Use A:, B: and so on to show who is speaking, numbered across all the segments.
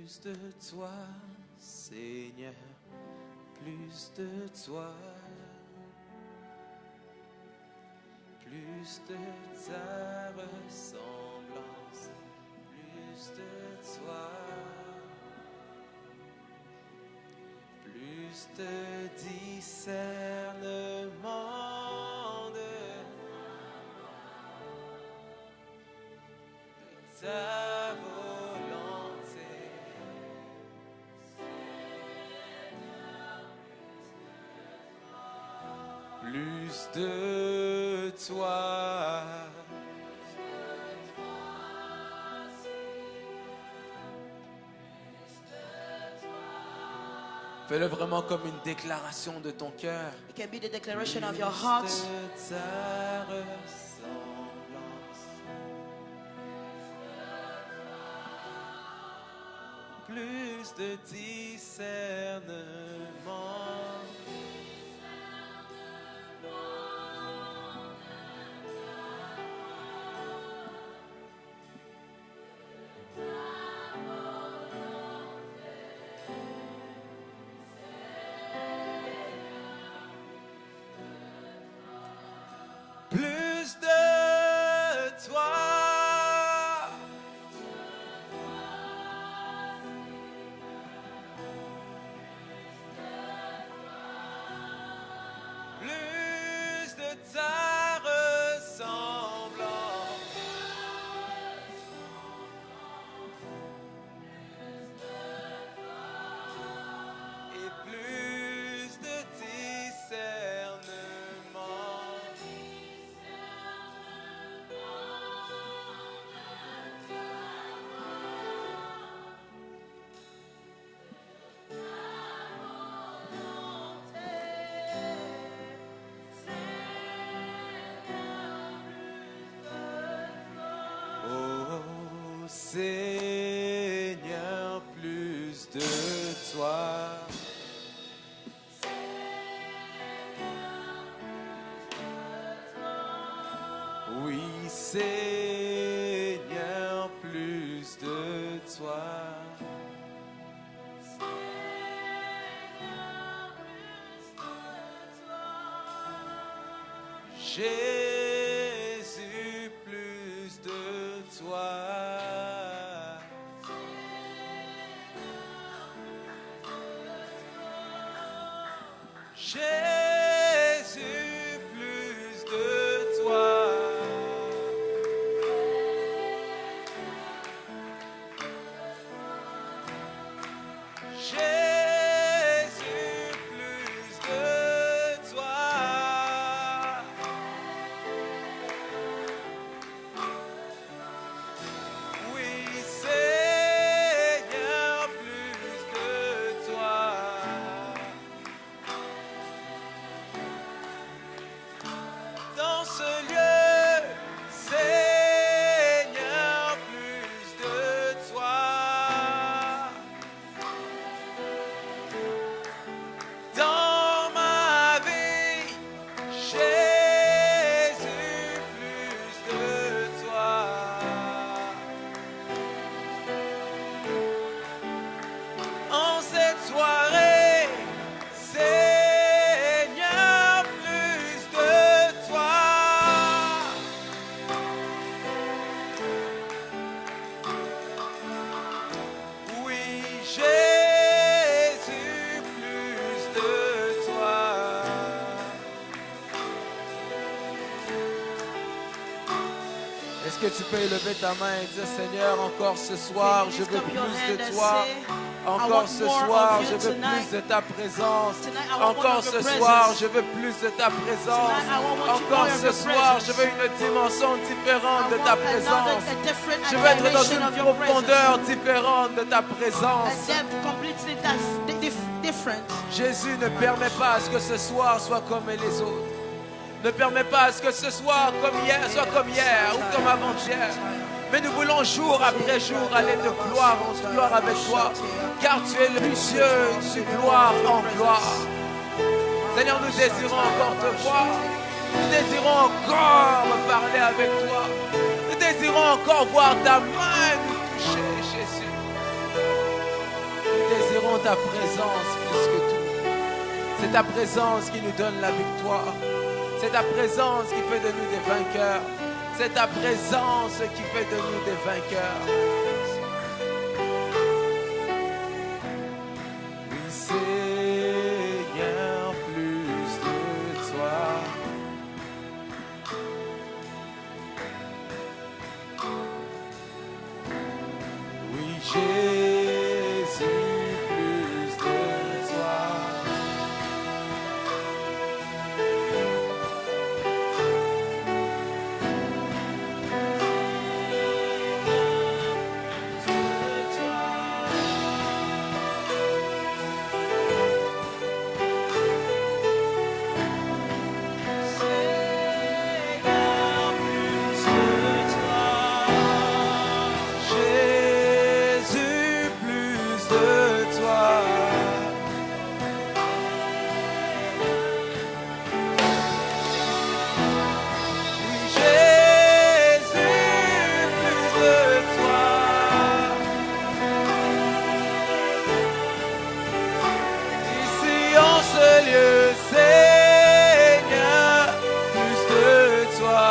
A: plus de toi, Seigneur, plus de toi, plus de ta ressemblance, plus de toi, plus de discernement de ta volonté. Plus de toi. Fais-le vraiment comme une déclaration de ton cœur.
B: It can be the declaration of your heart.
A: Plus de ta ressemblance. Plus de discernement. Plus de toi. Plus de ta ressemblance. Et plus de discernement. Oh Seigneur, plus de toi. Oui, Seigneur, plus de toi. Jésus, plus de toi. Jésus, plus de toi. Jésus, plus de toi. Oui, Seigneur, plus de toi. Dans ce lieu, Seigneur, plus de toi. Dans ma vie, Jésus, plus de toi. En cette soirée, Seigneur, plus de toi. Oui, Jésus, plus de toi. Est-ce que tu peux élever ta main et dire, Seigneur, encore ce soir, je veux plus de toi. Encore ce soir, je veux plus de ta présence. Encore ce soir, je veux plus de ta présence. Encore ce soir, je veux une dimension différente de ta présence. Je veux être dans une profondeur différente de ta présence. Jésus, ne permet pas à ce que ce soir soit comme les autres. Ne permet pas à ce que ce soir soit comme hier ou comme avant-hier. Mais nous voulons jour après jour aller de gloire en gloire avec toi. Car tu es le Dieu de gloire en gloire. Seigneur, nous désirons encore te voir. Nous désirons encore parler avec toi. Nous désirons encore voir ta main nous toucher, Jésus. ta présence plus que tout. C'est ta présence qui nous donne la victoire. C'est ta présence qui fait de nous des vainqueurs. C'est ta présence qui fait de nous des vainqueurs. Oui, Seigneur, plus de toi. Oui, Jésus, plus de toi. Jésus, plus de toi. Oui, Jésus, plus de toi. Ici en ce lieu, Seigneur, plus de toi.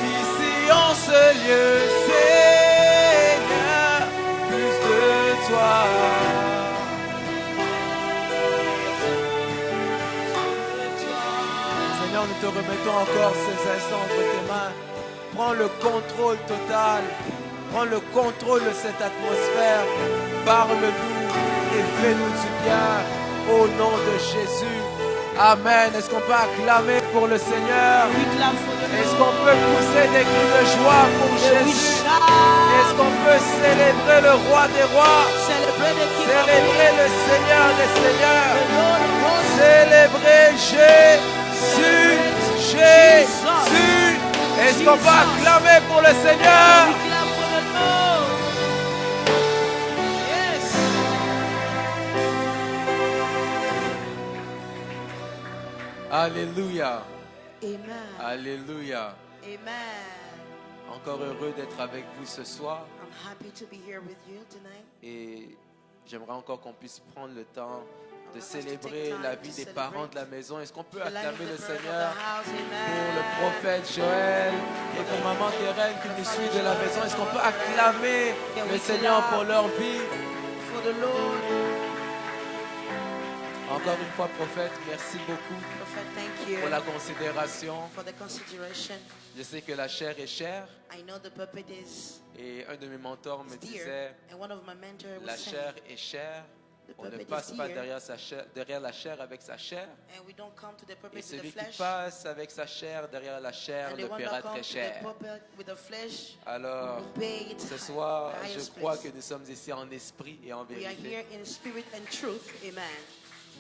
A: Ici en ce lieu, Seigneur, plus de toi. Seigneur, nous te remettons encore ces instants entre tes mains. Prends le contrôle total. Prends le contrôle de cette atmosphère. Parle-nous et fais-nous du bien au nom de Jésus. Amen. Est-ce qu'on peut acclamer pour le Seigneur?
B: We clap for the
A: Est-ce
B: Lord.
A: qu'on peut pousser des cris de joie pour
B: We
A: Jésus?
B: shout.
A: Est-ce qu'on peut célébrer le roi des rois?
B: Celebrate the King of
A: Célébrer
B: Kings,
A: le Seigneur des
B: the
A: seigneurs?
B: Lord of hosts.
A: Célébrer Jésus, Jésus. Est-ce qu'on peut acclamer pour le Seigneur?
B: We clap for the Lord. Yes.
A: Alléluia,
B: Amen.
A: alléluia.
B: Amen.
A: Encore heureux d'être avec vous ce soir
B: I'm happy to be here with you tonight.
A: et j'aimerais encore qu'on puisse prendre le temps de
B: us to
A: célébrer
B: take time
A: la
B: to
A: vie des
B: celebrate
A: parents de la maison. Est-ce qu'on peut
B: The life of
A: acclamer
B: the
A: le
B: parent of
A: Seigneur
B: the house.
A: pour le
B: Amen.
A: prophète Joël et pour maman Keren qui nous suit de la maison? Est-ce qu'on peut acclamer le Seigneur pour leur vie?
B: For the Lord.
A: Encore une fois, prophète, merci beaucoup
B: Prophet, thank you
A: pour la considération.
B: for the consideration.
A: Je sais que la chair est chère
B: I know the puppet is
A: et un de mes mentors me
B: dear,
A: disait
B: and one of my mentors
A: la
B: was saying,
A: chair est chère.
B: the
A: On ne
B: puppet
A: passe
B: is
A: pas
B: dear,
A: derrière la chair avec sa chair.
B: and we don't come to the
A: Et
B: puppet with
A: celui
B: the
A: qui
B: flesh,
A: passe avec sa chair derrière la chair
B: and the
A: le
B: one
A: paiera
B: that
A: très
B: comes to the
A: cher.
B: puppet with the flesh
A: Alors,
B: will pay it
A: ce soir,
B: the
A: je
B: highest
A: crois
B: price.
A: que nous sommes ici en esprit et en
B: We are
A: vérité.
B: here in spirit and truth. Amen.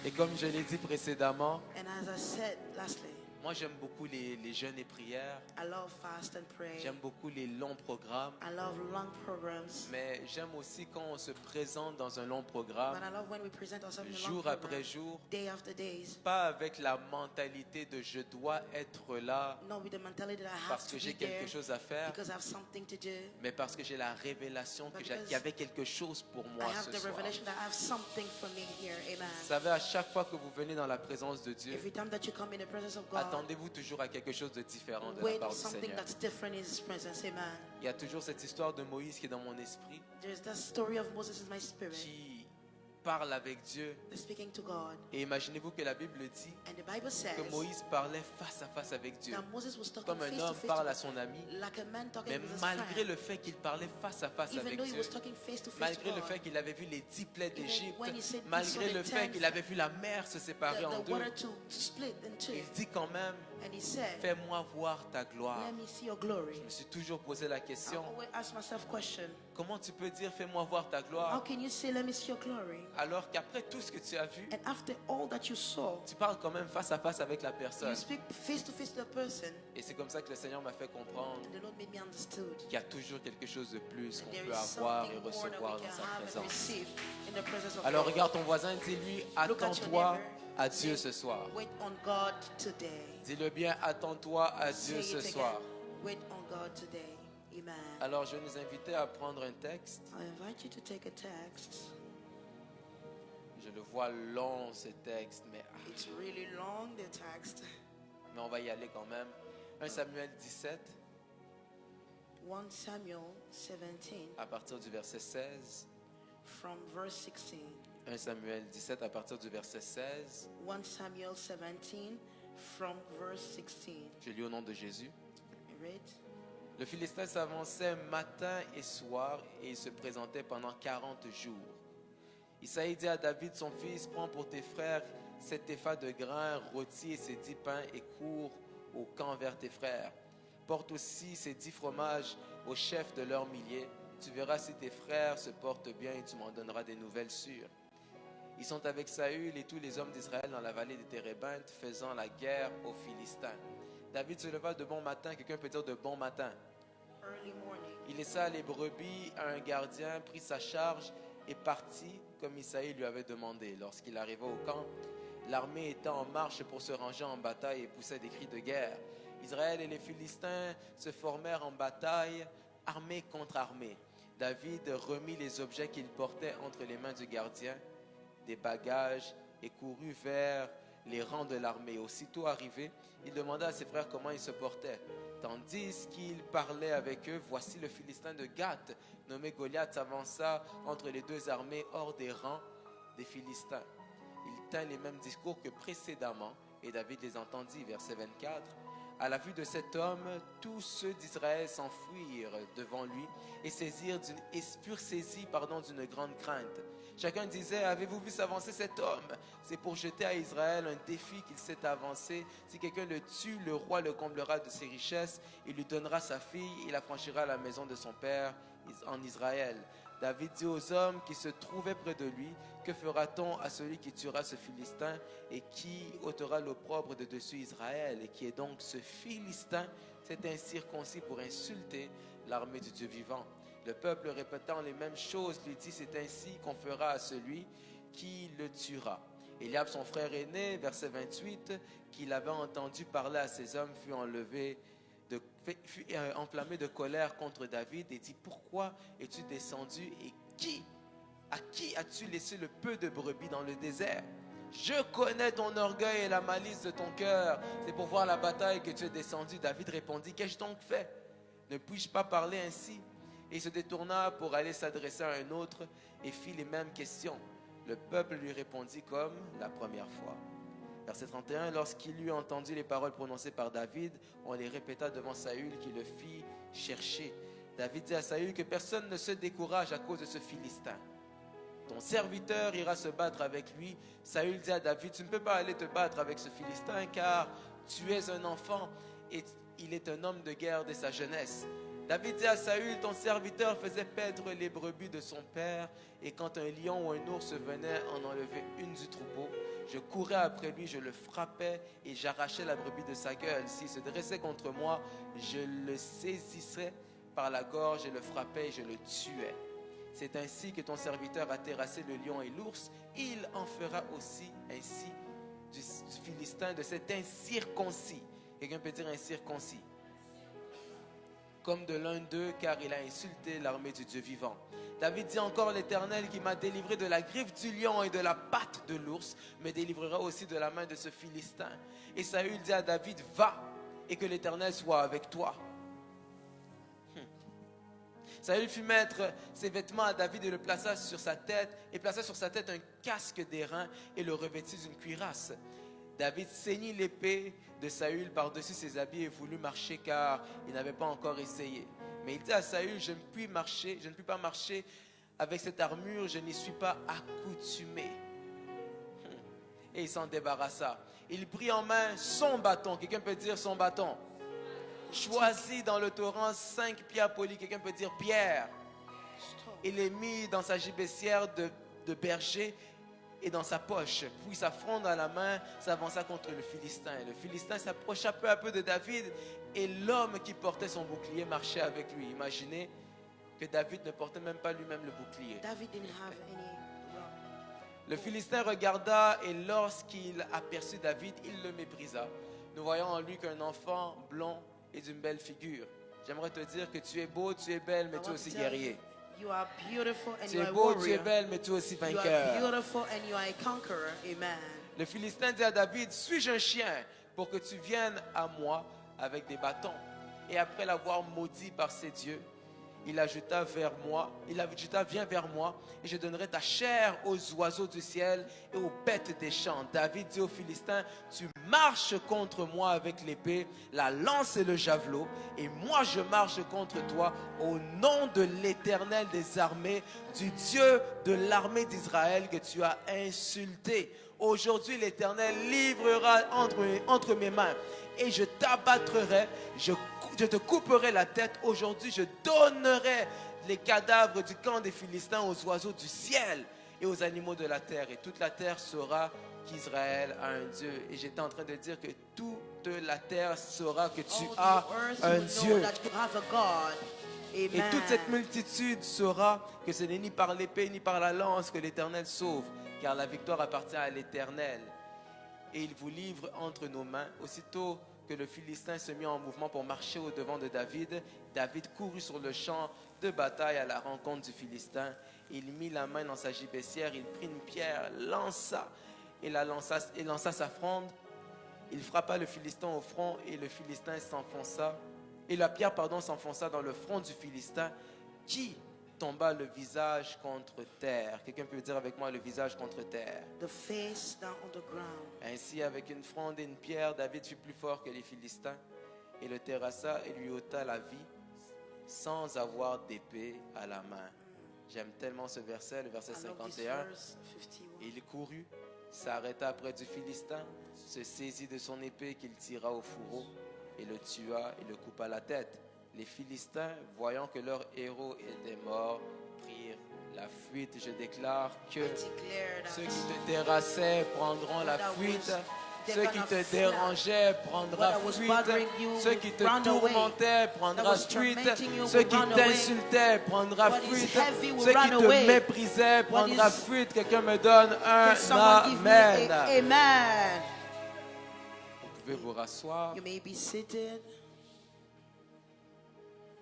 A: Et comme je l'ai dit précédemment,
B: And as I said lastly,
A: moi j'aime beaucoup les jeûnes et prières.
B: I love fast and pray.
A: J'aime beaucoup les longs programmes.
B: I love long programs.
A: Mais j'aime aussi quand on se présente dans un long programme,
B: But I love when we present ourselves in a long
A: jour
B: program,
A: après jour,
B: day after days.
A: pas avec la mentalité de je dois être là
B: Not with the mentality that I have
A: parce
B: to
A: que j'ai
B: be there
A: quelque chose à faire,
B: because I have something to do.
A: mais parce que j'ai la révélation
B: But
A: qu'il y avait quelque chose pour
B: I
A: moi
B: have
A: ce
B: the
A: soir.
B: revelation that I have something for me here.
A: Vous
B: Amen.
A: savez, à chaque fois que vous venez dans la présence de Dieu,
B: Every time that you come in the presence of God,
A: attendez-vous toujours à quelque chose de différent de la
B: wait
A: part
B: on
A: du
B: something
A: Seigneur.
B: that's different in His presence. Amen.
A: Il y a toujours cette histoire de Moïse qui est dans mon esprit,
B: There's that story of Moses in my spirit,
A: qui parle avec Dieu.
B: speaking to God.
A: Et imaginez-vous que la Bible dit
B: And the Bible says
A: que Moïse parlait face à face avec Dieu,
B: that Moses was talking
A: comme un
B: face to
A: homme
B: face
A: parle à
B: to
A: son ami.
B: like a man talking
A: Mais
B: with his
A: malgré
B: friend.
A: le fait qu'il parlait face à face
B: Even
A: avec
B: though he
A: Dieu,
B: was talking face to face to
A: malgré le
B: God,
A: fait qu'il avait vu les 10 plaies d'Égypte,
B: when he said he
A: malgré
B: saw
A: le
B: the
A: fait
B: 10
A: qu'il avait vu la mer se séparer en
B: the
A: deux,
B: water to split in two,
A: il dit quand même,
B: and he said,
A: fais-moi voir ta gloire.
B: let me see your glory.
A: Je me suis toujours posé la
B: I
A: question,
B: always ask myself question,
A: comment tu peux dire fais-moi voir ta
B: how
A: gloire
B: can you say let me see your glory?
A: alors qu'après tout ce que tu as vu,
B: And after all that you saw,
A: tu parles quand même face à face avec la personne.
B: you speak face to face to the person,
A: Et c'est comme ça que le Seigneur m'a fait comprendre
B: and the Lord made me understood.
A: qu'il y a toujours quelque chose de plus qu'on
B: There
A: peut
B: is
A: avoir et
B: something more that
A: recevoir
B: we
A: dans
B: can
A: sa
B: have and
A: présence.
B: receive in the presence of
A: Alors
B: God.
A: regarde ton voisin, dis-lui,
B: Look at your
A: attends-toi
B: neighbor.
A: à Dieu ce soir.
B: Wait on God today.
A: Dis-le bien, attends-toi à
B: Say
A: Dieu
B: it
A: ce
B: again.
A: soir.
B: Wait on God today. Amen.
A: Alors je vais nous inviter à prendre un texte.
B: I invite you to take a text.
A: Je le vois long ce texte,
B: It's really long, the text.
A: mais on va y aller quand même. 1 Samuel 17,
B: 1 Samuel 17
A: à partir du verset 16.
B: from verse 16.
A: 1 Samuel 17 à partir du verset 16.
B: 1 Samuel 17 from verse 16.
A: Je lis au nom de Jésus.
B: I read.
A: Le Philistin s'avançait matin et soir et il se présentait pendant 40 jours. Isaïe dit à David, son fils, prends pour tes frères 7 épha de grains rôtis et ces 10 pains et cours au camp vers tes frères. Porte aussi ces 10 fromages au chef de leurs milliers. Tu verras si tes frères se portent bien et tu m'en donneras des nouvelles sûres. Ils sont avec Saül et tous les hommes d'Israël dans la vallée des Térébintes faisant la guerre aux Philistins. David se leva de bon matin. Quelqu'un peut dire de bon matin.
B: Early morning.
A: Il laissa les brebis à un gardien, prit sa charge et partit comme Isaïe lui avait demandé. Lorsqu'il arriva au camp, l'armée était en marche pour se ranger en bataille et poussait des cris de guerre. Israël et les Philistins se formèrent en bataille, armée contre armée. David remit les objets qu'il portait entre les mains du gardien, des bagages, et courut vers les rangs de l'armée. Aussitôt arrivé, il demanda à ses frères comment ils se portaient. Tandis qu'il parlait avec eux, voici le Philistin de Gath, nommé Goliath, s'avança entre les deux armées hors des rangs des Philistins. Il tint les mêmes discours que précédemment, et David les entendit. Verset 24. À la vue de cet homme, tous ceux d'Israël s'enfuirent devant lui et furent saisis d'une grande crainte. Chacun disait, avez-vous vu s'avancer cet homme? C'est pour jeter à Israël un défi qu'il s'est avancé. Si quelqu'un le tue, le roi le comblera de ses richesses, il lui donnera sa fille, il affranchira la maison de son père en Israël. David dit aux hommes qui se trouvaient près de lui, que fera-t-on à celui qui tuera ce Philistin et qui ôtera l'opprobre de dessus Israël? Et qui est donc ce Philistin? C'est un circoncis pour insulter l'armée du Dieu vivant. Le peuple répétant les mêmes choses lui dit, c'est ainsi qu'on fera à celui qui le tuera. Eliab, son frère aîné, verset 28, qu'il avait entendu parler à ces hommes, fut enflammé de colère contre David et dit, pourquoi es-tu descendu et à qui as-tu laissé le peu de brebis dans le désert? Je connais ton orgueil et la malice de ton cœur. C'est pour voir la bataille que tu es descendu. David répondit, qu'ai-je donc fait? Ne puis-je pas parler ainsi? Et il se détourna pour aller s'adresser à un autre et fit les mêmes questions. Le peuple lui répondit comme la première fois. Verset 31, lorsqu'il eut entendu les paroles prononcées par David, on les répéta devant Saül qui le fit chercher. David dit à Saül que personne ne se décourage à cause de ce Philistin. Ton serviteur ira se battre avec lui. Saül dit à David, tu ne peux pas aller te battre avec ce Philistin car tu es un enfant et il est un homme de guerre dès sa jeunesse. David dit à Saül, ton serviteur faisait paître les brebis de son père et quand un lion ou un ours venait en enlever une du troupeau, je courais après lui, je le frappais et j'arrachais la brebis de sa gueule. S'il se dressait contre moi, je le saisissais par la gorge et le frappais et je le tuais. C'est ainsi que ton serviteur a terrassé le lion et l'ours. Il en fera aussi ainsi du Philistin, de cet incirconcis. Quelqu'un peut dire incirconcis? Comme de l'un d'eux, car il a insulté l'armée du Dieu vivant. David dit encore, l'Éternel qui m'a délivré de la griffe du lion et de la patte de l'ours, me délivrera aussi de la main de ce Philistin. Et Saül dit à David, va, et que l'Éternel soit avec toi. Saül fit mettre ses vêtements à David et le plaça sur sa tête, et plaça sur sa tête un casque d'airain et le revêtit d'une cuirasse. David ceignit l'épée de Saül par-dessus ses habits et voulut marcher car il n'avait pas encore essayé. Mais il dit à Saül, je ne puis pas marcher avec cette armure, je n'y suis pas accoutumé. Et il s'en débarrassa. Il prit en main son bâton. Quelqu'un peut dire son bâton. Choisit dans le torrent 5 pierres polies. Quelqu'un peut dire pierre. Il les mit dans sa gibecière de berger et dans sa poche. Puis sa fronde à la main s'avança contre le Philistin. Le Philistin s'approcha peu à peu de David et l'homme qui portait son bouclier marchait avec lui. Imaginez que David ne portait même pas lui-même le bouclier.
B: David didn't have any.
A: Le Philistin regarda et lorsqu'il aperçut David, il le méprisa. Nous voyons en lui qu'un enfant blond et d'une belle figure. J'aimerais te dire que tu es beau, tu es belle, mais
B: I
A: tu es
B: want
A: aussi
B: to tell
A: guerrier.
B: you are beautiful and
A: Tu
B: you
A: es
B: are a
A: beau, tu es
B: warrior.
A: belle, mais tu es aussi
B: You are
A: vainqueur.
B: beautiful and you are a conqueror. Amen.
A: Le Philistin dit à David, suis-je un chien pour que tu viennes à moi avec des bâtons? Et après l'avoir maudit par ses dieux, il ajouta, viens vers moi, et je donnerai ta chair aux oiseaux du ciel et aux bêtes des champs. David dit aux Philistins, tu marches contre moi avec l'épée, la lance et le javelot, et moi je marche contre toi au nom de l'Éternel des armées, du Dieu de l'armée d'Israël que tu as insulté. Aujourd'hui, l'Éternel livrera entre mes mains, et je t'abattrai, je te couperai la tête. Aujourd'hui, je donnerai les cadavres du camp des Philistins aux oiseaux du ciel et aux animaux de la terre. Et toute la terre saura qu'Israël a un Dieu. Et j'étais en train de dire que toute la terre saura que tu as un Dieu. Et toute cette multitude saura que ce n'est ni par l'épée ni par la lance que l'Éternel sauve, car la victoire appartient à l'Éternel. Et il vous livre entre nos mains. Aussitôt que le Philistin se mit en mouvement pour marcher au-devant de David, David courut sur le champ de bataille à la rencontre du Philistin. Il mit la main dans sa gibecière, il prit une pierre, lança sa fronde. Il frappa le Philistin au front et le Philistin s'enfonça. Et la pierre, s'enfonça dans le front du Philistin qui tomba le visage contre terre. Quelqu'un peut dire avec moi le visage contre terre.
B: The face down on the ground.
A: Ainsi, avec une fronde et une pierre, David fut plus fort que les Philistins et le terrassa et lui ôta la vie sans avoir d'épée à la main. J'aime tellement ce verset, le verset
B: I love this
A: 51.
B: verse 51.
A: Il courut, s'arrêta près du Philistin, se saisit de son épée qu'il tira au fourreau et le tua et le coupa la tête. Les Philistins, voyant que leur héros était mort, prirent la fuite. Je déclare que ceux qui te terrassaient prendront la fuite. Ceux qui te dérangeaient prendront fuite. Ceux qui te tourmentaient prendront fuite. Ceux qui t'insultaient prendront fuite. Ceux qui te méprisaient prendront fuite. Quelqu'un me donne un amen.
B: Amen.
A: Vous pouvez vous rasseoir.
B: You may be seated.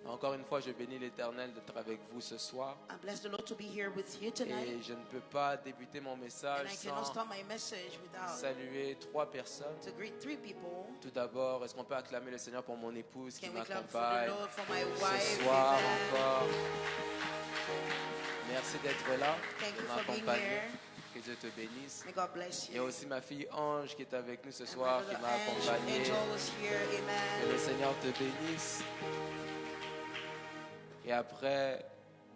A: Encore une fois, je bénis l'Éternel d'être avec vous ce soir.
B: I bless the Lord to be here with you tonight.
A: Et je ne peux pas débuter mon
B: And
A: message
B: I cannot
A: sans
B: start my message without
A: saluer 3 personnes.
B: to greet 3 people.
A: Tout d'abord, est-ce qu'on peut acclamer le Seigneur pour mon épouse qui
B: Can we clap for the
A: m'accompagne
B: Lord for my
A: ce
B: wife?
A: soir
B: Amen.
A: encore? Merci d'être là,
B: Thank
A: de
B: you for being
A: m'accompagner.
B: here.
A: Que Dieu te bénisse.
B: May God bless
A: Il y a
B: you.
A: aussi ma fille Ange qui est avec nous ce
B: And my
A: soir, qui
B: little
A: m'a accompagné.
B: Angel is here.
A: Que
B: Amen.
A: le Seigneur te bénisse. Et après,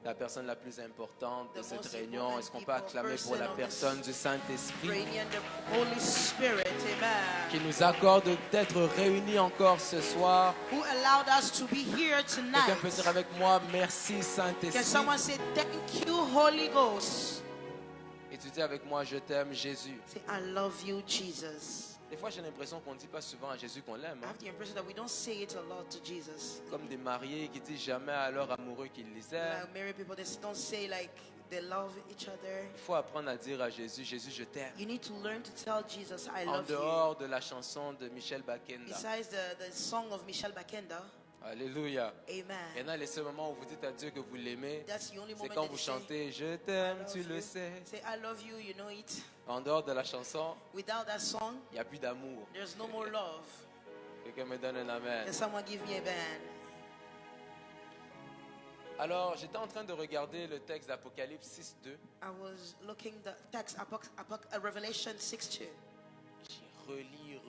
A: la personne la plus importante de
B: The
A: cette
B: most
A: réunion,
B: important
A: est-ce qu'on peut acclamer pour
B: person
A: la
B: of
A: personne
B: this
A: du Saint-Esprit
B: Radiant the Holy Spirit.
A: qui
B: Amen.
A: nous accorde d'être réunis encore ce soir?
B: Who allowed us to be here
A: Quelqu'un peut dire
B: tonight?
A: avec moi, merci
B: Can
A: Saint-Esprit.
B: someone say thank you, Holy Ghost?
A: Et tu dis avec moi, je t'aime Jésus.
B: Say, I love you, Jesus.
A: Des fois, j'ai l'impression qu'on ne dit pas souvent à Jésus qu'on l'aime.
B: I have the impression that we don't say it a lot to Jesus.
A: Comme des mariés qui disent jamais à leur amoureux qu'ils les aiment.
B: Like married people, they don't say like they love each other.
A: Il faut apprendre à dire à Jésus, Jésus, je t'aime.
B: You need to learn to tell Jesus, I
A: En
B: love you.
A: dehors de la chanson de Michel Bakenda.
B: Besides the song of Michel Bakenda,
A: Alléluia. Il y
B: amen.
A: en a les seuls moments où vous dites à Dieu que vous l'aimez.
B: That's the only
A: C'est
B: moment
A: quand
B: that
A: vous
B: you say,
A: chantez, je
B: I
A: t'aime,
B: love
A: tu
B: you.
A: le sais.
B: Say, I love you, you know it.
A: En dehors de la chanson,
B: Without that song,
A: il n'y a plus d'amour.
B: there's no more love.
A: Quelqu'un me donne un amen.
B: Can someone give me a band?
A: Alors, j'étais en train de regarder le texte d'Apocalypse 6.2.
B: I was looking the text, Revelation 6:2.
A: J'ai relu,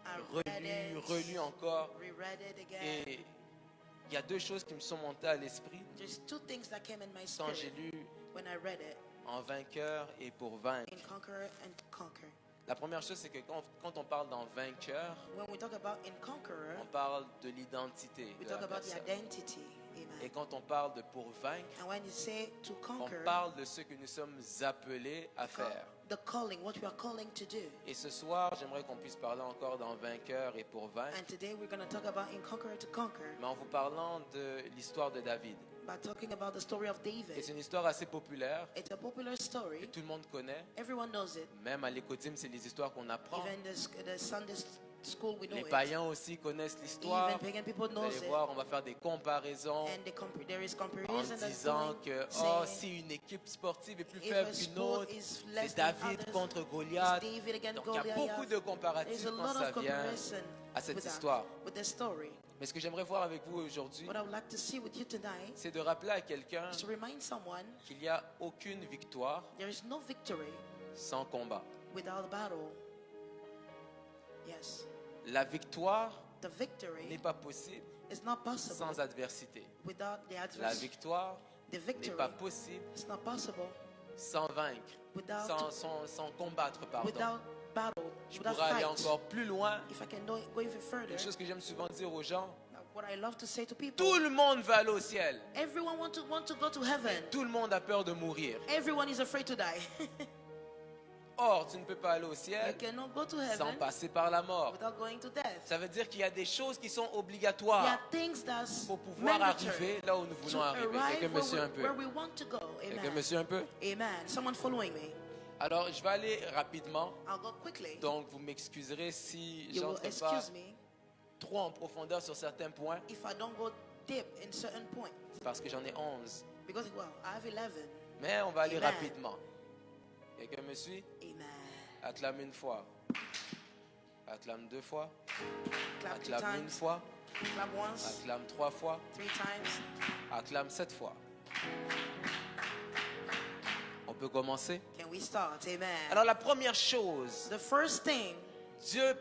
B: I
A: relu encore.
B: reread it again.
A: Et il y a 2 choses qui me sont montées à l'esprit
B: There's 2 things that came in my
A: quand j'ai
B: spirit
A: lu
B: when I read it.
A: En vainqueur et pour vaincre.
B: In conqueror and conquer.
A: La première chose, c'est que quand on parle d'en vainqueur,
B: When we talk about in conqueror,
A: on parle de l'identité
B: we
A: de
B: talk
A: la
B: about the
A: personne.
B: identity.
A: Et
B: Amen.
A: quand on parle de pour vaincre,
B: And when you say to
A: on
B: conquer,
A: parle de ce que nous sommes appelés à faire.
B: the calling, what we are calling to do.
A: Et ce soir, j'aimerais qu'on puisse parler encore d'en vainqueur et pour vaincre,
B: And today we're going to talk about in conqueror to conquer,
A: mais en vous parlant de l'histoire de David.
B: by talking about the story of
A: Et
B: David.
A: c'est une histoire assez populaire
B: It's a popular
A: que
B: story.
A: tout le monde connaît.
B: Everyone knows it.
A: Même à l'écotime, c'est les histoires qu'on apprend.
B: Even the Sunday school, we know
A: Les
B: it.
A: païens aussi connaissent l'histoire.
B: Even pagan people
A: Vous
B: knows
A: allez
B: it.
A: voir, on va faire des comparaisons
B: And there is
A: en
B: comparison that's
A: disant
B: going,
A: que
B: saying,
A: si une équipe sportive est plus
B: if
A: faible
B: a
A: qu'une
B: sport
A: autre,
B: is less
A: c'est
B: than
A: David
B: others,
A: contre
B: it's
A: Goliath.
B: David against
A: Donc il y a
B: Goliath.
A: beaucoup de
B: There's
A: comparatifs
B: a
A: quand
B: lot
A: ça
B: of
A: vient
B: comparison
A: à cette
B: with
A: histoire.
B: with the story.
A: Mais ce que j'aimerais voir avec vous aujourd'hui,
B: What I would like to see with you tonight
A: c'est de rappeler à quelqu'un
B: is to remind someone
A: qu'il n'y a aucune victoire
B: there is no victory
A: sans combat.
B: without a battle. Yes.
A: La victoire
B: The victory
A: n'est pas possible
B: is not possible
A: sans adversité.
B: without the
A: La
B: adversary.
A: victoire
B: The
A: n'est
B: victory
A: pas possible
B: is not possible
A: sans vaincre,
B: without
A: sans combattre, pardon.
B: without battle,
A: Je
B: without
A: pourrais aller
B: fight.
A: encore plus loin.
B: If I can go even further,
A: Quelque chose que j'aime souvent dire aux gens,
B: what I love to say to people,
A: tout le monde va aller au ciel.
B: everyone want to go to heaven.
A: Tout le monde a peur de mourir.
B: Everyone is afraid to die.
A: Or, tu ne peux pas aller au
B: You
A: ciel
B: cannot go to
A: sans
B: heaven
A: passer par la mort.
B: without going to death.
A: Ça veut dire qu'il y a des choses qui sont
B: There
A: obligatoires
B: are things that's
A: pour pouvoir
B: mandatory
A: arriver là où nous
B: to
A: voulons arriver.
B: arrive
A: Quelqu'un me suit un peu.
B: where we want to go.
A: Quelqu'un
B: Amen.
A: me suit un peu?
B: Amen. Someone following me.
A: Alors, je vais aller rapidement.
B: I'll go quickly.
A: Donc, vous m'excuserez si
B: You will
A: j'entre pas
B: excuse me
A: trop en profondeur sur certains points,
B: if I don't go deep in certain points.
A: parce que j'en ai 11.
B: Because, well, I have 11.
A: Mais on va aller
B: Amen.
A: rapidement. Quelqu'un me suit?
B: Amen.
A: Acclame une fois. Acclame deux fois.
B: Clap 2
A: Acclame une
B: times.
A: fois.
B: Clap once.
A: Acclame 3 fois.
B: 3 times.
A: Acclame 7 fois. On peut commencer?
B: Can we start? Amen.
A: Alors la première chose,
B: The first thing,
A: Dieu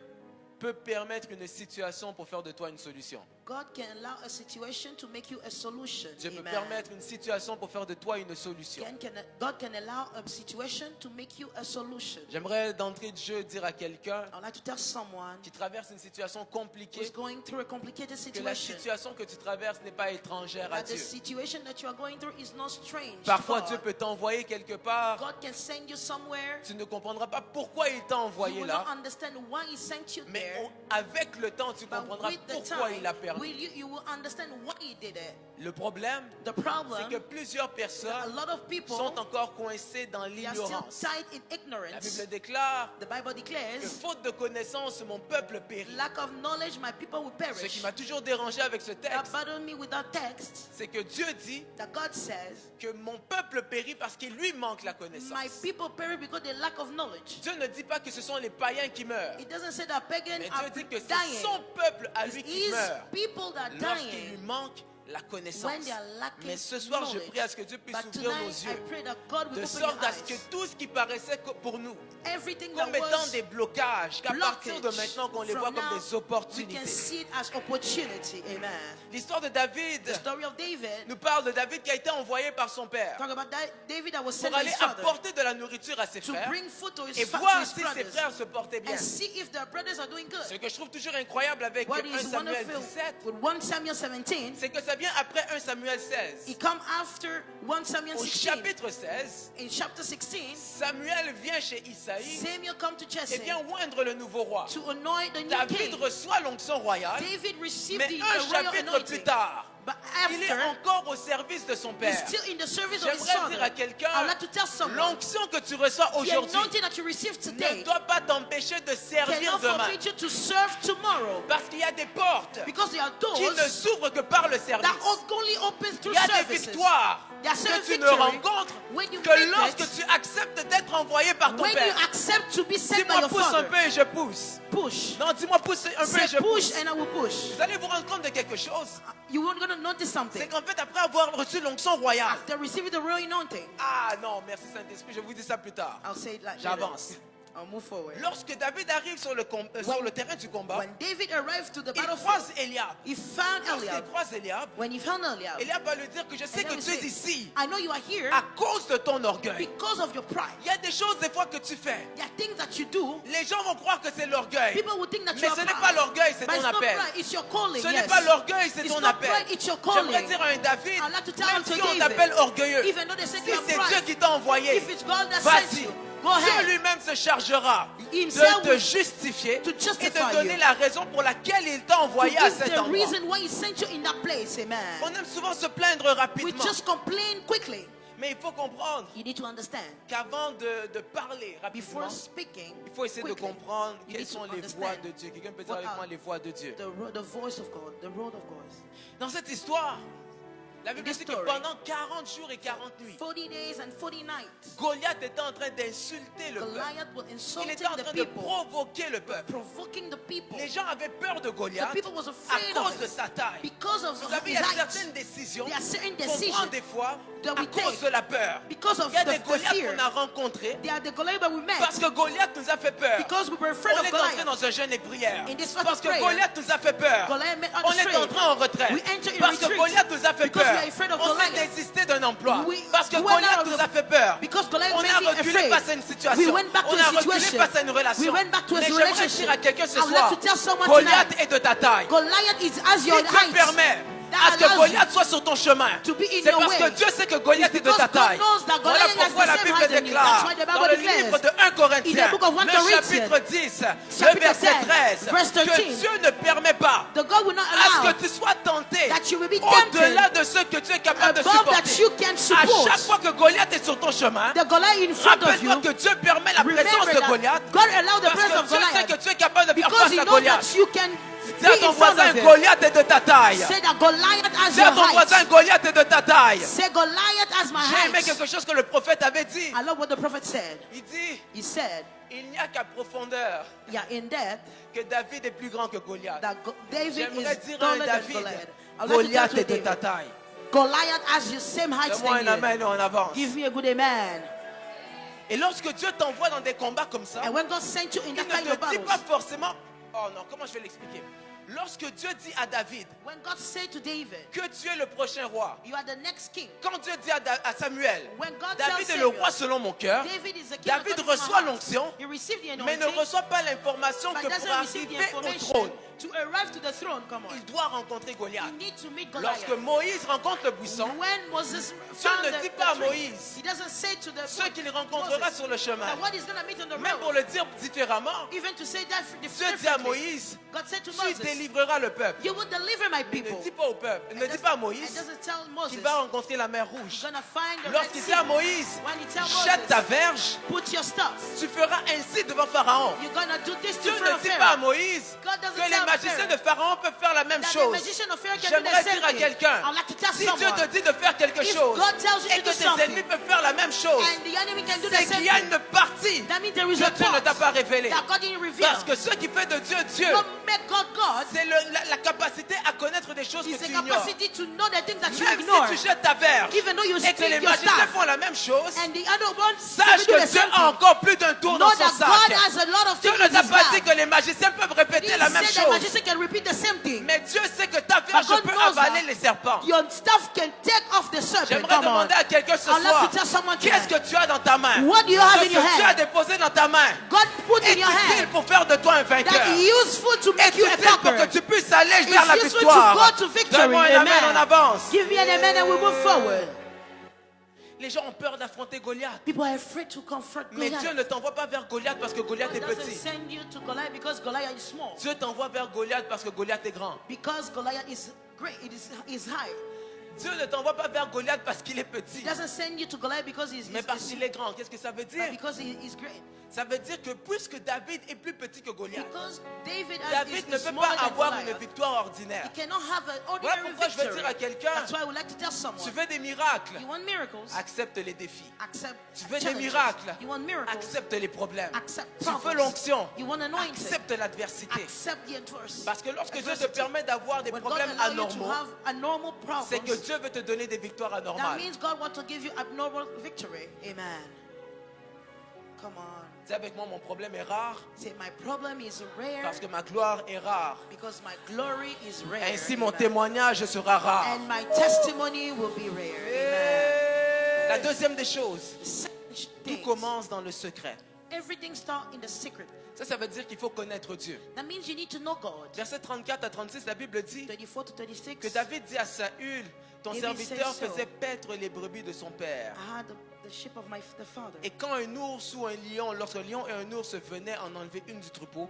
A: peut permettre une situation pour faire de toi une solution.
B: God can allow a situation to make you a solution.
A: Dieu peut
B: Amen.
A: permettre une situation pour faire de toi une solution.
B: God can allow a situation to make you a solution.
A: J'aimerais d'entrée de jeu dire à quelqu'un
B: I would like to tell someone
A: qui traverse une situation compliquée
B: who's going through a complicated
A: que la
B: situation
A: situation que tu traverses n'est pas étrangère à
B: that the
A: Dieu.
B: situation that you are going through is not strange. to
A: Parfois,
B: God.
A: Dieu peut t'envoyer quelque part.
B: God can send you somewhere.
A: Tu ne comprendras pas pourquoi il t'a
B: You
A: envoyé
B: will
A: là.
B: not understand why He sent you
A: Mais
B: there.
A: avec le temps, tu
B: But
A: comprendras
B: with the
A: pourquoi il a
B: time,
A: permis.
B: you will understand why He did it.
A: Le problème,
B: The
A: c'est
B: problem,
A: que plusieurs
B: a
A: personnes
B: lot of people,
A: sont encore coincées dans
B: they are still
A: l'ignorance.
B: tied in
A: La
B: ignorance.
A: Bible déclare
B: The Bible
A: que
B: declares,
A: faute de connaissance, mon peuple périt.
B: lack of knowledge, my people will
A: Ce qui
B: perish.
A: m'a toujours dérangé avec ce
B: That
A: texte,
B: bothered me with that text,
A: c'est que Dieu dit
B: that God says,
A: que mon peuple périt parce qu'il lui manque la
B: my
A: connaissance.
B: people perish because they lack of knowledge.
A: Dieu ne dit pas que ce sont les païens qui meurent,
B: It doesn't say that pagans
A: mais
B: are
A: Dieu dit que c'est
B: dying.
A: son peuple à lui
B: It's
A: qui
B: His
A: meurt
B: people that are
A: lorsqu'il lui
B: dying
A: manque la connaissance.
B: when they are lacking
A: Mais ce soir, je
B: knowledge.
A: prie à ce que Dieu puisse
B: But
A: ouvrir nos
B: tonight, I
A: yeux,
B: pray that God will
A: de
B: open your
A: sorte à ce que
B: eyes.
A: tout ce qui paraissait pour nous
B: Everything that
A: comme étant
B: was
A: des blocages, qu'à partir de
B: blockage,
A: maintenant qu'on les voit
B: from
A: comme
B: now,
A: des
B: we can
A: opportunités.
B: see it as opportunity. Amen.
A: L'histoire de David
B: The story of David,
A: nous parle de David qui a été envoyé par son père
B: talk about David that was sent
A: pour
B: by
A: aller
B: his father
A: apporter de la nourriture à ses
B: to
A: frères
B: bring food to
A: et
B: his
A: voir si ses
B: brothers
A: frères se portaient bien.
B: and see if their brothers are doing
A: Ce
B: good.
A: que je trouve toujours incroyable avec
B: What
A: 1
B: is
A: Samuel
B: wonderful
A: 17,
B: with 1 Samuel 17,
A: c'est que ça vient après 1 Samuel 16.
B: it come after 1 Samuel
A: Au
B: 16.
A: chapitre 16,
B: In chapter 16,
A: Samuel vient chez Isaïe
B: Samuel come to
A: et
B: Jesse
A: vient oindre le nouveau roi.
B: to anoint the new
A: David
B: king.
A: reçoit l'onction royale,
B: David received
A: mais
B: the
A: un
B: royal
A: chapitre
B: anointing.
A: plus tard,
B: But
A: il est
B: after,
A: encore au service de son
B: he's
A: père.
B: still in the service of his
A: J'aimerais
B: father.
A: dire à quelqu'un,
B: I would like to tell someone,
A: l'onction que tu reçois
B: the
A: aujourd'hui
B: anointing that you receive
A: ne
B: today
A: doit pas t'empêcher de servir
B: cannot
A: demain.
B: forbid you to serve tomorrow.
A: Parce qu'il y a des portes
B: Because there are
A: qui ne
B: doors
A: s'ouvrent que par le service.
B: that only opens
A: Il
B: through
A: y a des
B: services.
A: victoires
B: There are
A: que
B: certain
A: tu ne
B: victory
A: rencontres
B: when you
A: que
B: make
A: lorsque
B: it,
A: tu acceptes d'être envoyé par ton
B: when you
A: père.
B: accept to be sent by
A: Dis-moi
B: your
A: pousse un
B: father.
A: peu et je pousse.
B: Push.
A: Non, dis-moi pousse un peu et
B: Say
A: je
B: push
A: pousse.
B: and I will push.
A: Vous allez vous rendre compte de quelque chose.
B: You are going to notice
A: C'est
B: something.
A: qu'en fait, après avoir reçu l'onction royale.
B: After receiving the royal anointing,
A: Ah non, merci Saint-Esprit, je vous dis ça plus tard.
B: I'll say it like
A: J'avance.
B: later. I'll move forward.
A: Lorsque David arrive sur le terrain du combat,
B: When David arrived to the
A: il
B: battlefield,
A: croise Eliab.
B: he found
A: Lorsqu'il
B: Eliab.
A: croise Eliab,
B: When he found Eliab,
A: Eliab va lui dire que je sais
B: and
A: que
B: then
A: tu
B: he
A: es
B: said,
A: ici
B: I know you are here
A: à cause de ton orgueil.
B: because of your pride.
A: Il y a des choses des fois que tu fais.
B: There are things that you do.
A: Les gens vont croire que c'est l'orgueil.
B: People will think that
A: Mais
B: you are
A: ce n'est pas
B: proud.
A: l'orgueil, c'est
B: But
A: ton
B: it's not
A: appel.
B: pride, it's your calling.
A: Ce n'est
B: Yes.
A: pas l'orgueil, c'est
B: It's
A: ton
B: not
A: appel.
B: pride, it's your
A: J'aimerais
B: calling.
A: dire à un David,
B: I'd like to tell
A: même
B: him to
A: si on
B: David,
A: t'appelle orgueilleux,
B: even though they say
A: si
B: you are
A: c'est
B: proud,
A: Dieu qui t'a envoyé,
B: if it's God that sent
A: vas-y.
B: you, go
A: Dieu
B: ahead.
A: lui-même se chargera
B: Himself
A: de te
B: will-
A: justifier
B: to
A: et
B: justify
A: de donner
B: you.
A: la raison pour laquelle il t'a
B: To
A: envoyé à
B: give
A: cet
B: the
A: endroit.
B: reason why he sent you in that place. Amen.
A: On aime souvent se plaindre
B: We
A: rapidement.
B: just complain quickly.
A: Mais il faut comprendre
B: You need to understand.
A: qu'avant de parler rapidement,
B: Before speaking,
A: il faut essayer de
B: quickly,
A: comprendre
B: you
A: quelles
B: need to
A: sont les
B: understand
A: voix de Dieu. Quelqu'un peut dire
B: what
A: avec
B: are
A: moi les voix de Dieu.
B: the voice of God, the road of God.
A: Dans cette histoire, la Bible
B: this
A: dit que
B: story,
A: pendant 40 jours et 40 nuits,
B: 40 days and 40 nights,
A: Goliath était en train d'insulter le peuple.
B: Goliath was
A: Il
B: insulting
A: était en
B: the
A: train de
B: people,
A: provoquer le peuple.
B: provoking the people.
A: Les gens avaient peur de
B: The
A: Goliath
B: people was
A: à
B: afraid
A: cause
B: of
A: de
B: it
A: sa taille.
B: because of
A: Vous savez, il y
B: his
A: a
B: height.
A: certaines décisions
B: There are certain
A: qu'on prend
B: decisions
A: des fois
B: that
A: à
B: we
A: cause
B: take
A: de la peur.
B: because of
A: Il y a des
B: the
A: Goliaths
B: fear.
A: qu'on a rencontrés
B: They are the Goliath that we met
A: parce que Goliath nous a fait peur.
B: because we were afraid
A: On
B: of
A: est entré
B: Goliath.
A: dans un jeûne et prière.
B: In this fast
A: Parce que
B: prayer,
A: Goliath nous a fait peur.
B: Goliath made us
A: On est
B: afraid.
A: entré en retraite.
B: We enter in
A: Parce que
B: retreat
A: Goliath nous a fait
B: because
A: peur.
B: we are afraid of
A: On s'est
B: Goliath.
A: désisté d'un emploi.
B: We
A: Parce que
B: went out
A: Goliath
B: of
A: nous
B: the-
A: a fait peur.
B: because Goliath
A: On
B: made
A: a
B: me
A: reculé
B: afraid.
A: face à une situation.
B: We went back to
A: On
B: a
A: a reculé
B: situation.
A: face à une relation.
B: We went back to a
A: Mais j'aimerais
B: relationship.
A: dire à quelqu'un ce
B: I would like
A: soir,
B: to tell someone
A: Goliath
B: tonight,
A: est de ta taille.
B: Goliath is as
A: Si
B: your
A: Dieu
B: height.
A: permet
B: That
A: à ce que
B: allows
A: Goliath soit sur ton chemin,
B: to be in
A: c'est
B: your
A: parce que
B: way.
A: Dieu sait que Goliath est de
B: Because
A: ta
B: God
A: taille.
B: knows that
A: Voilà
B: Goliath has
A: pourquoi
B: the
A: la
B: same
A: Bible
B: height than you.
A: déclare
B: That's why the
A: dans
B: Bible
A: le
B: declares
A: livre de 1 Corinthiens,
B: in the book of 1
A: le
B: Corinthians,
A: chapitre 10, le
B: chapitre
A: verset
B: 10,
A: 13,
B: verse 13,
A: que Dieu ne permet pas
B: the God will not
A: à ce
B: allow
A: que tu sois tenté
B: that you will be
A: au-delà
B: tempted
A: de ce que tu es capable de
B: above that
A: supporter.
B: you can
A: À
B: support.
A: chaque fois que Goliath est sur ton chemin,
B: The Goliath in front of you,
A: rappelle-toi que Dieu permet la présence
B: remember
A: de
B: that
A: Goliath
B: God allowed the
A: parce
B: presence
A: que
B: of
A: Dieu sait
B: Goliath
A: que tu es capable de faire
B: because
A: face
B: He
A: à
B: knows
A: Goliath.
B: that you can
A: Dis à
B: be
A: ton
B: in front
A: voisin,
B: of Him.
A: Goliath est de ta taille.
B: Say that Goliath has
A: Dis à
B: your
A: ton voisin,
B: height.
A: Goliath est de ta taille.
B: Say Goliath has my
A: J'ai aimé
B: height.
A: quelque chose que le prophète avait dit.
B: I love what the prophet said.
A: Il dit,
B: He said,
A: il n'y a qu'à profondeur
B: yeah, in death,
A: que David est plus grand que Goliath.
B: that David
A: J'aimerais
B: is
A: dire à un
B: taller than
A: David,
B: Goliath. I would like to
A: Goliath
B: tell
A: est de ta
B: David,
A: taille.
B: Goliath has the same height
A: Donne-moi un
B: than
A: amen et
B: you.
A: on avance.
B: Give me a good amen.
A: Et lorsque Dieu t'envoie dans des combats comme ça,
B: And when God sent you in
A: il
B: that
A: ne
B: kind of
A: te dit
B: battles,
A: pas forcément... Oh non, comment je vais l'expliquer? Lorsque Dieu dit à David
B: when God said to David,
A: que tu es le prochain roi,
B: you are the next king.
A: quand Dieu dit à Samuel,
B: When God
A: David
B: tells
A: est le
B: Samuel,
A: roi selon mon cœur,
B: David is the king
A: David
B: according to my
A: reçoit
B: heart.
A: l'onction,
B: He received the
A: mais ne
B: anointing,
A: reçoit pas l'information
B: but
A: que pour
B: doesn't receive the
A: arriver au
B: information
A: trône,
B: to arrive to the throne. Come on.
A: il doit rencontrer Goliath.
B: You need to meet
A: Lorsque
B: Goliath.
A: Moïse rencontre le buisson,
B: When Moses
A: Dieu
B: found
A: ne
B: the
A: dit pas à
B: tree,
A: Moïse
B: he doesn't say to the
A: ce qu'il rencontrera
B: Moses
A: sur le chemin.
B: that what he's going to meet on the
A: Même pour
B: road.
A: le dire différemment,
B: Even to say that
A: Dieu dit à
B: differently,
A: Moïse,
B: God said to
A: tu
B: Moses,
A: délivreras le peuple.
B: you will deliver my
A: Il
B: people.
A: ne dit pas au peuple, il ne
B: It
A: dit pas à
B: doesn't-
A: Moïse
B: it doesn't tell Moses
A: qu'il va rencontrer la mer Rouge.
B: you're going to find the Red
A: Lorsqu'il
B: Sea.
A: dit à Moïse,
B: When he tells
A: jette ta
B: Moses,
A: verge,
B: put your stuff.
A: tu feras ainsi devant Pharaon.
B: You're going to do this
A: Dieu
B: to
A: ne dit pas à
B: Pharaoh.
A: Moïse
B: God doesn't
A: que les
B: tell
A: magiciens de
B: Pharaoh
A: Pharaon peuvent faire la même
B: that the
A: chose.
B: magician of Pharaoh can do the
A: J'aimerais
B: same
A: dire à
B: thing.
A: quelqu'un,
B: I'd like to tell
A: si Dieu
B: someone,
A: te dit de faire quelque
B: if
A: chose
B: God tells you
A: et
B: to
A: que
B: do
A: tes
B: something,
A: ennemis peuvent faire la même chose,
B: and the enemy can do the
A: c'est
B: same
A: qu'il y a
B: thing,
A: une partie
B: that means there is
A: que
B: a
A: Dieu ne t'a
B: part
A: pas révélée.
B: that God didn't reveal.
A: Parce que ce qui fait de Dieu Dieu,
B: What make God God
A: c'est la capacité à connaître des choses
B: is
A: que
B: the
A: tu ignores.
B: capacity to know the things that you
A: Même
B: ignore.
A: si tu jettes ta verge
B: Even though you
A: et que les
B: stick your
A: magiciens
B: staff,
A: font la même chose,
B: and the other one
A: sache
B: do
A: que
B: the
A: Dieu
B: same
A: a
B: thing.
A: encore plus d'un tour
B: Know
A: dans son
B: that God
A: sac.
B: has a lot of
A: Dieu
B: things
A: ne
B: in
A: t'a
B: his
A: pas dit
B: bag.
A: que les magiciens peuvent
B: He
A: répéter
B: didn't
A: la même
B: say that
A: chose.
B: magician can repeat the same thing.
A: Mais Dieu sait que ta verge
B: God
A: peut
B: knows
A: avaler
B: that
A: les serpents.
B: Your stuff can take off the serpent.
A: J'aimerais
B: Come on.
A: demander à quelqu'un ce
B: I'd like
A: soir,
B: to tell someone
A: qu'est-ce
B: tonight,
A: que tu as dans ta main?
B: what do you have
A: Ce
B: in
A: que
B: your
A: tu as
B: hand?
A: déposé dans ta main
B: God put in your
A: est-il
B: hand
A: pour faire de toi un vainqueur?
B: that is useful to make you a
A: Est-il pour que
B: conqueror.
A: tu puisses aller vers la
B: It's useful
A: victoire?
B: to go to victory.
A: Donne-moi un amen, on
B: Amen.
A: avance.
B: Give me an amen and we move forward.
A: Les gens ont peur d'affronter Goliath.
B: People are afraid to confront
A: Mais
B: Goliath.
A: Dieu ne t'envoie pas vers Goliath parce que Goliath est
B: God doesn't
A: petit.
B: send you to Goliath because Goliath is small.
A: Dieu t'envoie vers Goliath parce que Goliath est grand.
B: Because Goliath is great, is high.
A: Dieu ne t'envoie pas vers Goliath parce qu'il est petit,
B: He doesn't send you to Goliath because
A: mais parce qu'il est grand. Qu'est-ce que ça veut dire?
B: but because he is great.
A: Ça veut dire que puisque David est plus petit que Goliath,
B: Because David
A: David ne
B: is
A: peut
B: smaller
A: pas
B: than
A: avoir une
B: Goliath.
A: victoire ordinaire.
B: He cannot have an
A: Voilà
B: ordinary
A: pourquoi je veux
B: victory.
A: dire à quelqu'un,
B: That's why I would like to tell someone.
A: tu veux des miracles,
B: You want miracles?
A: accepte les défis.
B: Accept
A: Tu veux des
B: challenges.
A: miracles,
B: You want miracles?
A: accepte les problèmes.
B: Accept
A: Tu veux
B: problems.
A: l'onction,
B: You want anointing?
A: accepte l'adversité.
B: Accept the adversity.
A: Parce que lorsque Dieu te
B: Adversity.
A: permet d'avoir des
B: When God
A: problèmes
B: allows you to
A: anormaux,
B: have abnormal
A: c'est que
B: problems,
A: Dieu veut te donner des victoires
B: that
A: anormales.
B: means God wants to give you abnormal victory. Amen. Come on.
A: Dis avec moi, mon problème est rare
B: Say, my problem is rare
A: parce que ma gloire est rare.
B: because my glory is rare.
A: Ainsi, mon
B: Amen.
A: témoignage sera rare.
B: And my testimony will be rare. Amen.
A: La deuxième des choses,
B: Such
A: tout
B: things.
A: commence dans le secret.
B: Everything starts in the secret.
A: Ça veut dire qu'il faut connaître Dieu.
B: That means you need to know God.
A: Verset 34 à 36, la Bible dit
B: 34 to 36.
A: que David dit à Saül, ton
B: David
A: serviteur
B: said so.
A: faisait paître les brebis de son père.
B: I had the sheep of the father.
A: Et quand un ours ou un lion, lorsqu'un lion et un ours venaient en enlever une du troupeau,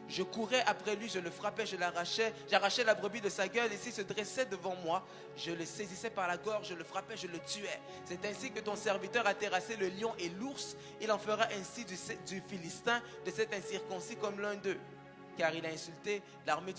A: Je courais après lui, je le frappais, je l'arrachais, j'arrachais la brebis de sa gueule, et s'il se dressait devant moi, je le saisissais par la gorge, je le frappais, je le tuais. C'est ainsi que ton serviteur a terrassé le lion et l'ours, il en fera ainsi du Philistin, de cet incirconcis comme l'un d'eux, car il a insulté l'armée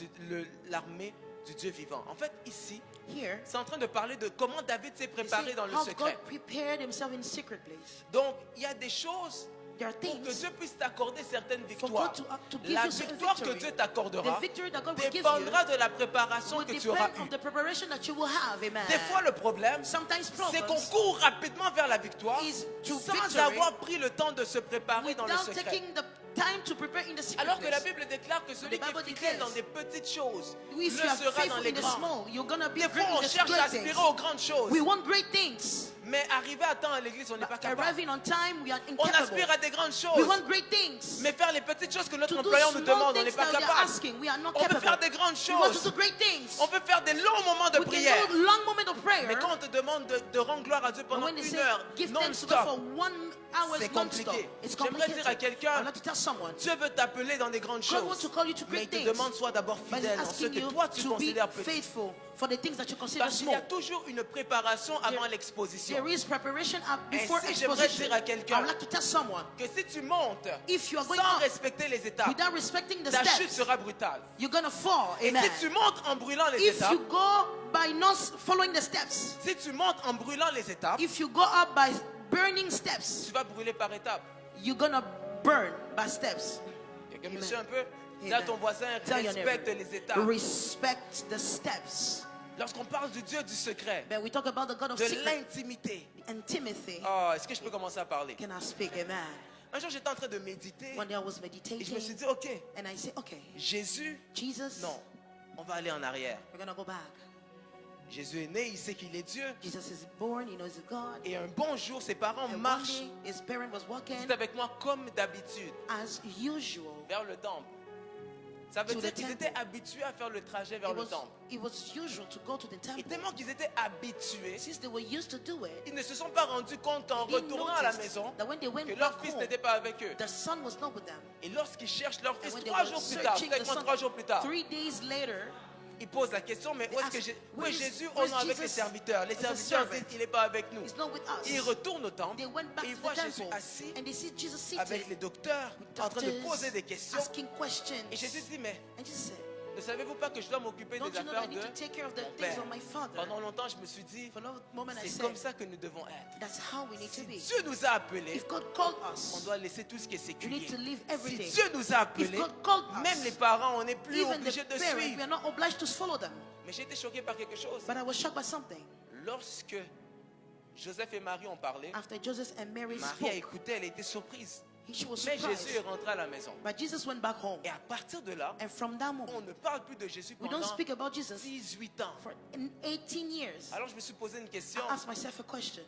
A: du Dieu vivant. En fait, ici,
B: Here,
A: c'est en train de parler de comment David s'est
B: you
A: préparé
B: see
A: dans le
B: how
A: secret.
B: God prepared himself in secret place.
A: Donc, il y a des choses
B: There are
A: pour que
B: things
A: Dieu puisse t'accorder certaines
B: for
A: victoires.
B: God to give
A: La
B: you certain
A: victoire que
B: victory.
A: Dieu
B: The
A: t'accordera
B: victory that God will give you
A: dépendra de la préparation
B: will
A: que tu auras
B: depend on
A: eue.
B: the preparation that you will have. Amen.
A: Des fois, le problème,
B: Sometimes
A: c'est qu'on
B: problems
A: court rapidement vers la victoire
B: is to
A: sans
B: victory
A: avoir pris le temps de se préparer dans le
B: without
A: secret.
B: taking the time to prepare in the secret
A: Alors que la
B: place.
A: Bible déclare que celui
B: The
A: qui
B: Bible
A: est fidèle
B: declares,
A: dans des petites choses le
B: If you are
A: sera dans
B: faithful
A: les
B: in the
A: grandes.
B: small, you're gonna be
A: Des
B: great
A: fois, on
B: in the
A: cherche à
B: great
A: aspirer
B: things.
A: aux grandes choses.
B: We want great things.
A: Mais arriver à temps à l'église, on n'est pas
B: But
A: capable.
B: arriving on time, we are
A: On
B: incapable.
A: aspire à des grandes
B: We
A: choses.
B: want great things.
A: Mais faire les petites choses que notre
B: To do
A: employeur nous
B: small
A: demande, on n'est
B: things
A: pas
B: that they are
A: capable.
B: asking, we are not
A: On veut
B: capable.
A: faire des grandes
B: We want to
A: choses.
B: do great things.
A: On veut faire des longs moments de
B: We
A: prière.
B: can do long moment of prayer.
A: Mais quand on te demande de rendre gloire à Dieu
B: But
A: pendant
B: when they
A: une
B: say
A: heure,
B: give thanks to God for
A: non-stop,
B: 1 hour
A: c'est
B: non-stop,
A: compliqué.
B: it's
A: J'aimerais dire à
B: complicated.
A: quelqu'un,
B: I'd like to tell someone,
A: Dieu veut t'appeler dans des grandes
B: God wants
A: choses.
B: to call you to
A: Mais il
B: great
A: te
B: things.
A: demande sois d'abord
B: But he's
A: fidèle dans ce
B: asking
A: que
B: you
A: toi tu
B: to be
A: considères petit.
B: faithful for the things that you consider
A: Parce qu'il y a
B: small.
A: toujours une préparation avant l'exposition.
B: There is preparation before
A: Ainsi, j'aimerais
B: exposition.
A: dire à quelqu'un
B: I would like to tell someone,
A: Que si tu montes
B: if you are going
A: sans
B: up
A: respecter les étapes,
B: without respecting the
A: ta chute
B: steps,
A: sera brutale.
B: you're going to fall.
A: Et
B: Amen.
A: si tu montes en brûlant les
B: If
A: étapes,
B: you go by not following the steps,
A: si tu montes en brûlant les étapes,
B: if you go up by burning steps,
A: tu vas brûler par étapes.
B: you're going to burn by steps.
A: Quelqu'un me
B: Amen.
A: suit un peu? Dis à
B: Amen.
A: ton voisin,
B: Tell your
A: respecte
B: neighbor,
A: les étapes.
B: respect the steps.
A: Lorsqu'on parle du Dieu du secret,
B: But we talk about the God of
A: de
B: secret
A: l'intimité.
B: and Timothy.
A: Oh, est-ce que je peux commencer à parler?
B: Can I speak? Amen.
A: Un jour, j'étais en train de méditer
B: One day I was
A: et je me suis
B: meditating
A: dit, ok,
B: and I said, okay,
A: Jésus,
B: Jesus,
A: non, on va aller en arrière.
B: we're going to go back.
A: Jésus est né, il sait qu'il est Dieu.
B: Jesus is born, he knows he's God.
A: Et un bon jour, ses parents
B: And one
A: marchent
B: day, his parent was walking
A: juste avec moi comme d'habitude
B: as usual.
A: vers le temple. Ça veut
B: To
A: dire
B: the
A: qu'ils
B: temple.
A: étaient habitués à faire le trajet vers le temple.
B: It was usual to go to the
A: Et
B: temple.
A: tellement qu'ils étaient habitués,
B: Since they were used to do it,
A: ils ne se sont pas rendus compte qu'en
B: they didn't
A: retournant à la
B: notice
A: maison,
B: that when they went
A: que
B: back
A: leur fils
B: home,
A: n'était pas avec eux.
B: the son was not with them.
A: Et lorsqu'ils cherchent leur fils
B: And when they
A: 3
B: were
A: jours plus tard,
B: searching the
A: peut-être
B: son,
A: 3 jours plus tard,
B: 3 days later,
A: ils posent la question, mais où est-ce que
B: asked,
A: où est
B: "Where is-
A: Jésus?
B: where
A: Oh
B: is
A: non, avec les
B: Jesus?
A: serviteurs. Les
B: As a
A: serviteurs
B: servant.
A: disent qu'il n'est pas avec nous.
B: he's not with us.
A: Ils retournent au temple
B: They went back
A: et ils
B: to
A: voient
B: the
A: Jésus
B: temple
A: assis
B: and they see Jesus seated
A: avec les docteurs
B: with
A: en train de
B: doctors
A: poser des questions.
B: asking questions.
A: Et Jésus dit, mais
B: And Jesus said,
A: ne savez-vous pas que je dois m'occuper
B: don't
A: des
B: you know that I
A: affaires
B: need to
A: de
B: take care of the
A: mon
B: things
A: Père?
B: of my Father?
A: Pendant longtemps, je me suis dit,
B: For a moment I
A: c'est
B: said,
A: comme ça que nous devons être.
B: that's how we need to
A: Si
B: be.
A: Dieu nous a appelés,
B: If God called
A: on
B: us,
A: doit laisser tout ce qui est
B: we
A: séculier.
B: need to leave
A: Si
B: everything.
A: Dieu nous a
B: If
A: appelés,
B: God called
A: même
B: us,
A: les parents, on n'est plus
B: even the
A: obligés de
B: parents, we
A: suivre.
B: are not obliged to follow them.
A: Mais j'ai été choqué par quelque chose.
B: But I was shocked by something.
A: Lorsque Joseph et Marie ont parlé,
B: After Joseph and Mary
A: Marie a
B: spoke,
A: écouté, elle a été surprise.
B: she was
A: Mais Jésus est
B: surprised.
A: rentré à la maison.
B: But Jesus went back home.
A: Et à partir de là,
B: And from that
A: on
B: moment,
A: ne parle plus de Jésus
B: we don't
A: pendant
B: speak about Jesus
A: 18 ans.
B: for 18 years.
A: Alors je me suis posé une question.
B: I asked myself a question.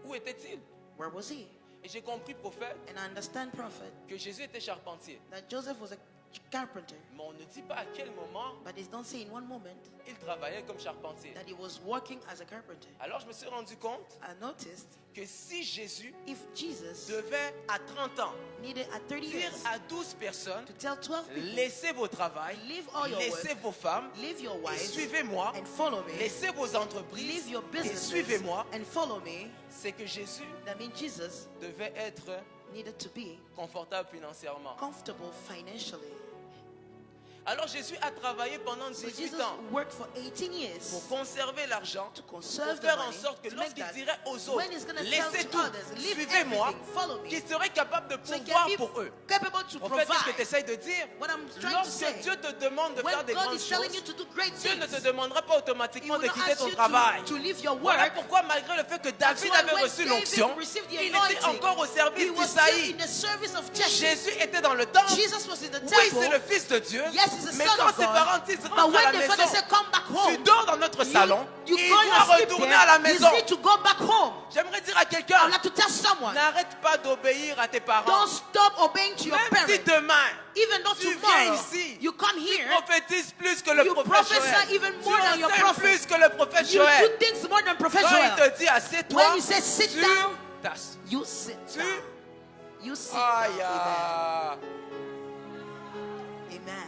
A: Où était-il?
B: Where was he?
A: Et j'ai compris, prophète,
B: And I understand, prophet,
A: que Jésus était charpentier.
B: that Joseph was a carpenter.
A: Mais on ne dit pas à quel moment
B: But they don't say in one moment
A: il travaillait comme charpentier.
B: that he was working as a carpenter.
A: Alors je me suis rendu compte
B: I noticed
A: que si Jésus
B: if Jesus
A: devait à 30 ans
B: needed at 30
A: dire
B: years
A: à 12 personnes,
B: to tell 12 people,
A: laissez vos travails,
B: leave all your
A: laissez
B: work,
A: vos femmes,
B: leave your
A: et
B: wives,
A: suivez-moi,
B: and follow me,
A: laissez vos entreprises
B: leave your
A: et
B: businesses,
A: suivez-moi,
B: and follow me,
A: c'est que Jésus
B: that means Jesus
A: devait être
B: needed to be
A: confortable financièrement.
B: comfortable financially.
A: Alors Jésus a travaillé pendant
B: So
A: 18
B: Jesus
A: ans
B: worked for 18 years
A: pour conserver l'argent,
B: to
A: pour
B: conserve the
A: faire en
B: money,
A: sorte que
B: to make
A: lorsqu'il
B: that
A: dirait aux
B: when
A: autres,
B: he's going to tell
A: laissez
B: to
A: tout,
B: others, leave
A: suivez-moi,
B: everything, follow me,
A: qu'il serait capable de
B: so he
A: pourvoir
B: can be
A: pour eux.
B: capable to
A: En fait, qu'est-ce que tu
B: provide.
A: essayes de dire?
B: What I'm trying to
A: Lorsque
B: say,
A: Dieu te demande de
B: when
A: faire des
B: God
A: grandes
B: is telling you
A: choses,
B: to do great
A: Dieu ne te
B: things,
A: demandera pas
B: He
A: automatiquement
B: will
A: de
B: not
A: quitter
B: ask
A: ton
B: you
A: travail.
B: to leave your
A: Voilà
B: work.
A: pourquoi, malgré le fait que
B: That's
A: David
B: why
A: avait
B: when
A: reçu
B: David
A: l'onction,
B: received the
A: il était
B: anointing,
A: encore au
B: he
A: service
B: was still
A: d'Isaïe.
B: in the service of Jesse.
A: Jésus était dans le temple.
B: Jesus was in the
A: Oui,
B: temple.
A: c'est le Fils de Dieu.
B: Yes, he's the
A: Mais
B: son
A: quand
B: of
A: ses
B: God.
A: parents disent
B: But
A: rentre à
B: when
A: la
B: the
A: maison,
B: father said, come back
A: tu
B: home,
A: dors dans notre salon
B: you
A: et il
B: go
A: doit
B: and sleep
A: retourner
B: there,
A: à la
B: you
A: maison.
B: need to go back home.
A: J'aimerais dire à
B: I
A: quelqu'un,
B: would like to tell someone,
A: n'arrête pas d'obéir à tes parents.
B: don't stop obeying to your
A: Même si
B: parents.
A: demain,
B: Even though
A: tu viens
B: tomorrow
A: ici,
B: you come
A: tu
B: here,
A: prophétises plus que le
B: you
A: prophète
B: prophesy
A: Joël.
B: even
A: Tu
B: more than your
A: enseignes
B: prophet.
A: plus que le prophète
B: you
A: Joël.
B: do things more than Prophet
A: Quand il
B: Joel.
A: te dit assieds-toi,
B: When you say sit
A: tu
B: down,
A: t'assois.
B: you sit
A: Tu-
B: down. You sit
A: Aïe,
B: down. Amen.
A: ah.
B: Amen.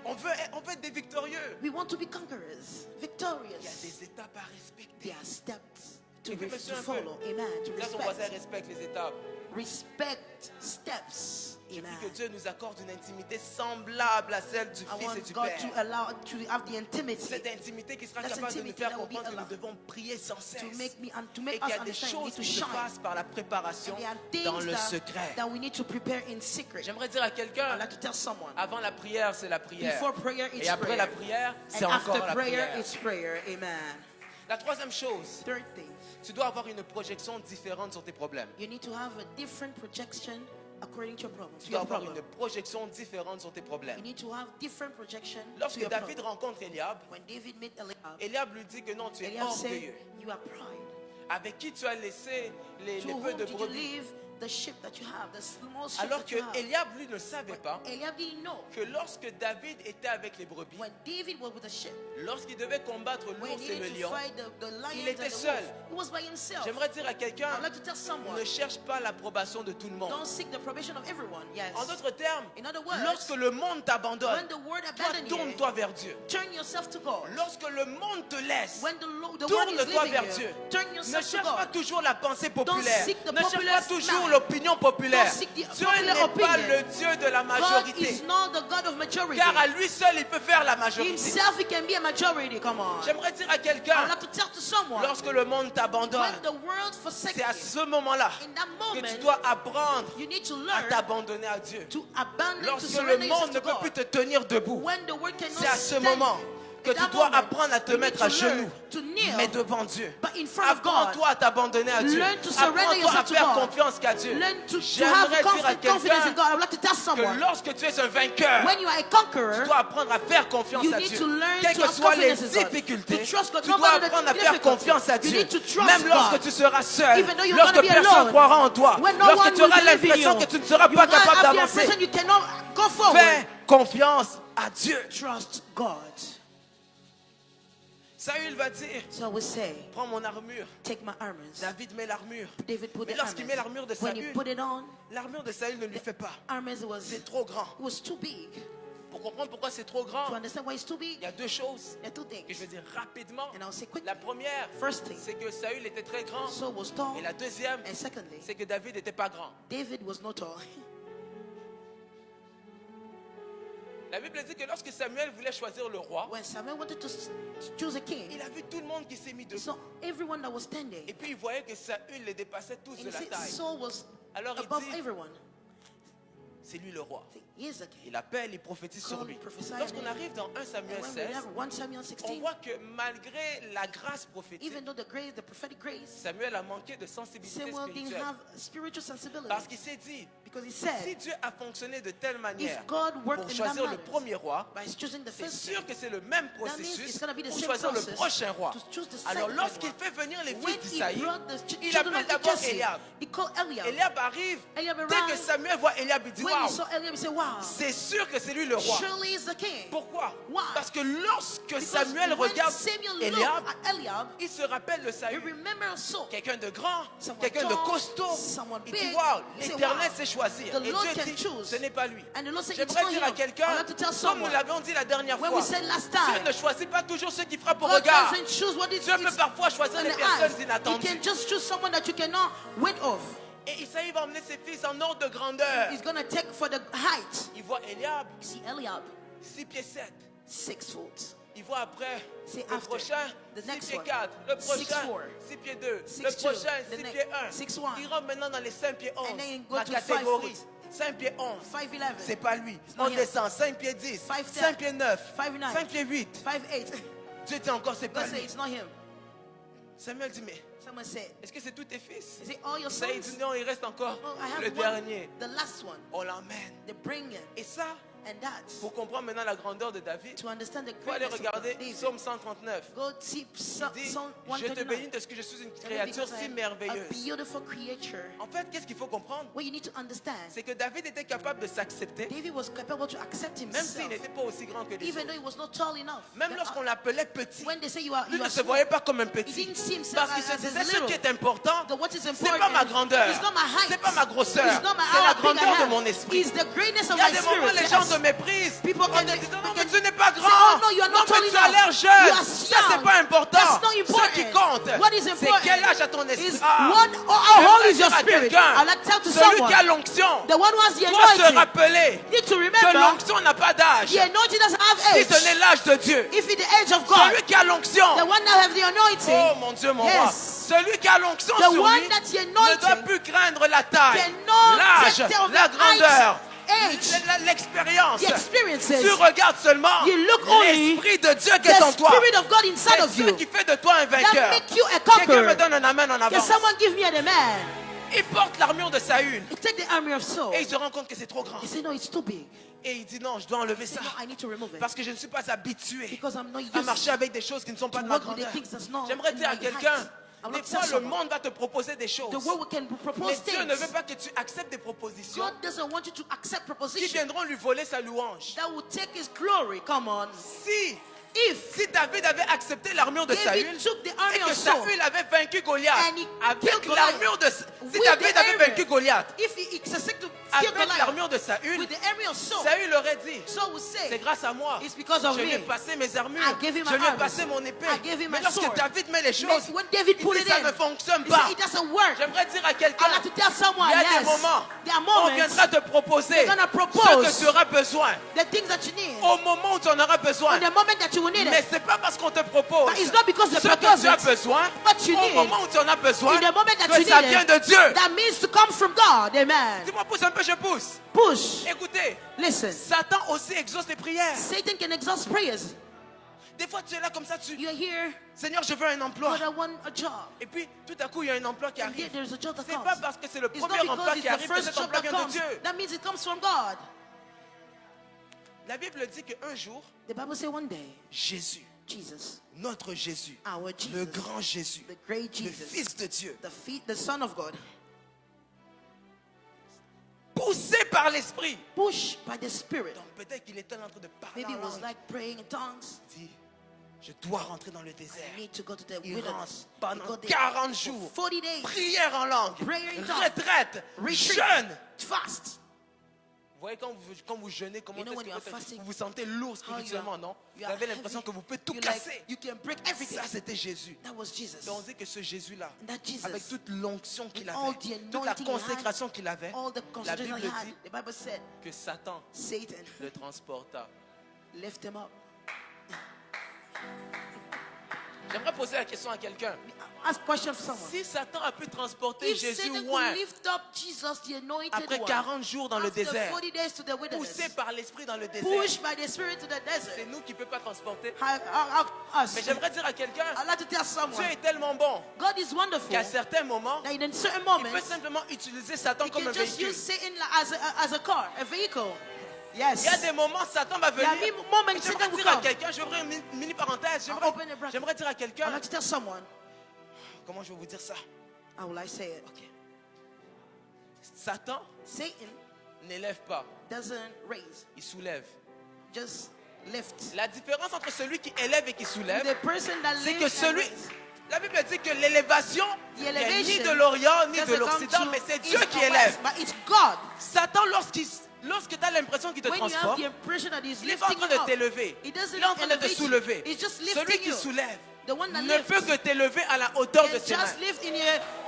A: On veut être des victorieux.
B: We want to be conquerors,
A: Il y a
B: victorious.
A: des étapes à respecter.
B: There are steps to,
A: Et que monsieur un peu,
B: follow. Amen. To
A: là, ton voisin
B: respect.
A: respecte les étapes.
B: Respect steps.
A: J'ai prie
B: Amen.
A: que Dieu nous accorde une intimité semblable à celle du
B: I
A: Fils et
B: want
A: du
B: God
A: Père.
B: to allow to have the intimacy
A: Cette intimité qui sera
B: That
A: capable de nous
B: intimity
A: faire
B: that will be
A: comprendre que nous
B: allowed
A: devons prier sans cesse.
B: to make me and to
A: Et
B: make
A: qu'il y
B: us
A: a des
B: understand we
A: choses
B: need to
A: qui se
B: shine.
A: passent par la préparation
B: And there are
A: dans
B: things
A: le
B: that,
A: secret.
B: that we need to prepare in secret.
A: J'aimerais dire à quelqu'un,
B: I'd like to tell someone.
A: avant la prière, c'est la prière.
B: Before prayer, it's
A: Et après
B: prayer.
A: la prière, c'est
B: And
A: encore
B: after
A: la
B: prayer,
A: prière.
B: it's prayer. Amen.
A: La troisième chose,
B: Third thing,
A: tu dois avoir une projection différente sur tes problèmes.
B: you need to have a different projection according to your problem.
A: Tu dois avoir une projection différente sur tes problèmes.
B: You need to have different projection to
A: Lorsque
B: your
A: David
B: problem.
A: rencontre Eliab,
B: When David met Eliab,
A: Eliab lui dit que non, tu es
B: Eliab said,
A: orgueilleux.
B: you are pride.
A: Avec qui tu as laissé les
B: To
A: peu
B: whom
A: de
B: did you
A: brebis?
B: leave the ship that you have, the small ship
A: Alors
B: that
A: que
B: you have?
A: Eliab, lui, ne savait pas
B: Eliab didn't know.
A: que lorsque David était avec les brebis,
B: When David was with the ship,
A: lorsqu'il devait combattre
B: when
A: l'ours
B: he
A: et le
B: needed to
A: lion,
B: fight the lions
A: il
B: and
A: était
B: the
A: seul.
B: wolf, he was by himself.
A: j'aimerais dire à quelqu'un,
B: I'd like to tell someone,
A: ne cherche pas l'approbation de tout le monde.
B: don't seek the probation of everyone. Yes.
A: En d'autres termes,
B: In other words,
A: lorsque le monde t'abandonne,
B: when the word
A: toi
B: abandons you,
A: tourne-toi vers Dieu.
B: turn yourself to God.
A: Lorsque le monde te laisse,
B: When the world is
A: tourne-toi
B: leaving
A: vers
B: you,
A: Dieu.
B: turn
A: Ne
B: yourself to
A: cherche pas
B: God.
A: toujours la pensée populaire.
B: seek the
A: Ne cherche pas
B: popular
A: toujours
B: smile.
A: l'opinion populaire.
B: Don't seek the
A: Dieu
B: popular
A: n'est pas
B: opinion.
A: le Dieu de la
B: God
A: majorité.
B: is not the God of majority.
A: Car à lui seul, il peut faire la majorité.
B: Himself, he can be a majority. Come on.
A: J'aimerais dire à
B: I would
A: quelqu'un,
B: like to tell to someone,
A: lorsque le monde t'abandonne,
B: when the world forsakes
A: c'est à
B: you,
A: ce moment-là
B: in that
A: que
B: moment,
A: tu dois apprendre
B: you need to
A: à
B: learn
A: t'abandonner à Dieu.
B: to abandon, to
A: Lorsque le
B: surrender
A: monde
B: yourself
A: ne
B: to
A: peut plus
B: God.
A: te tenir debout,
B: When the world cannot
A: c'est à ce
B: stand
A: moment
B: you,
A: que
B: in
A: tu
B: that
A: dois
B: moment,
A: apprendre à te
B: you need
A: mettre
B: to
A: à
B: learn
A: genoux,
B: to kneel,
A: mais devant Dieu.
B: but in front of God.
A: Apprends-toi à t'abandonner à Dieu.
B: Learn to surrender
A: Apprends-toi à
B: yourself to
A: faire
B: God.
A: confiance qu'à Dieu.
B: Learn to have
A: J'aimerais dire à
B: confidence in
A: quelqu'un
B: God. I would like to tell
A: que
B: someone,
A: lorsque tu es un vainqueur,
B: when you are a
A: tu
B: conqueror,
A: dois apprendre à faire confiance
B: you
A: à
B: need
A: Dieu.
B: to learn
A: Quelles
B: to
A: que
B: have
A: soient les
B: confidence in God.
A: difficultés,
B: To trust God,
A: tu
B: no
A: dois
B: matter the
A: apprendre à faire
B: difficulty.
A: confiance à
B: You
A: Dieu.
B: need to trust
A: Même lorsque
B: God.
A: tu seras seul,
B: Even though you're
A: lorsque
B: gonna be
A: personne
B: alone,
A: ne croira en toi,
B: when no
A: lorsque
B: one
A: tu
B: will
A: auras
B: believe in
A: l'impression
B: you,
A: que tu ne seras
B: you
A: pas
B: will not
A: capable
B: have the
A: d'avancer,
B: impression you cannot go forward.
A: fais confiance à Dieu.
B: Trust God.
A: Saül va dire,
B: So we say,
A: prends mon armure.
B: take my armors.
A: David met l'armure.
B: David put
A: Mais
B: the
A: lorsqu'il met l'armure de
B: armors. When he
A: Saül,
B: put it on,
A: l'armure de Saül ne lui fait pas.
B: armors was
A: C'est trop grand.
B: it was too big.
A: Pour comprendre pourquoi c'est trop grand,
B: To understand why it's too big,
A: il y a deux choses
B: there are two
A: que je
B: things.
A: vais dire rapidement.
B: And I'll say quick.
A: La première,
B: First thing,
A: c'est que Saül était très grand.
B: Saul was tall.
A: Et la deuxième,
B: And secondly,
A: c'est que David n'était pas grand.
B: David was not tall.
A: La Bible dit que lorsque Samuel voulait choisir le roi,
B: When Samuel wanted to choose a king,
A: il a vu tout le monde qui s'est mis
B: he
A: debout.
B: saw everyone that was standing.
A: Et puis il voyait que Saül les dépassait tous
B: And
A: de
B: he
A: la
B: said
A: taille.
B: Saul was
A: Alors il
B: above
A: dit,
B: everyone.
A: c'est lui le roi.
B: He is a king.
A: Il appelle, il prophétise sur
B: Call,
A: lui.
B: prophesy
A: Lorsqu'on
B: name.
A: arrive dans 1 Samuel
B: And when we
A: 16,
B: have 1 Samuel
A: on
B: 16,
A: voit que malgré la grâce prophétique,
B: even though the grace, the prophetic grace,
A: Samuel a manqué de sensibilité
B: Samuel didn't
A: spirituelle.
B: have spiritual sensibility.
A: Parce qu'il s'est dit,
B: Because he
A: si
B: said,
A: Dieu a fonctionné de telle manière
B: if God worked
A: pour
B: in that
A: choisir le
B: manner,
A: premier roi,
B: by choosing the
A: c'est
B: first
A: sûr
B: king,
A: que c'est le même
B: that means
A: processus
B: it's gonna be the
A: pour
B: same
A: choisir le
B: process
A: prochain roi.
B: to choose the
A: Alors
B: second
A: lorsqu'il
B: one.
A: fait venir les
B: When
A: fils
B: he
A: d'Isaïe,
B: brought the
A: il
B: children
A: appelle
B: of
A: d'abord
B: Jesse,
A: Eliab.
B: he called Eliab.
A: Eliab arrive,
B: Eliab
A: dès que
B: arrived.
A: Samuel voit Eliab, il dit
B: When he
A: waouh,
B: saw Eliab, he said, wow,
A: c'est sûr que c'est lui le roi.
B: surely is the king.
A: Pourquoi?
B: Why?
A: Parce que lorsque
B: Because
A: Samuel
B: when
A: regarde
B: Samuel
A: Eliab,
B: looked at Eliab,
A: il se rappelle de
B: he
A: Saül.
B: remembered Saul.
A: Quelqu'un de grand,
B: Someone
A: quelqu'un de
B: tall,
A: costaud.
B: someone
A: Il
B: big.
A: dit waouh,
B: He said,
A: l'Éternel
B: wow,
A: sait choisir.
B: the
A: Et
B: Lord
A: Dieu
B: can
A: dit,
B: choose.
A: ce n'est pas lui.
B: And the Lord said, it's
A: J'aimerais
B: not
A: dire à
B: him.
A: quelqu'un,
B: I want to tell
A: comme
B: someone,
A: nous l'avions dit la dernière
B: when
A: fois,
B: we said last
A: Dieu
B: time,
A: ne choisit pas toujours ceux qui frappent au
B: God
A: regard.
B: doesn't choose what is
A: Dieu peut parfois choisir
B: on
A: les
B: the
A: personnes
B: eyes. He
A: inattendues.
B: can just choose someone that you cannot wait off.
A: Et Isaïe va emmener ses fils en ordre de grandeur.
B: He's going to take for the height.
A: Il voit Eliab,
B: You see Eliab,
A: 6 pieds 7.
B: 6 foot.
A: Il voit après
B: See
A: le
B: after,
A: prochain,
B: the
A: 6
B: next
A: pieds
B: one,
A: 4. Le
B: 6'4",
A: prochain, 6 pieds 2. Le
B: 6'2",
A: prochain,
B: the
A: 6
B: next,
A: pieds 1.
B: 6'1".
A: Il rentre maintenant dans les 5 pieds 11.
B: And then you go
A: La
B: to 5
A: catégorie,
B: foot.
A: 5 pieds 11.
B: 5'11".
A: C'est pas lui.
B: not
A: On
B: him.
A: descend 5 pieds 10,
B: 5'10",
A: 5 pieds 9,
B: 5'9",
A: 5 pieds 8.
B: 5'8".
A: Dieu dit encore, c'est pas
B: God said
A: lui.
B: it's not him.
A: Samuel dit, mais
B: Someone said,
A: est-ce que c'est tous tes fils?
B: is it all your
A: Ça, il
B: sons?
A: dit non, il reste encore
B: Oh, I have
A: le
B: one,
A: dernier.
B: the last one.
A: On l'emmène.
B: They bring him.
A: Et ça,
B: And that,
A: Pour comprendre maintenant la grandeur de David,
B: to understand the
A: il faut aller
B: greatness of
A: regarder
B: David,
A: Psaume 139.
B: go see
A: Il dit,
B: Psalm
A: je te
B: 139.
A: bénis parce que je suis une
B: Tell me
A: créature
B: because
A: si
B: I am a
A: merveilleuse.
B: beautiful creature.
A: En fait, qu'est-ce qu'il faut comprendre?
B: What you need to understand,
A: C'est que David était capable de s'accepter,
B: David was capable to accept
A: même
B: himself,
A: s'il n'était pas aussi grand que les
B: even
A: autres.
B: though he was not tall enough.
A: Même lorsqu'on l'appelait petit,
B: When they say you are,
A: lui
B: you
A: ne
B: are
A: se
B: small,
A: voyait pas comme un
B: he
A: petit.
B: didn't see himself
A: Parce qu'il se
B: as
A: disait, ce
B: little.
A: qui est important,
B: What is
A: c'est
B: important
A: pas ma grandeur,
B: is not my height,
A: c'est pas ma grosseur,
B: it's not my
A: c'est la
B: how big I
A: grandeur de
B: am.
A: mon esprit.
B: It's the greatness of
A: Il y a
B: my
A: des moments,
B: spirit.
A: les gens
B: Yes.
A: te méprisent.
B: People
A: En
B: can-
A: te disant, non,
B: can
A: mais tu n'es pas
B: say,
A: grand.
B: oh, no, you are
A: Non,
B: not tall
A: mais tu as
B: enough.
A: l'air
B: You
A: jeune.
B: are
A: Ça, c'est
B: young.
A: pas important.
B: That's not
A: Ce qui
B: important.
A: compte,
B: What is
A: c'est
B: important
A: quel âge a ton
B: is
A: esprit.
B: how old is your
A: Dire à
B: spirit.
A: quelqu'un,
B: I like to tell to
A: celui
B: someone,
A: qui a l'onction
B: the one who has the
A: doit se
B: anointing,
A: rappeler
B: need to
A: que
B: remember
A: l'onction n'a pas d'âge.
B: the anointing doesn't have
A: Si
B: age.
A: ce n'est l'âge de Dieu,
B: If it's the age of God,
A: celui qui a l'onction,
B: the one that has the anointing,
A: oh mon Dieu, mon
B: Yes.
A: roi, celui qui a l'onction
B: The
A: sur
B: one
A: lui
B: that's
A: ne
B: anointed
A: doit plus craindre la taille,
B: cannot
A: l'âge,
B: take care of
A: la
B: the
A: grandeur,
B: age,
A: l'expérience.
B: the experiences.
A: Tu regardes seulement
B: You look only
A: l'Esprit de Dieu qui est en
B: the
A: toi.
B: Spirit of God inside
A: C'est
B: of
A: ce
B: you
A: qui fait de toi un
B: that
A: vainqueur.
B: make you a
A: Quelqu'un me
B: conqueror.
A: donne un amen en
B: Can
A: avance.
B: someone give me an amen?
A: Il porte l'armure de Saül
B: You take the army of Saul.
A: et il se rend compte que c'est trop grand.
B: He said, no, it's too big.
A: Et il dit non, je dois enlever
B: He said,
A: ça.
B: no, I need to remove it.
A: Parce que je ne suis pas habitué
B: Because I'm not
A: à
B: used
A: marcher avec des choses qui ne sont pas
B: to
A: de ma
B: work with the
A: grandeur.
B: things that's not
A: J'aimerais
B: in
A: dire à
B: my
A: quelqu'un,
B: height. I will
A: des
B: not
A: fois
B: tell
A: le
B: someone.
A: monde va te proposer des choses.
B: The world can
A: Mais
B: propose
A: Dieu
B: things.
A: ne veut pas que tu acceptes des propositions
B: God doesn't want you to accept
A: qui
B: proposition
A: viendront lui voler sa louange.
B: that will take his glory. Come on.
A: Si David avait accepté l'armure de Saül
B: David took the
A: et
B: army
A: que
B: of Saul,
A: Saül avait vaincu Goliath
B: and he
A: avec
B: killed
A: l'armure de
B: Goliath
A: si
B: with
A: David
B: the
A: avait
B: armor.
A: vaincu Goliath
B: if he succeeded to kill
A: avec l'armure
B: Goliath
A: de Saül,
B: with the army of Saul,
A: Saül aurait dit
B: Saul will
A: c'est
B: say,
A: grâce à moi.
B: it's because of
A: Je lui ai
B: me.
A: passé mes armures.
B: I gave him
A: Je
B: my
A: lui ai
B: armor.
A: passé mon épée.
B: I gave him
A: Mais
B: my
A: lorsque
B: sword.
A: David met les choses,
B: When David
A: il
B: put
A: dit
B: it
A: ça
B: in,
A: ne fonctionne
B: he
A: pas.
B: said, it doesn't work.
A: J'aimerais dire à
B: I
A: quelqu'un,
B: like to tell someone,
A: il y a
B: yes,
A: des moments,
B: there are
A: on
B: moments,
A: viendra te proposer
B: they're gonna
A: ce
B: propose
A: que tu auras besoin
B: the things that you need.
A: au moment où tu en auras besoin.
B: In the moment that you will need
A: Mais
B: it.
A: c'est pas parce qu'on te propose
B: But it's not because they
A: ce
B: propose
A: que tu as
B: it,
A: besoin
B: but you
A: au
B: need.
A: moment où tu en as besoin
B: In the moment that
A: que
B: you
A: ça
B: need
A: vient
B: it,
A: de Dieu.
B: that means to come from God. Amen.
A: Dis-moi, pousse un peu, je pousse.
B: Push.
A: Écoutez,
B: Listen.
A: Satan aussi exauce tes prières.
B: Satan can exhaust prayers.
A: Des fois, tu es là comme ça, tu...
B: You're here,
A: Seigneur, je veux un emploi.
B: but I want a job.
A: Et puis, tout à coup, il y a un emploi qui
B: And
A: arrive.
B: yet there's a job that
A: C'est
B: comes.
A: pas parce que c'est le
B: It's
A: premier
B: not
A: emploi
B: because
A: qui
B: it's the
A: arrive que
B: first
A: cet
B: job
A: emploi
B: that
A: vient de
B: comes.
A: Dieu.
B: That means it comes from God.
A: La Bible dit qu'un jour,
B: The Bible says one day,
A: Jésus,
B: Jesus,
A: notre Jésus,
B: our
A: le
B: Jesus,
A: grand Jésus,
B: the great
A: le
B: Jesus,
A: Fils de Dieu,
B: the Son of God,
A: poussé par l'Esprit.
B: pushed by the Spirit.
A: Donc peut-être qu'il était en train de parler
B: Maybe
A: en
B: it was
A: langue.
B: like praying in tongues.
A: Il dit, je dois rentrer dans le
B: I
A: désert.
B: need to go to the
A: Il
B: wilderness.
A: rentre pendant
B: Go there
A: 40
B: for
A: jours.
B: 40 days.
A: Prière en langue,
B: Prayer in tongues.
A: retraite,
B: Retreat.
A: jeûne.
B: Fast.
A: Vous voyez quand vous jeûnez, comment
B: You know
A: est-ce
B: when
A: que
B: you are
A: vous,
B: fasting,
A: vous vous sentez lourd
B: How
A: spirituellement, non?
B: you
A: Vous
B: are
A: avez l'impression
B: heavy.
A: que vous pouvez tout
B: You
A: casser.
B: you can break everything.
A: Ça, c'était Jésus.
B: That was Jesus.
A: Donc on dit que ce Jésus-là,
B: And that Jesus,
A: avec toute l'onction qu'il
B: with all
A: avait,
B: the
A: toute la
B: anointing he had,
A: consécration qu'il avait,
B: all the
A: la
B: concentration
A: Bible
B: he had,
A: dit
B: the Bible said,
A: que Satan
B: Satan
A: le transporta.
B: lift him up.
A: J'aimerais poser la question à quelqu'un.
B: Ask a question for someone.
A: Si Satan a pu transporter
B: If
A: Jésus
B: Satan
A: loin,
B: could lift up Jesus, the anointed
A: après
B: one,
A: 40 jours dans le
B: after
A: désert,
B: 40 days to the wilderness,
A: poussé par l'Esprit dans le désert,
B: pushed by the Spirit to the
A: c'est
B: desert,
A: nous qui ne peut pas transporter.
B: us.
A: Mais j'aimerais dire à quelqu'un,
B: I'd like to tell someone,
A: Dieu est tellement bon
B: God is wonderful
A: qu'à certains moments,
B: that in certain
A: il
B: moments,
A: peut simplement utiliser Satan
B: He
A: comme un
B: can just
A: véhicule.
B: use Satan as a car, a vehicle. Yes.
A: Il y a des moments, Satan va venir.
B: Il y a des moments,
A: J'aimerais
B: Satan will
A: dire à
B: come.
A: quelqu'un, je vais ouvrir une mini parenthèse.
B: Open a bracket.
A: J'aimerais dire à
B: I'd
A: quelqu'un,
B: like to tell someone,
A: comment je vais vous dire ça?
B: how will I say it?
A: Ok. Satan
B: Satan
A: n'élève pas,
B: doesn't raise,
A: il soulève.
B: just lift.
A: La différence entre celui qui élève et qui soulève,
B: The person that
A: c'est
B: lives
A: que
B: and
A: celui.
B: raise,
A: La Bible dit que l'élévation
B: the
A: vient ni
B: elevation
A: de l'Orient ni de
B: doesn't come
A: l'Occident,
B: to
A: mais c'est
B: east
A: Dieu
B: or
A: qui
B: west,
A: élève.
B: but it's God.
A: Satan, lorsque tu as l'impression qu'il te
B: When you have
A: transporte,
B: the impression that he's
A: il n'est pas en
B: lifting
A: train
B: you
A: de
B: up,
A: t'élever.
B: he doesn't
A: Il est en train de te
B: elevate you.
A: soulever.
B: He's just
A: Celui
B: lifting
A: qui
B: you.
A: soulève
B: The one that
A: ne
B: lifts
A: peut que t'élever à la hauteur de
B: can
A: ses mains.
B: just lift in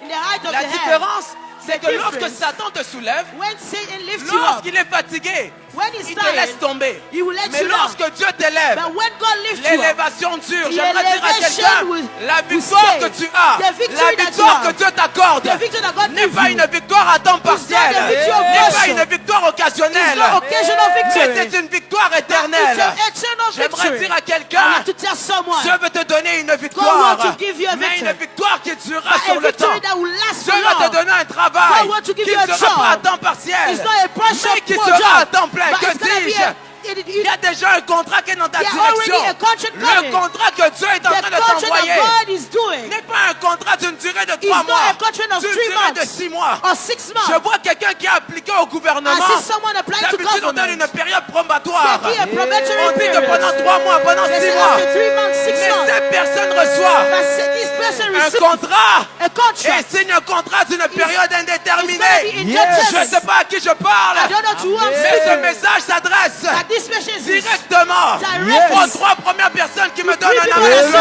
B: the height of
A: La
B: the hand.
A: différence, c'est que lorsque
B: difference,
A: Satan te soulève,
B: when Satan lifts you up,
A: lorsqu'il est fatigué,
B: when he's
A: il te laisse
B: tired,
A: tomber.
B: he will let
A: Mais
B: you down.
A: lorsque Dieu t'élève,
B: But when God lifts you up,
A: l'élévation dure.
B: the
A: J'aimerais dire à
B: elevation
A: quelqu'un,
B: will-
A: la
B: will
A: victoire
B: stay.
A: que tu as,
B: The victory
A: la
B: that
A: victoire
B: you
A: que Dieu t'accorde,
B: the victory that God
A: n'est
B: gives
A: pas
B: you
A: une victoire à temps partiel,
B: the victory of
A: n'est pas
B: partial.
A: une victoire occasionnelle,
B: It's not occasional victory.
A: mais c'est une victoire
B: It's
A: éternelle.
B: an eternal
A: J'aimerais
B: victory.
A: dire à
B: I
A: quelqu'un,
B: like to tell someone,
A: Dieu veut te donner une
B: God
A: victoire,
B: wants to give you a
A: mais
B: victory.
A: une victoire qui durera
B: a
A: sur le temps.
B: victory that will last
A: Dieu
B: for
A: veut te
B: long.
A: donner un travail
B: God wants to give
A: qui
B: you
A: ne
B: a
A: sera pas à
B: job.
A: temps partiel,
B: It's not a partial
A: mais qui
B: job,
A: sera à temps plein.
B: but
A: Que
B: it's gonna be
A: dis-je? Il y a déjà un contrat qui est dans ta
B: There's
A: direction.
B: already a contract
A: Le
B: coming.
A: contrat que Dieu est en
B: The
A: train de
B: contract
A: t'envoyer
B: that God is doing
A: n'est pas un contrat d'une durée de 3
B: is not
A: mois,
B: a contract of
A: d'une
B: 3
A: durée de
B: months
A: 6 mois.
B: or 6 months.
A: Je vois quelqu'un qui a appliqué au gouvernement.
B: I see someone applying to
A: D'habitude, on donne
B: government.
A: une période probatoire.
B: They give a probatory
A: On dit que
B: period.
A: pendant 3 mois, pendant
B: They
A: 6
B: say
A: mois.
B: after 3 months, 6
A: Mais
B: months.
A: cette personne reçoit
B: But this person
A: un
B: receives
A: contrat
B: a
A: et
B: contract.
A: signe un contrat d'une période
B: It's
A: indéterminée.
B: gonna be indefinite.
A: Je ne sais pas à qui je parle,
B: I don't know to who I'm
A: mais ce
B: speaking.
A: message s'adresse
B: That this message is
A: directement
B: Direct.
A: aux 3 premières personnes qui me donnent un
B: people
A: amen.
B: that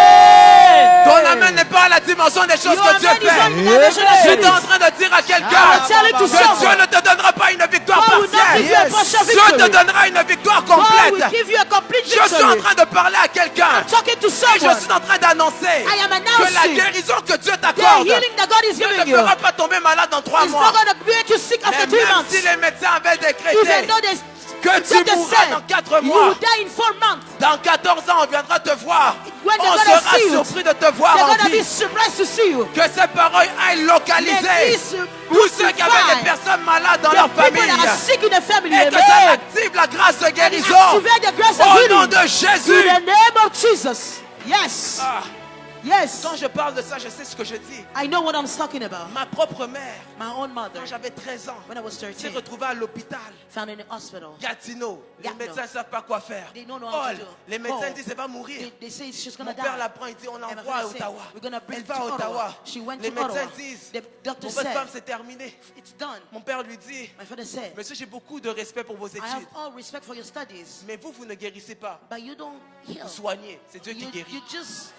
B: say
A: Ton amen n'est pas à la dimension des choses
B: Your
A: que Dieu
B: amen is not
A: fait.
B: the dimension of
A: Je suis en
B: things.
A: train de dire à
B: I'm
A: quelqu'un
B: telling to
A: que Dieu
B: someone.
A: ne te donnera pas une victoire
B: God will not
A: partielle.
B: give you a partial
A: Dieu te
B: victory.
A: donnera une victoire
B: God will
A: complète.
B: give you a complete
A: Je suis en
B: victory.
A: train de parler à quelqu'un.
B: I'm talking to
A: Et je
B: someone.
A: suis en train d'annoncer
B: I am
A: que la
B: announcing
A: guérison que Dieu
B: the
A: t'accorde
B: healing that God is
A: ne
B: giving
A: te
B: you
A: fera pas tomber malade dans 3
B: is
A: mois.
B: not going to make you sick
A: Mais
B: after 3
A: même
B: months.
A: si les médecins avaient
B: Even
A: décrété
B: though they
A: que tu
B: doctor
A: mourras
B: said
A: dans 4
B: you
A: mois,
B: will die in 4 months,
A: dans 14 ans, on viendra te voir.
B: When they're
A: On
B: gonna
A: sera
B: see you,
A: surpris de te voir
B: they're
A: en
B: going to be
A: vie.
B: surprised to see you.
A: Que ces paroles aillent localiser
B: Let this
A: tous ceux qui avaient des
B: find
A: personnes malades dans
B: the
A: leur
B: people
A: famille.
B: that are sick in the family.
A: Et que ça
B: Amen.
A: active la grâce de
B: And
A: guérison.
B: activate the grace of
A: Au
B: healing.
A: nom de
B: In
A: Jésus.
B: the name of Jesus. Yes.
A: Ah,
B: Yes.
A: quand je parle de ça, je sais ce que je dis.
B: I know what I'm talking about.
A: Ma propre mère,
B: My own mother,
A: quand j'avais 13 ans,
B: when I was
A: s'est
B: 13,
A: retrouvée à l'hôpital.
B: found in the hospital.
A: Gatineau. Les
B: Gatineau.
A: médecins ne savent pas quoi faire.
B: They don't know how to
A: Paul,
B: do.
A: les médecins
B: Paul.
A: disent qu'elle va mourir.
B: They say she's
A: Mon
B: going to
A: père
B: die.
A: l'apprend, il dit on
B: And my
A: l'envoie à
B: father said,
A: Ottawa.
B: we're going to bring
A: Elle
B: her
A: va
B: to
A: à Ottawa.
B: Ottawa. She went
A: Les
B: to Ottawa.
A: médecins disent,
B: The doctor
A: pour votre femme
B: said,
A: c'est terminé.
B: it's done.
A: Mon père lui dit,
B: My father said,
A: monsieur j'ai beaucoup de respect pour vos
B: I have
A: études.
B: all respect for your studies,
A: Mais vous ne guérissez pas.
B: but you don't heal.
A: Vous soignez. C'est Dieu qui
B: You
A: guérit.
B: just...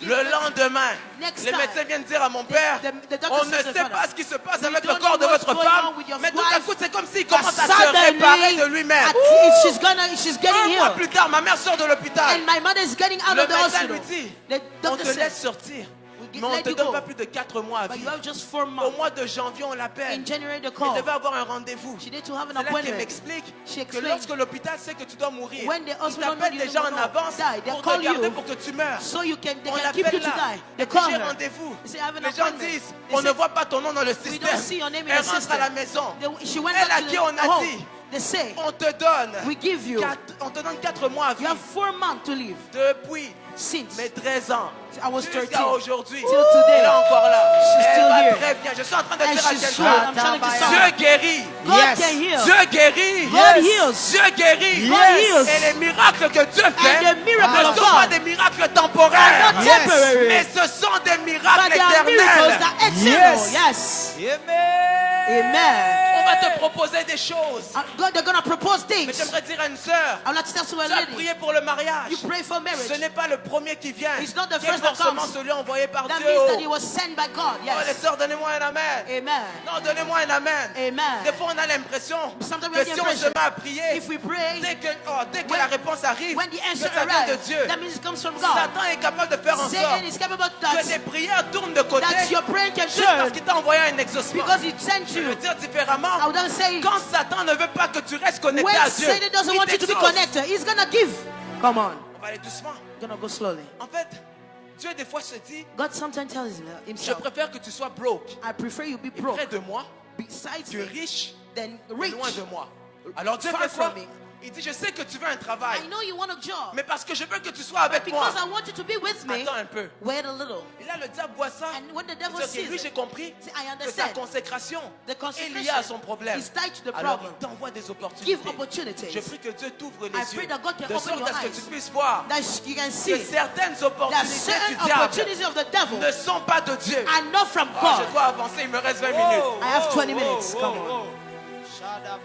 A: Le lendemain,
B: Next
A: les
B: time,
A: médecins viennent dire à mon père,
B: the doctor
A: on ne
B: says to
A: sait
B: the
A: pas
B: father,
A: ce qui se passe
B: we
A: avec le
B: don't
A: corps de
B: know what's
A: votre
B: going
A: femme,
B: on with your
A: mais tout à
B: wife,
A: coup c'est comme s'il
B: but
A: commence à se réparer de lui-même.
B: she's getting
A: Un mois
B: healed.
A: plus tard, ma mère sort de l'hôpital.
B: And my mother is getting out
A: Le
B: of the
A: médecin
B: hospital.
A: lui dit,
B: The
A: on
B: doctor
A: te
B: said,
A: laisse sortir,
B: we
A: mais on ne
B: let
A: te
B: you
A: donne
B: go,
A: pas plus de 4 mois à
B: but you
A: vivre.
B: have just 4
A: Au
B: months.
A: mois de janvier, on l'appelle.
B: In January, they
A: Elle
B: call.
A: devait avoir un rendez-vous.
B: She need to have an
A: C'est là qu'elle
B: appointment.
A: m'explique
B: She
A: que
B: explained,
A: lorsque l'hôpital sait que tu dois mourir,
B: when the
A: il
B: hospital
A: t'appelle
B: knows you
A: déjà
B: don't
A: en
B: know,
A: avance
B: die, they
A: pour
B: call
A: te garder
B: you
A: pour que tu meurs.
B: so they
A: On
B: can keep
A: l'appelle
B: you to
A: là.
B: die.
A: Et
B: They
A: puis
B: call
A: j'ai
B: her.
A: rendez-vous.
B: They say, I have an
A: Les gens
B: appointment.
A: disent,
B: They
A: on
B: say,
A: ne voit pas ton nom dans le
B: we
A: système.
B: don't see your name in
A: Elle
B: the
A: rentre à
B: system.
A: la maison.
B: She went
A: Elle
B: back
A: à
B: to
A: qui
B: the
A: on a
B: home.
A: dit,
B: They say,
A: on te donne
B: we give you,
A: on te donne 4 mois à
B: you have
A: vivre.
B: 4 months to live.
A: Depuis
B: Since
A: mes 13 ans
B: I was 13.
A: jusqu'à aujourd'hui,
B: Till today.
A: elle est encore là.
B: She's
A: Elle
B: still
A: va
B: here.
A: très bien. Je suis en train de
B: And
A: dire à
B: she's
A: quelqu'un,
B: strong. I'm telling you
A: Dieu
B: something.
A: guérit.
B: God
C: Yes.
B: can heal.
A: Dieu guérit.
B: God heals.
A: Dieu guérit.
B: God heals.
A: Et les miracles que Dieu fait
B: And the miracle
A: ne
B: of
A: sont pas
B: God
A: des miracles temporaires,
B: are not
C: Yes.
B: temporary,
A: mais ce sont des
B: but
A: miracles
B: they are miracles
A: éternels.
B: that are eternal. Yes. Amen.
A: On va te proposer des choses.
B: God, they're going to propose
A: Mais
B: things.
A: j'aimerais dire à une sœur,
B: I would like to tell to a
A: tu as
B: lady,
A: prié pour le mariage.
B: you pray for marriage.
A: Ce n'est pas le premier qui vient.
B: It's not the
A: Qui est
B: first that
A: forcément
B: comes.
A: celui envoyé par
B: That
A: Dieu.
B: means that
A: Oh,
B: he was sent by God.
A: les
B: Yes.
A: sœurs, donnez-moi un amen.
B: Amen.
A: Non, donnez-moi un amen.
B: Amen.
A: Des fois, on a l'impression
B: Sometimes we
A: que
B: have the
A: si on se
B: impression,
A: met à prier,
B: if we pray,
A: dès que
B: when-
A: la réponse arrive,
B: when the
A: que
B: answer
A: ça vient de
B: arrives,
A: Dieu,
B: that means it comes from God.
A: Satan est capable de faire en sorte
B: Satan is capable
A: que tes
B: that,
A: prières tournent de côté
B: that your prayer can
A: juste parce
B: turn
A: qu'il t'a envoyé un exaucement.
B: because he sent
A: Je veux
B: you.
A: dire différemment,
B: I would not say,
A: quand Satan ne veut pas que tu restes connecté
B: when
A: à Dieu,
B: Satan doesn't want you to be
A: t'exauce.
B: connected, he's going to give. Come on.
A: On va aller doucement.
B: Going to go slowly.
A: En fait, Dieu des fois se dit,
B: God sometimes tells
A: je
B: himself,
A: préfère que tu sois broke
B: I prefer you be
A: et
B: broke
A: près de moi
B: besides
A: que
B: me
A: riche
B: than
A: et
B: rich.
A: loin de moi. Alors Dieu
B: Far
A: fait quoi?
B: from me.
A: Il dit, je sais que tu veux un travail,
B: I know you want a job,
A: mais parce que je veux que tu sois avec moi.
B: because I want you to be with me.
A: Attends un peu.
B: Wait a little.
A: Et là, le diable voit ça.
B: And when the
A: Il
B: devil
A: dit, ok,
B: sees
A: lui, j'ai
B: it,
A: compris
B: see, I
A: que sa
B: understand.
A: consécration
B: The
A: est
B: consecration
A: liée à son problème.
B: is tied to the
A: Alors,
B: problem.
A: il t'envoie des opportunités.
B: Give opportunities.
A: Je prie que Dieu t'ouvre les
B: I
A: yeux
B: pray that God can
A: de
B: open
A: sorte
B: your
A: à ce que
B: eyes.
A: tu puisses voir
B: That you can
A: que
B: see
A: certaines
B: that
A: opportunités du
B: certain
A: diable
B: opportunities of the devil
A: ne sont pas de Dieu.
B: are not from
A: Ah,
B: God.
A: je dois avancer, il me reste 20 minutes.
B: I have 20 minutes. Come on.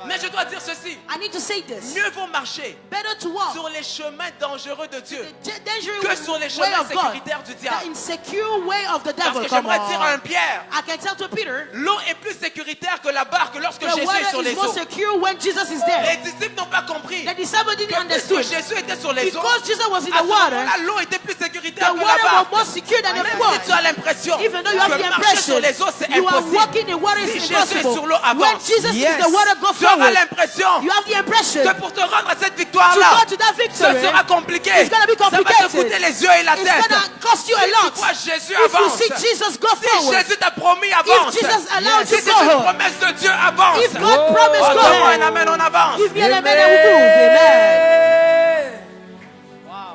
A: Mais je dois dire ceci.
B: I need to say this.
A: Mieux vaut marcher
B: Better to walk
A: sur les chemins dangereux de Dieu
B: the dangerous
A: que sur les
B: way
A: chemins
B: of God,
A: sécuritaires du
B: the
A: diable.
B: insecure way of the
A: Parce
B: devil.
A: que
B: Come
A: j'aimerais dire à un
B: on.
A: Pierre,
B: I can tell to Peter,
A: l'eau est plus sécuritaire que la barque lorsque
B: the
A: Jésus est sur
B: water
A: les
B: is more
A: eaux.
B: secure when Jesus is there.
A: Les disciples n'ont pas compris
B: The disciples didn't
A: que puisque
B: understand.
A: Jésus était sur les eaux,
B: Because Jesus was in
A: à
B: the
A: ce
B: water,
A: moment-là, l'eau était plus sécuritaire
B: the
A: que la
B: water was
A: barque.
B: more secure than the
A: Même
B: boat.
A: si tu as l'impression
B: Even though you have
A: que
B: the
A: marcher sur
B: impression
A: les eaux, c'est
B: you are
A: impossible.
B: walking the water
A: Si
B: is
A: Jésus est sur
B: impossible.
A: l'eau,
B: When
A: avance.
B: Jesus is
C: Yes.
B: the water, go
A: Dieu tu auras
B: forward,
A: l'impression
B: you have the impression
A: que pour te rendre à cette
B: to
A: victoire-là,
B: go to that
A: ce
B: victory,
A: sera compliqué.
B: it's gonna be
A: Ça va te
B: complicated.
A: coûter les yeux et la
B: It's
A: tête.
B: gonna cost you a
A: Si
B: lot.
A: tu vois Jésus
B: If you
A: avance,
B: see Jesus go
A: si
B: forward,
A: Jésus t'a promis avance,
B: Jesus allowed
A: si
B: you
A: c'est
B: to
A: une
B: go,
A: promesse de Dieu avance.
B: if God promised,
A: Oh,
B: go
A: donne-moi un
B: ahead.
A: amen, on avance.
B: Give me an amen and we move. Amen.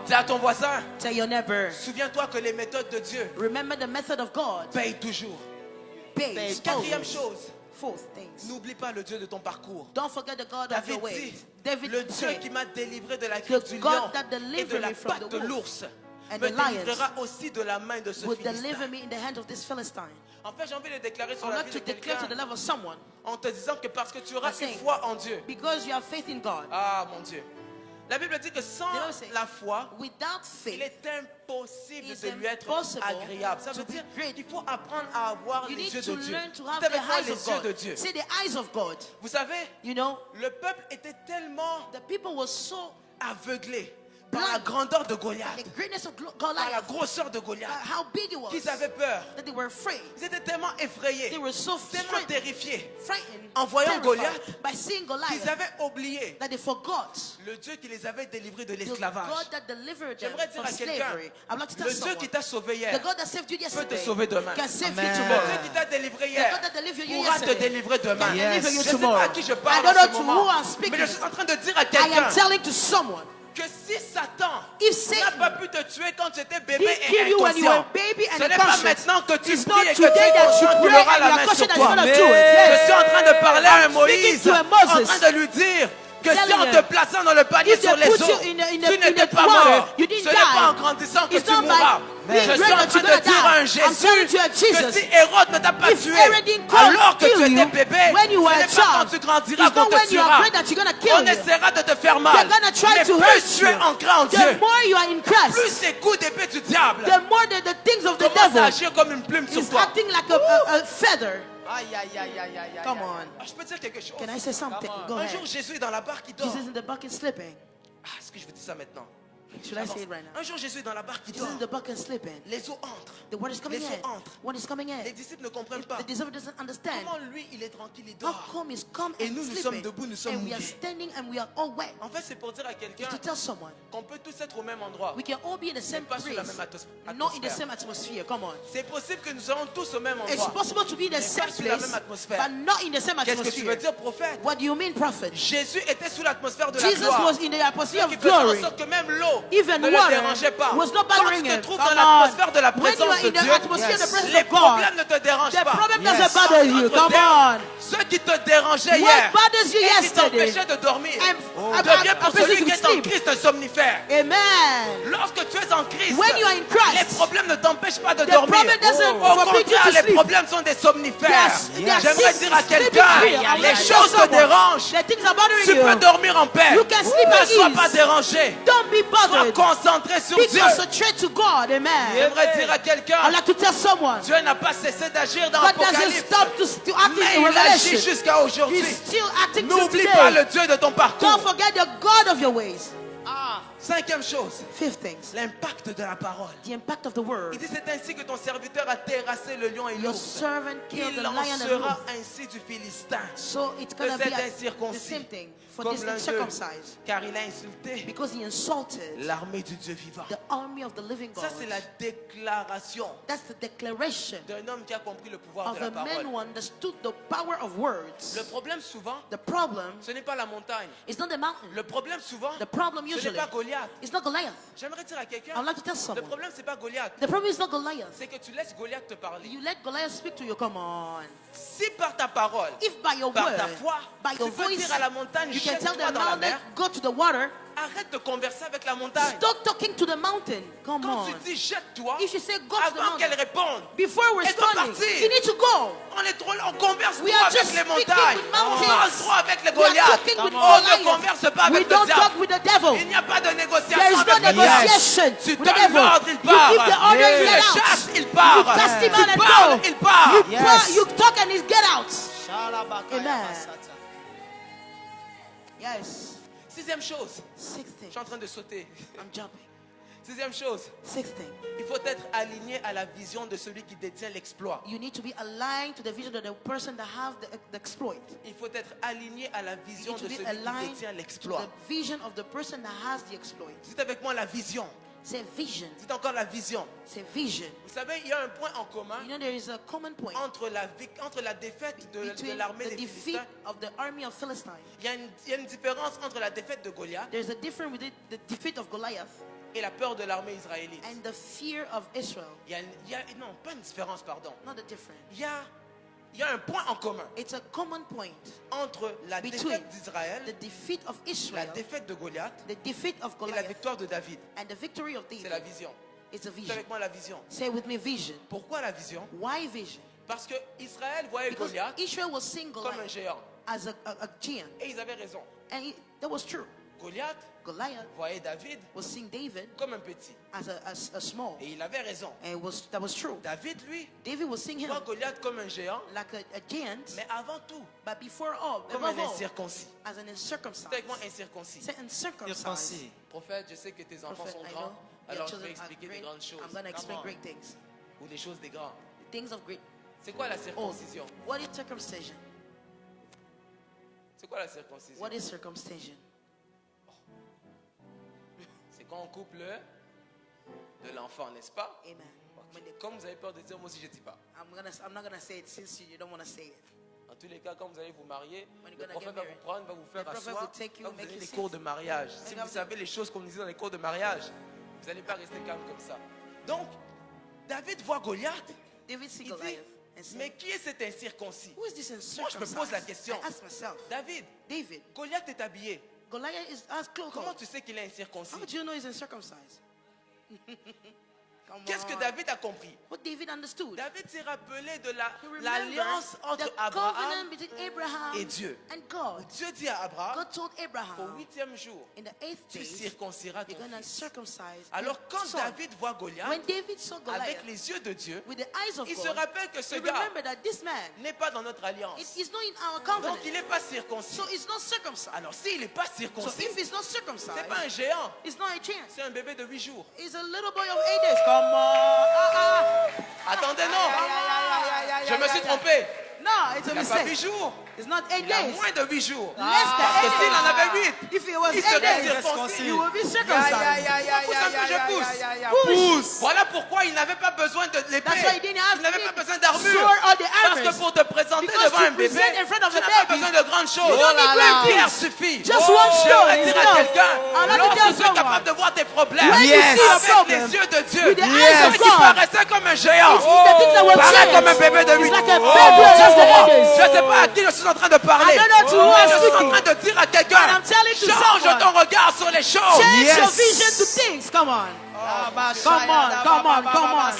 A: Dis à ton voisin,
B: Tell your neighbor,
A: souviens-toi que les méthodes de Dieu
B: remember the method of God.
A: payent toujours.
B: Pays.
A: Quatrième chose,
B: Fourth things.
A: n'oublie pas le Dieu de ton parcours.
B: Don't forget the God of
A: David
B: your ways.
A: dit,
B: David
A: le Dieu
B: said,
A: qui m'a délivré de la crise
B: The
A: du
B: God
A: lion
B: that
A: et de
B: delivered
A: la
B: me from
A: patte
B: the
A: de
B: wolf
A: l'ours
B: and
A: me
B: the lions
A: délivrera aussi de la main de ce
B: will
A: Philistin.
B: deliver me in the hand of this Philistine.
A: En fait, j'ai envie de déclarer sur
B: I
A: la
B: would
A: vie
B: like
A: de
B: to declare to the
A: quelqu'un
B: level of someone,
A: en te disant que parce que tu auras
B: I'm saying,
A: une foi en Dieu.
B: because you have faith in God,
A: Ah mon Dieu. La Bible dit que sans
B: The Bible says,
A: la foi,
B: without
A: il
B: faith,
A: est impossible
B: it's
A: de lui être
B: impossible
A: agréable. Ça
B: to
A: veut
B: be
A: dire
B: great.
A: qu'il faut apprendre à avoir
B: you
A: les
B: need
A: yeux
B: to
A: de Dieu.
B: learn to
A: Dites
B: have the
A: avec moi
B: eyes
A: les
B: of
A: yeux de
B: God.
A: Dieu.
B: Say the eyes of God.
A: Vous savez,
B: You know,
A: le peuple était tellement
B: the people were so
A: aveuglés par la
B: blind
A: grandeur de
B: by
A: Goliath,
B: the greatness of
A: par la
B: Goliath,
A: grosseur de Goliath,
B: how big it was,
A: qu'ils avaient peur.
B: that they were afraid.
A: Ils étaient tellement effrayés,
B: They were so
A: tellement terrifiés,
B: frightened,
A: en voyant
B: terrified
A: Goliath,
B: by seeing
A: qu'ils
B: Goliath,
A: avaient oublié
B: that they forgot
A: le Dieu qui les avait délivrés de
B: the
A: l'esclavage.
B: God that delivered them
A: J'aimerais dire
B: from
A: à quelqu'un,
B: slavery. I'd like to tell
A: le Dieu
B: someone,
A: qui t'a sauvé hier
B: the God that saved you
A: peut te
B: yesterday
A: sauver demain.
B: can save you
A: Le
B: tomorrow.
A: Dieu qui t'a délivré
B: The
A: hier
B: God that delivered you
A: pourra te
B: yesterday
A: délivrer demain.
B: can deliver you
A: Je ne sais pas
B: tomorrow.
A: à qui je
B: I
A: parle
B: don't
A: en ce
B: know to
A: moment,
B: who I'm speaking.
A: mais je suis en train de dire à
B: I
A: quelqu'un
B: am telling to someone,
A: que si Satan
B: if
A: n'a
B: Satan
A: pas pu te tuer quand tu étais bébé
B: didn't
A: et
B: kill you when you were
A: inconscient,
B: a baby and
A: ce n'est pas
B: unconscious,
A: maintenant que tu
B: it's
A: pries
B: not
A: et que tu
B: today
A: es
B: that you
A: conscient qu'il
B: pray
A: aura
B: and
A: la
B: you
A: main
B: are conscious
A: sur
B: that you're
A: toi.
B: going to do it.
A: Je
B: Yes.
A: suis en train de parler à un
B: I'm speaking
A: Moïse,
B: to a
A: en
B: Moses,
A: train de lui dire que si
B: telling
A: on
B: him,
A: te plaçant dans le panier
B: if
A: sur
B: they
A: les
B: put
A: eaux,
B: you in the
A: tu n'étais
B: the
A: pas
B: water,
A: mort.
B: you didn't
A: Ce n'est pas en
B: die.
A: grandissant que
B: It's
A: tu
B: not by
A: mourras.
B: being
A: Je suis
B: great
A: en
B: that
A: train
B: you're
A: de
B: gonna
A: dire à un
B: die. I'm telling
A: Jésus
B: you a
A: que
B: Jesus.
A: si Hérode ne t'a pas
B: If
A: tué
B: Herod didn't come
A: alors que
B: kill
A: tu étais
B: you
A: bébé,
B: when you were
A: ce
B: a
A: n'est pas quand
B: child,
A: tu grandiras
B: it's
A: qu'on
B: not
A: te
B: when you are
A: tuera.
B: great that you're going to kill
A: On
B: you.
A: essaiera de te faire mal.
B: They're gonna try
A: Mais
B: to
A: plus
B: hurt
A: tu es
B: you.
A: ancré en
B: The
A: Dieu,
B: more you are in
A: plus
B: Christ,
A: les coups d'épée du diable
B: the more the things of the
A: commencent à
B: devil
A: agir comme une plume sur
B: is
A: toi.
B: acting like a feather.
A: Aïe, aïe, aïe, aïe, aïe, aïe.
B: Come on.
A: Ah, je peux dire quelque chose.
B: Can I say something? Go
A: Un
B: ahead.
A: jour, Jésus est dans la barque, il dort.
B: Jesus in the bucket sleeping.
A: Ah, est-ce que je veux dire ça maintenant?
B: Should I say it right now?
A: Un jour, Jésus est dans la barque, il
B: Jesus
A: dort.
B: in the bucket sleeping.
A: Les eaux entrent.
B: The water is coming
A: Les
B: in.
A: eaux entrent.
B: What is coming
A: Les
B: in?
A: disciples ne comprennent pas.
B: The disciple doesn't understand.
A: Comment lui, il est tranquille, il
B: How
A: dort.
B: come he's come
A: Et
B: and
A: nous, nous
B: sleeping,
A: sommes debout, nous sommes
B: and we are
A: mouillés.
B: standing and we are all wet?
A: En fait, c'est pour dire à quelqu'un
B: It's to tell someone
A: qu'on peut tous être au même endroit.
B: we can all be in the same
A: pas
B: place,
A: sur la même
B: not in the
A: atmosphère.
B: same atmosphere. Come on.
A: C'est possible que nous serons tous au même
B: It's
A: endroit.
B: possible to be in the
A: Mais
B: same
A: pas sur la
B: place,
A: même atmosphère.
B: but not in the same
A: Qu'est-ce que tu veux
B: atmosphere.
A: dire, prophète?
B: What do you mean, prophet?
A: Jésus était sous l'atmosphère de la
B: Jesus
A: gloire.
B: was in the atmosphere
A: Qui
B: of
A: faisait en
B: glory.
A: sorte que même l'eau
B: Even
A: ne le
B: water
A: dérangeait pas.
B: was not
A: Quand
B: bothering
A: tu te
B: him.
A: trouves
B: Come
A: dans
B: on.
A: l'atmosphère de la
B: When you
A: présence
B: are
A: de
B: in the
A: Dieu,
B: atmosphere of the presence
A: les
B: of God,
A: problèmes ne te dérangent
B: the
A: pas.
B: problem
A: Yes.
B: doesn't bother you.
A: En d'autres
B: Come
A: termes,
B: on.
A: Ce qui te dérangeait
B: What
A: hier
B: bothers you
A: et qui
B: yesterday
A: t'empêchait de dormir
B: and
A: devient pour
B: appears
A: celui
B: to
A: qui est en
B: sleep.
A: Christ un somnifère.
B: Amen.
A: Lorsque tu es en Christ,
B: When you are in Christ,
A: les problèmes ne t'empêchent pas de
B: the
A: dormir.
B: problem doesn't
A: Au
B: forbid you
A: contraire,
B: to
A: les
B: sleep.
A: problèmes sont des somnifères.
B: Yes, yes.
A: J'aimerais dire à
B: Sleeping
A: quelqu'un,
B: pill. I'm
A: les
B: like,
A: choses te
B: someone.
A: dérangent.
B: The things are bothering
A: Tu peux
B: you.
A: dormir en paix.
B: You can sleep
A: Ne
B: at
A: sois
B: ease.
A: pas dérangé.
B: Don't be
A: Sois
B: bothered.
A: concentré sur
B: Be
A: Dieu.
B: concentrated to God. Amen.
A: J'aimerais dire à quelqu'un,
B: I'd like to tell someone,
A: Dieu n'a pas cessé d'agir dans
B: God doesn't
A: l'Apocalypse.
B: stop to act
A: Mais
B: in
A: il agit
B: Revelation.
A: jusqu'à aujourd'hui.
B: He's still acting till
A: N'oublie pas
B: today.
A: le Dieu de ton
B: Don't
A: parcours.
B: forget the God of your ways.
A: Cinquième chose,
B: Fifth things,
A: l'impact de la parole.
B: the impact of the word.
A: Il dit, c'est ainsi que ton serviteur a terrassé le lion et
B: Your
A: l'ours.
B: servant killed
A: Il
B: the
A: en
B: lion and
A: sera
B: wolf.
A: ainsi du Philistin,
B: So it's going to
A: de
B: be
A: cet
B: the
A: incirconcis,
B: same thing for
A: comme
B: this
A: l'un d'eux,
B: uncircumcised.
A: car il a insulté
B: Because he insulted
A: l'armée du Dieu vivant.
B: the army of the living God.
A: Ça, c'est la déclaration
B: That's the declaration
A: d'un homme qui a compris le pouvoir
B: of
A: de la
B: a man
A: parole.
B: who understood the power of words.
A: Le problème souvent,
B: The problem
A: ce n'est pas la montagne.
B: is not the mountain.
A: Le problème souvent,
B: The problem
A: ce n'est
B: usually
A: pas Goliath.
B: is not Goliath.
A: J'aimerais dire à quelqu'un,
B: I'd like to tell
A: le
B: someone.
A: problème, c'est pas Goliath.
B: The problem is not Goliath.
A: C'est que tu laisses Goliath te parler.
B: You let Goliath speak to you. Come on.
A: Si par ta parole,
B: If by your
A: par
B: word,
A: ta foi,
B: by
A: tu
B: your
A: peux
B: voice,
A: dire à la montagne,
B: you can tell
A: jette-toi
B: the
A: dans la
B: mountain,
A: mer,
B: go to the water.
A: arrête de converser avec la montagne.
B: Stop talking to the mountain. Come
A: Quand
B: on.
A: tu dis jette-toi,
B: If you say go to the
A: avant qu'elle
B: mountain,
A: réponde,
B: before
A: elle doit
B: responding,
A: partir.
B: you need to go.
A: On est trop là, on converse
B: We
A: trop
B: are
A: avec
B: just
A: les
B: speaking
A: montagnes.
B: with
A: On
B: mountains.
A: parle trop avec les
B: We are
A: Goliaths.
B: talking with
A: On ne
B: Goliath.
A: converse pas
B: We
A: avec le
B: don't
A: diable.
B: talk with the devil.
A: Il n'y a pas de négociation
B: There is no
A: avec le diable.
B: negotiation
A: Tu
B: with the
A: donnes
B: devil.
A: l'ordre, il
B: You
A: part.
B: give the order,
A: Tu
B: he
A: le
B: get out.
A: chasses, il part.
B: You cast him
A: Tu
B: out and
A: parles,
B: go.
A: il part.
B: You talk and he get out. Amen. Yes.
A: Sixième chose,
B: Sixth
A: je
B: thing.
A: suis en train de sauter.
B: I'm jumping.
A: Sixième chose,
B: Sixth thing,
A: il faut être aligné à la vision de celui qui détient l'exploit.
B: you need to be aligned to the vision of the person that have the exploit.
A: Il faut être aligné à la vision
B: You
A: de
B: need to
A: celui
B: be
A: qui
B: aligned
A: détient
B: to
A: l'exploit.
B: the vision of the person that has the exploit.
A: Dites avec moi la vision.
B: Say vision.
A: Dites encore la vision.
B: Say vision.
A: Vous savez, il y a un point en commun
B: You know there is a common point
A: entre la défaite de
B: between
A: l'armée
B: the
A: des
B: defeat
A: Philistins.
B: of the army of Philistine.
A: Il y a une différence entre la défaite de Goliath
B: There's a difference with the defeat of Goliath
A: et la peur de l'armée israélite.
B: and the fear of Israel.
A: Non, pas une différence, pardon.
B: Not a difference.
A: Il y a un point en commun
B: It's a common point
A: entre la
B: between
A: défaite d'Israël,
B: the defeat of
A: la
B: Israel,
A: défaite de Goliath
B: the defeat of
A: et la
B: Goliath,
A: victoire de David.
B: and the victory of
A: C'est
B: David.
A: la vision.
B: It's a
A: Dites
B: vision.
A: avec moi la vision.
B: Say with me vision.
A: Pourquoi la vision?
B: Why vision?
A: Parce que Israël voyait
B: Because
A: Goliath
B: Israel was seeing
A: comme un
B: Goliath
A: géant.
B: as a giant.
A: Et ils avaient raison.
B: And that was true.
A: Goliath
B: Goliath
A: voyait David
B: was seeing David
A: comme un petit.
B: as a small.
A: Et il avait raison.
B: And that was true.
A: David, lui,
B: David was seeing him
A: voit Goliath comme un géant,
B: like a giant,
A: mais avant tout,
B: but before all,
A: comme
B: above
A: un
B: all,
A: incirconcis.
B: as an uncircumcised.
A: C'est avec moi incirconcis.
B: Say uncircumcised.
A: Prophète, je sais que tes enfants
B: Prophet,
A: sont
B: I
A: grands,
B: know your
A: alors je vais
B: children are
A: expliquer des
B: great.
A: grandes choses.
B: I'm going to explain
A: Come on.
B: great things.
A: Ou des choses des grands.
B: Things of great.
A: C'est quoi la
B: Oh,
A: circoncision?
B: what is circumcision?
A: C'est quoi la circoncision?
B: What is circumcision?
A: C'est quand on coupe le de l'enfant, n'est-ce pas?
B: Amen. When they-
A: Comme vous avez peur de dire, moi aussi je ne dis pas.
B: I'm not gonna say it since you don't want to say it.
A: En tous les cas, quand vous allez vous marier,
B: When you're
A: le
B: gonna
A: prophète
B: get
A: va vous
B: married,
A: prendre, va vous faire
B: the prophet
A: asseoir,
B: will take you,
A: va vous
B: make
A: donner
B: you
A: des
B: sit.
A: cours de mariage. Si
B: And
A: vous savez les choses qu'on nous dit dans les cours de mariage, vous n'allez pas rester calme comme ça. Donc, David voit Goliath.
B: David see
A: Il dit,
B: Goliath and
A: mais
B: said,
A: qui est cet incirconcis?
B: who is this
A: Moi, je me pose la
B: uncircumcised?
A: question.
B: I ask myself,
A: David,
B: David,
A: Goliath est habillé.
B: Goliath is as clothes.
A: Comment tu sais qu'il est incirconcis?
B: How do you know he's uncircumcised? Come
A: Qu'est-ce que
B: on.
A: David a compris?
B: What David understood?
A: David s'est rappelé de
B: He remembered
A: l'alliance entre
B: the
A: Abraham
B: covenant between Abraham
A: et Dieu.
B: and God.
A: Dieu dit à Abraham,
B: God told
A: au
B: Abraham,
A: 8e jour,
B: in the 8th
A: tu
B: day,
A: circonciras ton
B: you're going to
A: fils.
B: circumcise
A: Alors
B: your
A: quand
B: son.
A: David voit Goliath,
B: When David saw Goliath
A: avec les yeux de Dieu,
B: with the eyes of
A: il se
B: God,
A: rappelle que ce
B: he
A: gars
B: remembered that this man
A: n'est pas dans notre alliance.
B: is not in our
A: Donc
B: covenant.
A: il n'est pas circoncis.
B: So it's not circumcised.
A: Alors s'il n'est pas
B: So
A: circoncis,
B: if it's not
A: c'est
B: circumcised,
A: pas un géant,
B: it's not a chance.
A: c'est un bébé de 8 jours.
B: It's a little boy of 8 days. Come on.
A: Attendez, non, je me suis trompé.
B: No, it's a
A: Il n'a pas 8
B: mistake.
A: jours,
B: It's not 8
A: il a
B: days.
A: moins de 8 jours.
B: Less than
A: Parce que
B: 8
A: s'il en
B: days.
A: avait 8,
B: If it was
A: il
B: 8
A: serait
B: days,
A: circoncis.
B: you will be circumcised.
A: Pousse un peu, je pousse.
B: Pousse.
A: Voilà pourquoi il n'avait pas besoin de l'épée.
B: That's why he didn't have
A: Il n'avait pas besoin d'armure.
B: sword or the
A: Parce que
B: armor.
A: pour te présenter
B: Because
A: devant
B: to
A: un bébé,
B: present in front of
A: tu
B: a
A: n'as pas
B: baby,
A: besoin de grandes choses.
B: you don't need great
A: Pierre
B: things.
A: suffit.
B: Just one stone
A: J'aimerais
B: is
A: dire à
B: enough.
A: quelqu'un,
B: I'd like to
A: lorsque
B: tell
A: tu es
B: someone,
A: capable de voir tes problèmes
B: when you see your
A: avec
B: problem
A: les yeux de Dieu,
B: with the eyes of
A: ce qui
B: God,
A: paraissait comme un géant,
B: the things that were
A: paraît
B: giants.
A: comme un bébé de 8
B: It's like a baby of just the 8 days.
A: Je ne sais pas à qui je suis en train de parler.
B: I don't know to who
A: Mais
B: I'm
A: je suis en
B: speaking.
A: train de dire à quelqu'un,
B: And I'm telling to
A: change
B: someone,
A: ton regard sur les choses.
B: change your vision to things. Come on. Come on, come on, come on.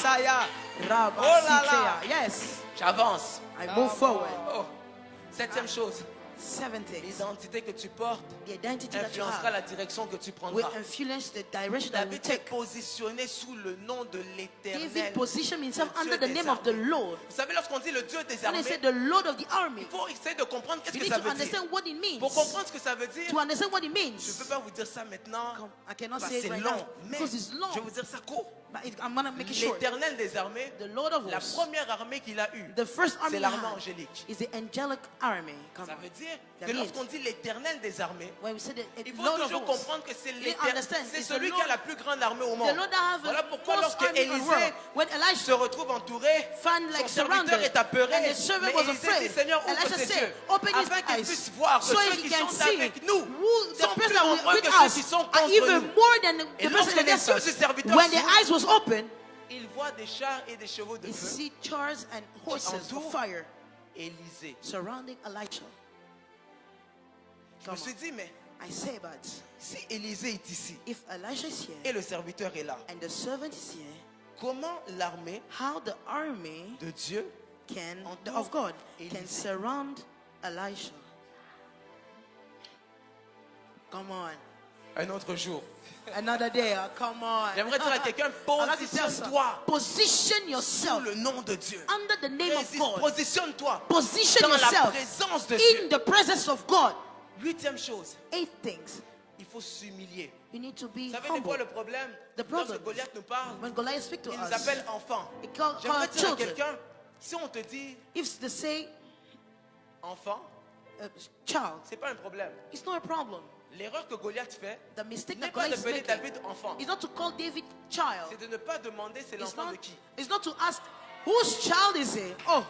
B: Rabba Sikea. Yes.
A: J'avance.
B: I move forward.
A: Oh. Septième chose,
B: 7 things.
A: l'identité que tu portes
B: The identity that you
A: influencera
B: have
A: la direction que tu
B: will
A: prendras.
B: influence the direction that you
A: David est
B: take.
A: positionné sous le nom de
B: David
A: l'Éternel.
B: positioned himself
A: Le Dieu
B: under the
A: des
B: name of the
A: armées.
B: Lord.
A: Vous savez, lorsqu'on dit le Dieu des
B: When they
A: armées,
B: say the Lord of the army,
A: il faut essayer de comprendre qu'est-ce
B: you
A: que
B: need
A: ça
B: to
A: veut dire.
B: understand what it means.
A: Pour comprendre ce que ça veut dire,
B: To understand what it
A: je ne
B: means.
A: peux pas vous dire ça maintenant,
B: I cannot
A: parce
B: say
A: que
B: it
A: c'est
B: right
A: long,
B: now
A: mais
B: because it's long.
A: je vais vous dire ça court.
B: But I'm going to make it short.
A: L'Éternel des armées,
B: The Lord of
A: la
B: hosts,
A: première armée qu'il a eue,
B: the first army
A: c'est
B: he
A: l'armée
B: had
A: angélique.
B: is the angelic army. Come
A: Ça
B: on.
A: veut dire
B: That
A: que
B: means-
A: lorsqu'on dit l'Éternel des armées,
B: When we say the
A: il faut
B: Lord of
A: toujours
B: hosts,
A: comprendre que c'est
B: you
A: l'Éternel,
B: understand,
A: c'est
B: it's the
A: celui qui
B: Lord-
A: a la plus grande armée au
B: the
A: monde.
B: Lord that have
A: Voilà
B: the
A: pourquoi
B: most
A: lorsque
B: army in the
A: Élisée
B: world. When
A: se
B: Elijah
A: retrouve entouré,
B: found like
A: son serviteur
B: surrounded
A: est apeuré,
B: and the servant
A: mais
B: was
A: Élisée dit,
B: afraid,
A: Seigneur, ouvre
B: Elijah
A: ses
B: said,
A: yeux,
B: open his
A: afin qu'il
B: eyes
A: puisse voir que
B: so
A: ceux
B: he
A: qui
B: can
A: sont
B: see
A: avec nous
B: who the
A: sont plus
B: person that
A: nombreux
B: with
A: que ceux
B: us
A: qui sont
B: are
A: contre
B: even
A: nous.
B: more than
A: Et
B: the
A: lorsque
B: person
A: les
B: against
A: yeux
B: us.
A: du serviteur
B: When the
A: s'ouvrent,
B: eyes was open,
A: il voit des chars et des chevaux de
B: he
A: feu.
B: see chariots and horses
A: entourent
B: of fire
A: Élisée.
B: surrounding Elijah.
A: Je
B: Come
A: me suis
B: on.
A: dit, mais
B: I say, but
A: si Élisée est ici
B: if Elijah is
A: et
B: here
A: le serviteur est là,
B: and the servant is here,
A: comment l'armée
B: how the army
A: de Dieu
B: of God can
A: Élisée.
B: surround Elisha? Come on.
A: un autre jour?
B: Another day, come on.
A: J'aimerais dire à quelqu'un,
B: I'd like to tell
A: positionne-toi
B: some- Position
A: sous
B: yourself
A: le nom de Dieu.
B: under the name of God.
A: Positionne-toi
B: Position
A: dans la
B: yourself
A: présence de Dieu.
B: in the presence of God.
A: Huitième chose,
B: 8 things.
A: il faut s'humilier.
B: You need to be
A: Vous savez, des fois,
B: humble.
A: le problème,
B: The
A: lorsque
B: problem
A: Goliath nous parle,
B: When Goliath speaks to
A: il nous
B: us,
A: appelle enfants.
B: he call
A: J'aimerais dire à
B: children.
A: quelqu'un, si on te dit
B: If they say
A: enfant,
B: child,
A: c'est pas un problème.
B: it's not a problem.
A: L'erreur que Goliath fait
B: The mistake
A: n'est
B: that
A: pas
B: Goliath is
A: d'appeler
B: making
A: David enfant.
B: is not to call David child.
A: C'est de ne pas demander c'est l'enfant de qui.
B: It's not to ask whose child is it. Oh,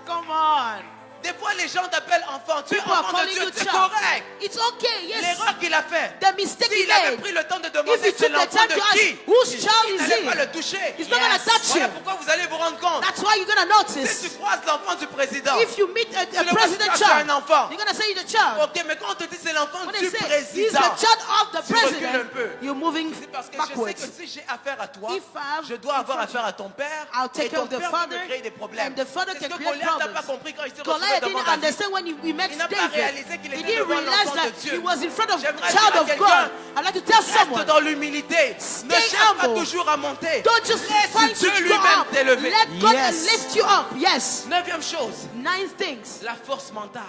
B: come on.
A: Des fois, les gens t'appellent enfant. Tu es
B: People are
A: enfant de
B: calling
A: Dieu,
B: you
A: c'est
B: child.
A: correct.
B: It's okay, yes.
A: L'erreur qu'il a fait,
B: The mistake he
A: s'il avait
B: made.
A: pris le temps de
B: If
A: demander
B: he
A: c'est
B: took the
A: l'enfant
B: time
A: de
B: to ask
A: qui,
B: whose child
A: il
B: is
A: n'allait pas
B: it,
A: le toucher.
B: he's not gonna touch
A: Voilà
B: him.
A: pourquoi vous allez vous rendre compte.
B: That's why you're gonna
A: Si
B: notice.
A: tu croises l'enfant du président,
B: If you meet a
A: le
B: president
A: vois, c'est un
B: child,
A: enfant.
B: you're gonna say you're the child.
A: ok, mais quand on te dit c'est l'enfant
B: When
A: du
B: they say he's
A: président,
B: the child of the
A: tu recules un
B: president,
A: peu.
B: you're moving
A: C'est parce que
B: backwards.
A: je sais que si j'ai affaire à toi,
B: If I have-
A: je dois avoir
B: if I-
A: affaire à ton père.
B: I'll take
A: Et
B: care
A: ton
B: of the
A: père peut
B: father,
A: me créer des problèmes.
B: and the father
A: C'est ce
B: can
A: que
B: create
A: Goliath n'a pas
B: problems.
A: compris quand il s'est retrouvé
B: Goliath
A: devant
B: didn't
A: David.
B: understand when he met
A: Il n'a pas
B: David.
A: réalisé qu'il
B: He
A: était
B: didn't
A: devant
B: realize
A: l'enfant
B: that
A: de Dieu.
B: he was in front of
A: J'aimerais
B: child
A: dire à
B: of
A: quelqu'un,
B: God. I'd like to tell
A: reste
B: someone,
A: dans l'humilité. Ne
B: Stay
A: cherche pas
B: humble.
A: toujours à monter.
B: don't just
A: Laisse
B: find
A: Dieu
B: to go
A: lui-même
B: up.
A: t'élever.
B: Let God
A: Yes.
B: lift you up. Yes.
A: 9e chose,
B: 9 things.
A: la force mentale.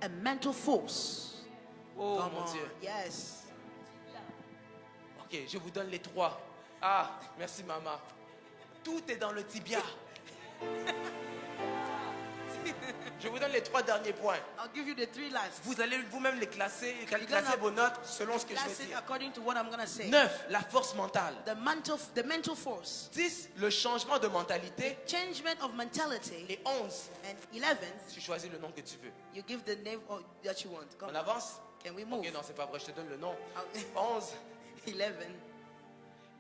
B: A mental force.
A: Oh
B: Come
A: mon
B: on.
A: Dieu.
B: Yes.
A: Ok, je vous donne les 3. Ah, merci maman. Tout est dans le tibia. Je vous donne les 3 derniers points.
B: I'll give you the 3 last.
A: Vous allez vous-même les classer, classer
B: gonna-
A: vos notes selon ce que je
B: That's
A: vais
B: it
A: dire.
B: according to what I'm gonna say.
A: 9, la force mentale.
B: The mental force.
A: 10, le changement de mentalité.
B: Changement of mentality.
A: Et 11,
B: And 11,
A: tu choisis le nom que tu veux.
B: you give the name that you want. Come
A: On avance?
B: Can we move?
A: Ok, non, c'est pas vrai, je te donne le nom.
B: Okay.
A: 11,
B: 11.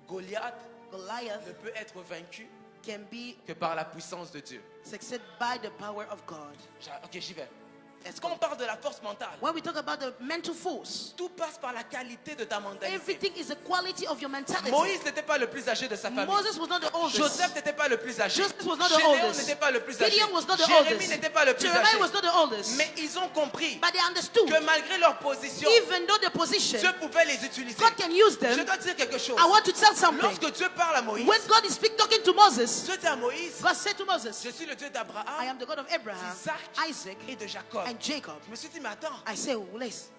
A: Goliath
B: Goliath
A: ne peut être vaincu
B: can be
A: que par la puissance de Dieu.
B: succeeded by the power of God.
A: Ok, j'y vais.
B: Let's
A: Quand
B: go.
A: on parle de la force mentale,
B: When we talk about the mental force,
A: tout passe par la qualité de ta mentalité.
B: everything is the quality of your mentality.
A: Moïse n'était pas le plus âgé de sa famille.
B: Moses was not the oldest.
A: Joseph n'était pas le plus âgé.
B: Joseph was not the
A: Gédéon
B: oldest.
A: n'était pas le plus âgé.
B: Gideon was not the
A: Jérémie
B: oldest.
A: n'était pas le plus
B: Jeremiah
A: âgé.
B: was not the oldest.
A: Mais ils ont compris
B: But they understood,
A: que malgré leur position,
B: even though the position,
A: Dieu pouvait les utiliser.
B: God can use
A: Je
B: them.
A: dois dire quelque chose.
B: I want to tell something.
A: Lorsque Dieu parle à Moïse,
B: When God is talking to Moses,
A: Dieu dit à Moïse,
B: God said to Moses,
A: je suis le Dieu
B: I
A: d'Abraham,
B: am the God of Abraham,
A: d'Isaac
B: Isaac,
A: et de Jacob.
B: and Jacob.
A: Je me suis dit, mais attends,
B: I say, well, listen,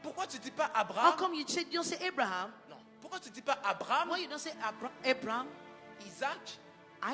A: pourquoi tu dis pas
B: how
A: Abraham?
B: come you don't say Abraham?
A: Non. Pourquoi tu dis pas Abraham,
B: Why you don't say Abraham,
A: Isaac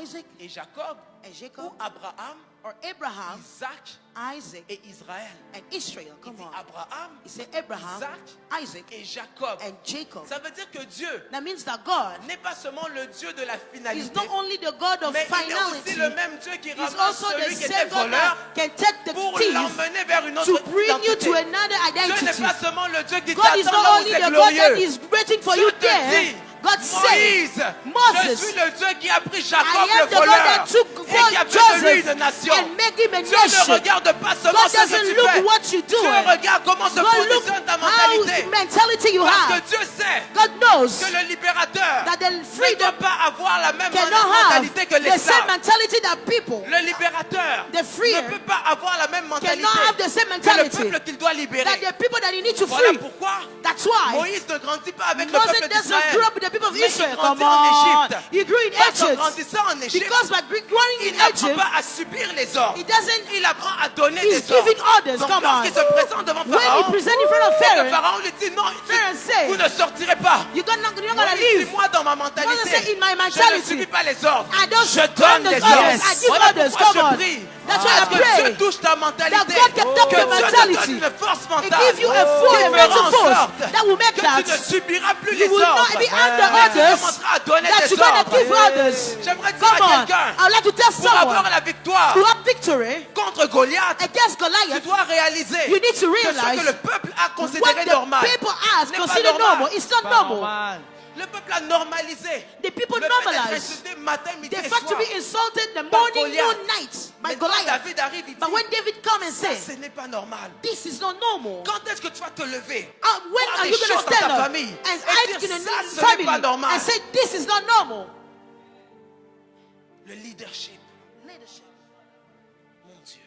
B: Isaac,
A: et Jacob,
B: and
A: ou
B: Jacob,
A: Abraham,
B: or Abraham,
A: Isaac
B: Isaac,
A: et Israël?
B: and Israel?
A: Il
B: Come
A: dit
B: on.
A: Abraham,
B: He said Abraham,
A: Isaac
B: Isaac,
A: et Jacob.
B: and Jacob.
A: Ça veut dire que Dieu
B: That means that God
A: n'est pas seulement le Dieu de la
B: is
A: finalité,
B: not only the God of
A: mais il est aussi
B: finality,
A: le même Dieu qui
B: He's
A: ramasse
B: also the
A: celui qui était
B: same God
A: voleur
B: that can take the
A: pour
B: thief
A: l'emmener vers une autre
B: to bring you
A: identité.
B: to another
A: Dieu n'est
B: identity.
A: pas seulement le Dieu qui
B: God is
A: t'attend
B: not
A: là où
B: only
A: c'est
B: the God that
A: glorieux.
B: is waiting for
A: Dieu
B: you
A: te
B: there.
A: dit,
B: God said,
A: Moïse, je
B: Moses,
A: suis le Dieu qui a pris Jacob
B: I am
A: le
B: the God
A: voleur
B: that took
A: et qui a fait de lui
B: Joseph
A: une nation.
B: and make him a
A: Dieu ne
B: nation.
A: regarde pas seulement
B: God
A: ce que
B: doesn't
A: tu
B: look
A: fais.
B: what you do.
A: Dieu regarde comment se
B: God look
A: positionne ta
B: how
A: mentalité.
B: mentality you
A: Parce
B: have.
A: que Dieu sait
B: God knows
A: que le libérateur
B: that the
A: ne
B: freedom
A: doit pas avoir la même
B: cannot have
A: mentalité que
B: the same
A: l'esclave.
B: mentality that people
A: Le libérateur
B: The freer
A: ne peut pas avoir la même mentalité
B: cannot have the same
A: que le
B: mentality
A: peuple qu'il doit
B: that
A: libérer.
B: the people that he needs to
A: Voilà
B: free.
A: pourquoi
B: That's why
A: Moïse ne grandit pas avec le
B: Moses
A: peuple
B: doesn't grow
A: d'Israël.
B: up with the people of
A: Mais il
B: Israel.
A: grandit
B: Come
A: en
B: on.
A: Égypte.
B: You grew in
A: Parce qu'en
B: Egypt.
A: grandissant en Égypte,
B: Because by growing
A: il
B: in
A: n'apprend
B: Egypt,
A: pas à subir les ordres.
B: he doesn't,
A: Il apprend à donner
B: he's
A: des ordres.
B: giving orders.
A: Donc
B: Come on.
A: lorsqu'il se présente devant
B: When he
A: Pharaon,
B: presents in front of
A: le
B: Pharaoh,
A: Pharaon lui dit non,
B: Pharaoh say,
A: vous ne sortirez pas.
B: you're not gonna
A: Moïse
B: leave.
A: dit, moi dans ma
B: Moses say,
A: mentalité,
B: in my
A: je ne
B: mentality,
A: subis pas les ordres.
B: I don't
A: Je donne
B: the
A: des
B: orders.
A: ordres.
B: I give
A: Voilà
B: orders.
A: pourquoi
B: Come on.
A: je prie.
B: That's why I
A: Que
B: pray.
A: Dieu touche ta mentalité.
B: That God can touch
A: Que
B: your
A: Dieu te
B: mentality.
A: donne une force
B: He
A: mentale.
B: give you a full
A: Qui
B: and
A: fera
B: mental
A: en
B: force
A: sorte
B: that will make
A: que
B: that
A: tu ne subiras plus
B: you
A: les
B: will
A: ordres.
B: not be under
A: Mais tu
B: orders,
A: commenceras à donner
B: that
A: des
B: you're gonna
A: ordres.
B: give orders.
A: J'aimerais dire
B: Come
A: à
B: on.
A: quelqu'un,
B: I would like to tell
A: pour avoir
B: someone
A: la victoire
B: to have victory
A: contre Goliath,
B: against
A: tu
B: Goliath.
A: dois réaliser
B: You need to
A: que ce que
B: realize
A: le peuple a
B: what
A: considéré
B: the
A: normal
B: people as
A: n'est pas
B: considered
A: normal.
B: normal. It's not normal.
A: Le peuple a normalisé
B: The people
A: le fait d'être
B: normalize
A: insulté matin, midi
B: the
A: et
B: fact to
A: soir.
B: be insulted the morning,
A: Goliath.
B: noon, night by
A: Mais quand
B: Goliath.
A: David arrive, il dit,
B: But when David come and
A: ça,
B: say,
A: ce n'est pas normal.
B: this is not normal.
A: Quand est-ce que tu vas te lever
B: When
A: voir
B: are
A: des
B: you going
A: choses
B: to
A: dans
B: stand
A: ta
B: up
A: famille
B: and
A: et
B: ask
A: dire,
B: in a
A: ça, ce n'est
B: family
A: pas normal.
B: and say this is not normal?
A: Le leadership,
B: Leadership,
A: mon Dieu.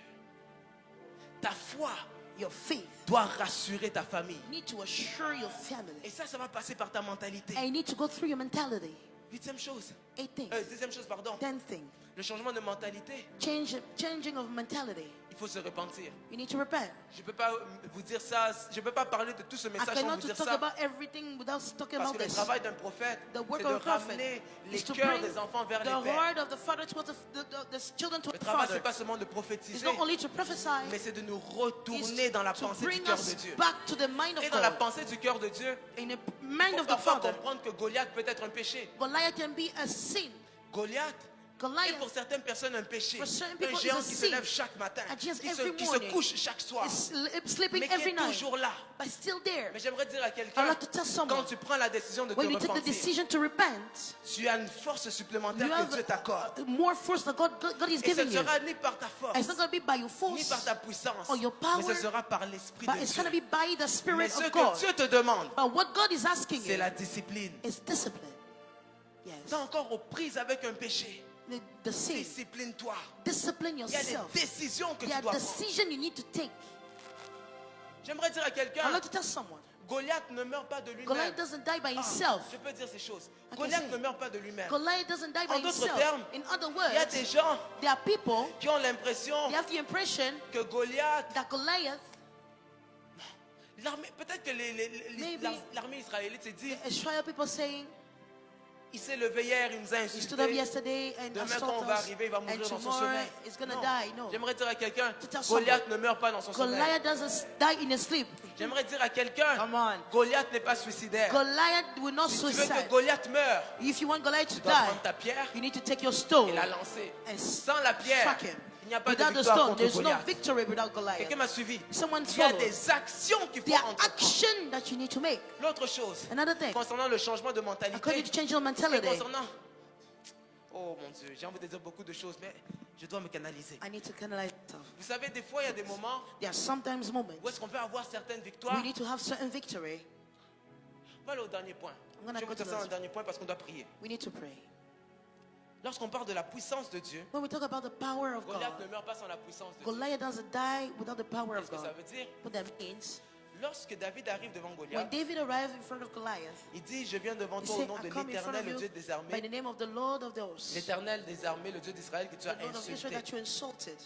A: Ta foi
B: your faith,
A: doit rassurer ta famille.
B: need to assure your family.
A: Et ça va passer par ta mentalité.
B: And you need to go through your mentality.
A: 8e chose.
B: 8 things.
A: 10e chose, pardon.
B: 10 things.
A: Le changement de mentalité,
B: Changing of mentality.
A: il faut se repentir.
B: You need to repent.
A: Je ne peux pas vous dire ça, je ne peux pas parler de tout ce
B: I
A: message sans
B: cannot
A: vous dire
B: talk
A: ça.
B: about everything without talking
A: Parce
B: about
A: que le
B: this.
A: travail d'un prophète,
B: The
A: c'est
B: work
A: de
B: of a prophet
A: ramener les
B: is to
A: cœurs
B: bring
A: des enfants vers
B: the
A: les pères.
B: heart of the father towards the children to
A: Le
B: the
A: travail, ce
B: father.
A: n'est pas seulement de
B: It's
A: prophétiser,
B: not only to prophesy,
A: mais c'est de nous
B: it's
A: retourner dans la
B: to
A: pensée du
B: bring
A: cœur de
B: us
A: Dieu.
B: back to the mind of
A: Et dans la
B: God.
A: pensée du cœur de Dieu,
B: In the
A: il
B: mind
A: faut
B: of the
A: parfois
B: father,
A: comprendre que Goliath peut être un péché.
B: Goliath can be a sin.
A: Goliath est
B: Goliath
A: pour certaines personnes un péché.
B: For certain
A: Un
B: people,
A: géant
B: it's a
A: qui
B: sin.
A: se lève chaque matin,
B: A giant
A: qui
B: every
A: se
B: morning.
A: couche chaque soir,
B: is sleeping
A: mais qui
B: every
A: est
B: night,
A: toujours là.
B: but still there.
A: Mais j'aimerais dire à
B: I
A: quelqu'un,
B: like to tell someone,
A: quand tu prends la décision de te
B: when you take the
A: repentir,
B: decision to repent,
A: tu as une force supplémentaire
B: you
A: que
B: have
A: Dieu t'accorde.
B: more force that God is
A: Et ce ne
B: giving you.
A: sera ni par ta force,
B: It's not going to be by your
A: ni
B: force,
A: par ta puissance,
B: or your
A: mais
B: power,
A: ce sera par l'Esprit
B: but
A: de
B: it's
A: Dieu.
B: going to be by the
A: Mais
B: Spirit
A: ce
B: of
A: que
B: God.
A: Dieu te demande,
B: But what God is asking
A: c'est
B: you
A: la discipline.
B: is discipline.
A: Tu es
B: Yes.
A: encore aux prises avec un péché.
B: The sin.
A: Discipline-toi.
B: Discipline
A: Il y a
B: yourself.
A: des décisions que
B: There
A: tu
B: are
A: dois prendre.
B: decisions you need to take.
A: J'aimerais dire à
B: I'd
A: quelqu'un,
B: like to tell someone,
A: Goliath ne meurt pas de lui-même.
B: Goliath doesn't die by
A: Ah,
B: himself.
A: je peux dire ces choses.
B: I can
A: Goliath
B: say.
A: ne meurt pas de lui-même.
B: Goliath doesn't die by
A: En d'autres
B: himself.
A: termes,
B: In other
A: Il y a des
B: words,
A: gens
B: there are people,
A: qui ont l'impression
B: they have the impression
A: que Goliath,
B: that Goliath,
A: peut-être que
B: Maybe.
A: l'armée israélite s'est dit,
B: the Israel people saying,
A: il s'est levé hier, il nous a
B: he stood up
A: insultés.
B: yesterday and
A: Demain, quand on
B: assaulted
A: va
B: us,
A: arriver, il va mourir
B: and
A: dans son
B: tomorrow
A: sommeil.
B: he's going to
A: Non.
B: die. No.
A: J'aimerais dire à quelqu'un,
B: To tell
A: Goliath ne meurt pas dans son sommeil.
B: Goliath doesn't die in his sleep.
A: J'aimerais dire à quelqu'un,
B: Come on.
A: Goliath n'est pas suicidaire.
B: Goliath will not
A: Si tu veux que
B: suicide.
A: Goliath meure,
B: If you want Goliath to
A: tu dois prendre
B: die,
A: ta pierre
B: you need to take your
A: et
B: stone
A: la lancer.
B: and
A: Sans la pierre,
B: struck him.
A: il n'y a pas de
B: Without the
A: victoire
B: stone,
A: contre
B: there's no
A: Goliath.
B: victory without Goliath.
A: Quelqu'un m'a suivi.
B: Someone
A: Il y a
B: follow.
A: des actions qu'il faut
B: There are
A: entreprendre.
B: action that you need to make.
A: L'autre chose,
B: Another thing,
A: concernant le changement de
B: according
A: mentalité,
B: to change your
A: et
B: mentality,
A: concernant... Oh mon Dieu, j'ai envie de dire beaucoup de choses, mais je dois me canaliser.
B: I need to canalize it.
A: Vous savez, des fois, il y a des moments
B: There are sometimes moments
A: où est-ce qu'on peut avoir certaines victoires.
B: we need to have certain victory.
A: On va aller au dernier point.
B: I'm gonna
A: Je
B: go
A: vais
B: to
A: dire ça
B: this.
A: un dernier point parce qu'on doit prier.
B: We need to pray.
A: Lorsqu'on parle de la puissance de Dieu,
B: When we talk about the power of
A: Goliath ne
B: God,
A: meurt pas sans la puissance de Dieu.
B: Goliath doesn't die without the power
A: Qu'est-ce
B: of
A: que ça
B: God.
A: veut dire?
B: What that means,
A: Lorsque David arrive devant
B: when
A: Goliath,
B: David arrived in front of Goliath,
A: il dit, je viens devant
B: he
A: toi au
B: said,
A: nom de
B: I come in front
A: l'Éternel,
B: of
A: le
B: you
A: Dieu des
B: by the
A: armées,
B: name of the Lord of the hosts,
A: l'Éternel des armées, le Dieu d'Israël que tu as
B: the Lord of Israel
A: insulté.
B: that you insulted.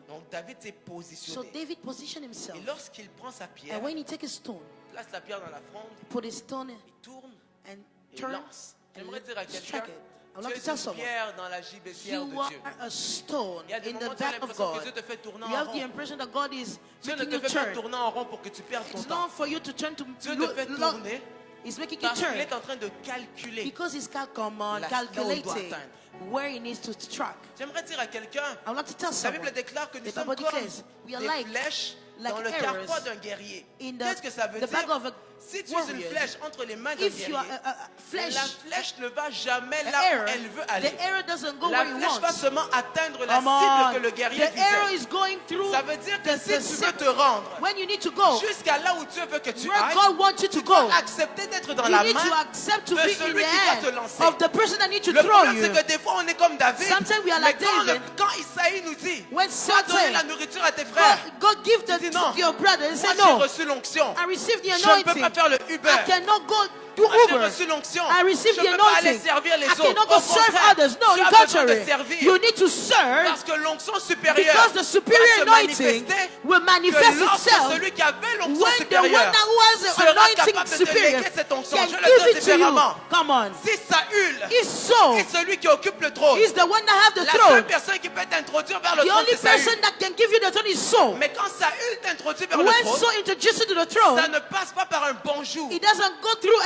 A: Donc David s'est
B: So
A: positionné.
B: David positioned himself.
A: Et lorsqu'il prend sa pierre,
B: And when he take his stone,
A: place la pierre dans la fronde,
B: put his stone
A: il tourne
B: and
A: et
B: turn
A: lance.
B: and
A: J'aimerais dire à quelqu'un,
B: strike it. I would like
A: tu
B: to tell
A: es une
B: someone,
A: pierre dans la gibecière
B: you
A: de Dieu.
B: are a stone
A: Il y a des
B: in
A: moments
B: the
A: où tu as
B: back of
A: l'impression que
B: God.
A: Dieu te fait tourner
B: You
A: en
B: have the
A: rond.
B: impression that God is
A: Dieu ne
B: making
A: te
B: you
A: fait pas
B: turn.
A: tourner en rond pour que tu perdes ton
B: It's
A: temps.
B: not for you to turn to
A: Dieu te fait tourner
B: He's making you
A: parce qu'il
B: turn
A: est en train de calculer.
B: because he's
A: Là où il doit
B: calculating
A: atteindre.
B: where he needs to strike.
A: J'aimerais dire à quelqu'un,
B: I would like to tell
A: la
B: someone,
A: Bible déclare que nous
B: the
A: sommes
B: Bible
A: comme
B: declares we are
A: des
B: like
A: flèches dans le
B: arrows
A: carquois d'un guerrier.
B: in the-
A: Qu'est-ce que ça veut
B: the back
A: dire?
B: of a
A: Si tu es une
B: warrior.
A: flèche entre les mains d'un
B: if you are
A: guerrier,
B: a flesh,
A: la flèche ne va jamais
B: the
A: là où
B: arrow,
A: elle veut aller.
B: the arrow doesn't go
A: La
B: where you
A: flèche va
B: want.
A: seulement atteindre la
B: Come on.
A: cible que le guerrier
B: The arrow
A: visait.
B: is going through
A: Ça veut dire que
B: the-
A: si
B: the
A: tu veux
B: sim-
A: te rendre
B: when you need to go
A: jusqu'à là où Dieu veut que tu
B: where
A: ailles,
B: God wants you to
A: tu dois
B: go.
A: accepter d'être dans
B: You
A: la
B: need to
A: main
B: accept to
A: de
B: be in
A: celui
B: the
A: qui va te
B: hand
A: lancer.
B: of the person that needs to
A: Le
B: throw
A: problème,
B: you.
A: c'est que des fois, on est comme David.
B: Sometimes we are
A: Mais
B: like David.
A: quand Isaïe nous dit,
B: When
A: va
B: Saul
A: donner
B: said,
A: la nourriture à tes frères,
B: God give
A: tu dis non.
B: to your brother. He
A: Moi,
B: said,
A: j'ai
B: no,
A: reçu l'onction.
B: I received the
A: Je ne peux
B: anointing.
A: pas faire le Uber.
B: I cannot go do
A: Moi, j'ai
B: Uber.
A: reçu l'onction.
B: I received
A: Je
B: the
A: ne peux pas aller
B: anointing.
A: servir les
B: I
A: autres.
B: cannot go
A: Au
B: serve
A: contraire,
B: others. No,
A: tu
B: in
A: as besoin de
B: contrary.
A: servir.
B: You need to serve
A: Parce que l'onction supérieure
B: because the superior
A: va se
B: anointing
A: manifester
B: will
A: que
B: manifest
A: lorsque
B: itself
A: celui qui avait l'onction
B: when the one
A: supérieure
B: who has the
A: sera
B: anointing
A: capable de te
B: superior
A: léguer cette onction.
B: can
A: Je le
B: give
A: dis
B: it to you.
A: différemment.
B: Come on.
A: Si Saül
B: If so,
A: est celui qui occupe le trône,
B: he's the one that have the
A: la seule
B: throne.
A: personne qui peut t'introduire vers le
B: The
A: trône,
B: only
A: c'est Saül.
B: person that can give you the throne is Saul.
A: Mais quand Saül t'introduit vers le
B: When
A: trône,
B: Saul introduced you to the
A: ça
B: throne,
A: ne passe pas par un bonjour.
B: it doesn't go through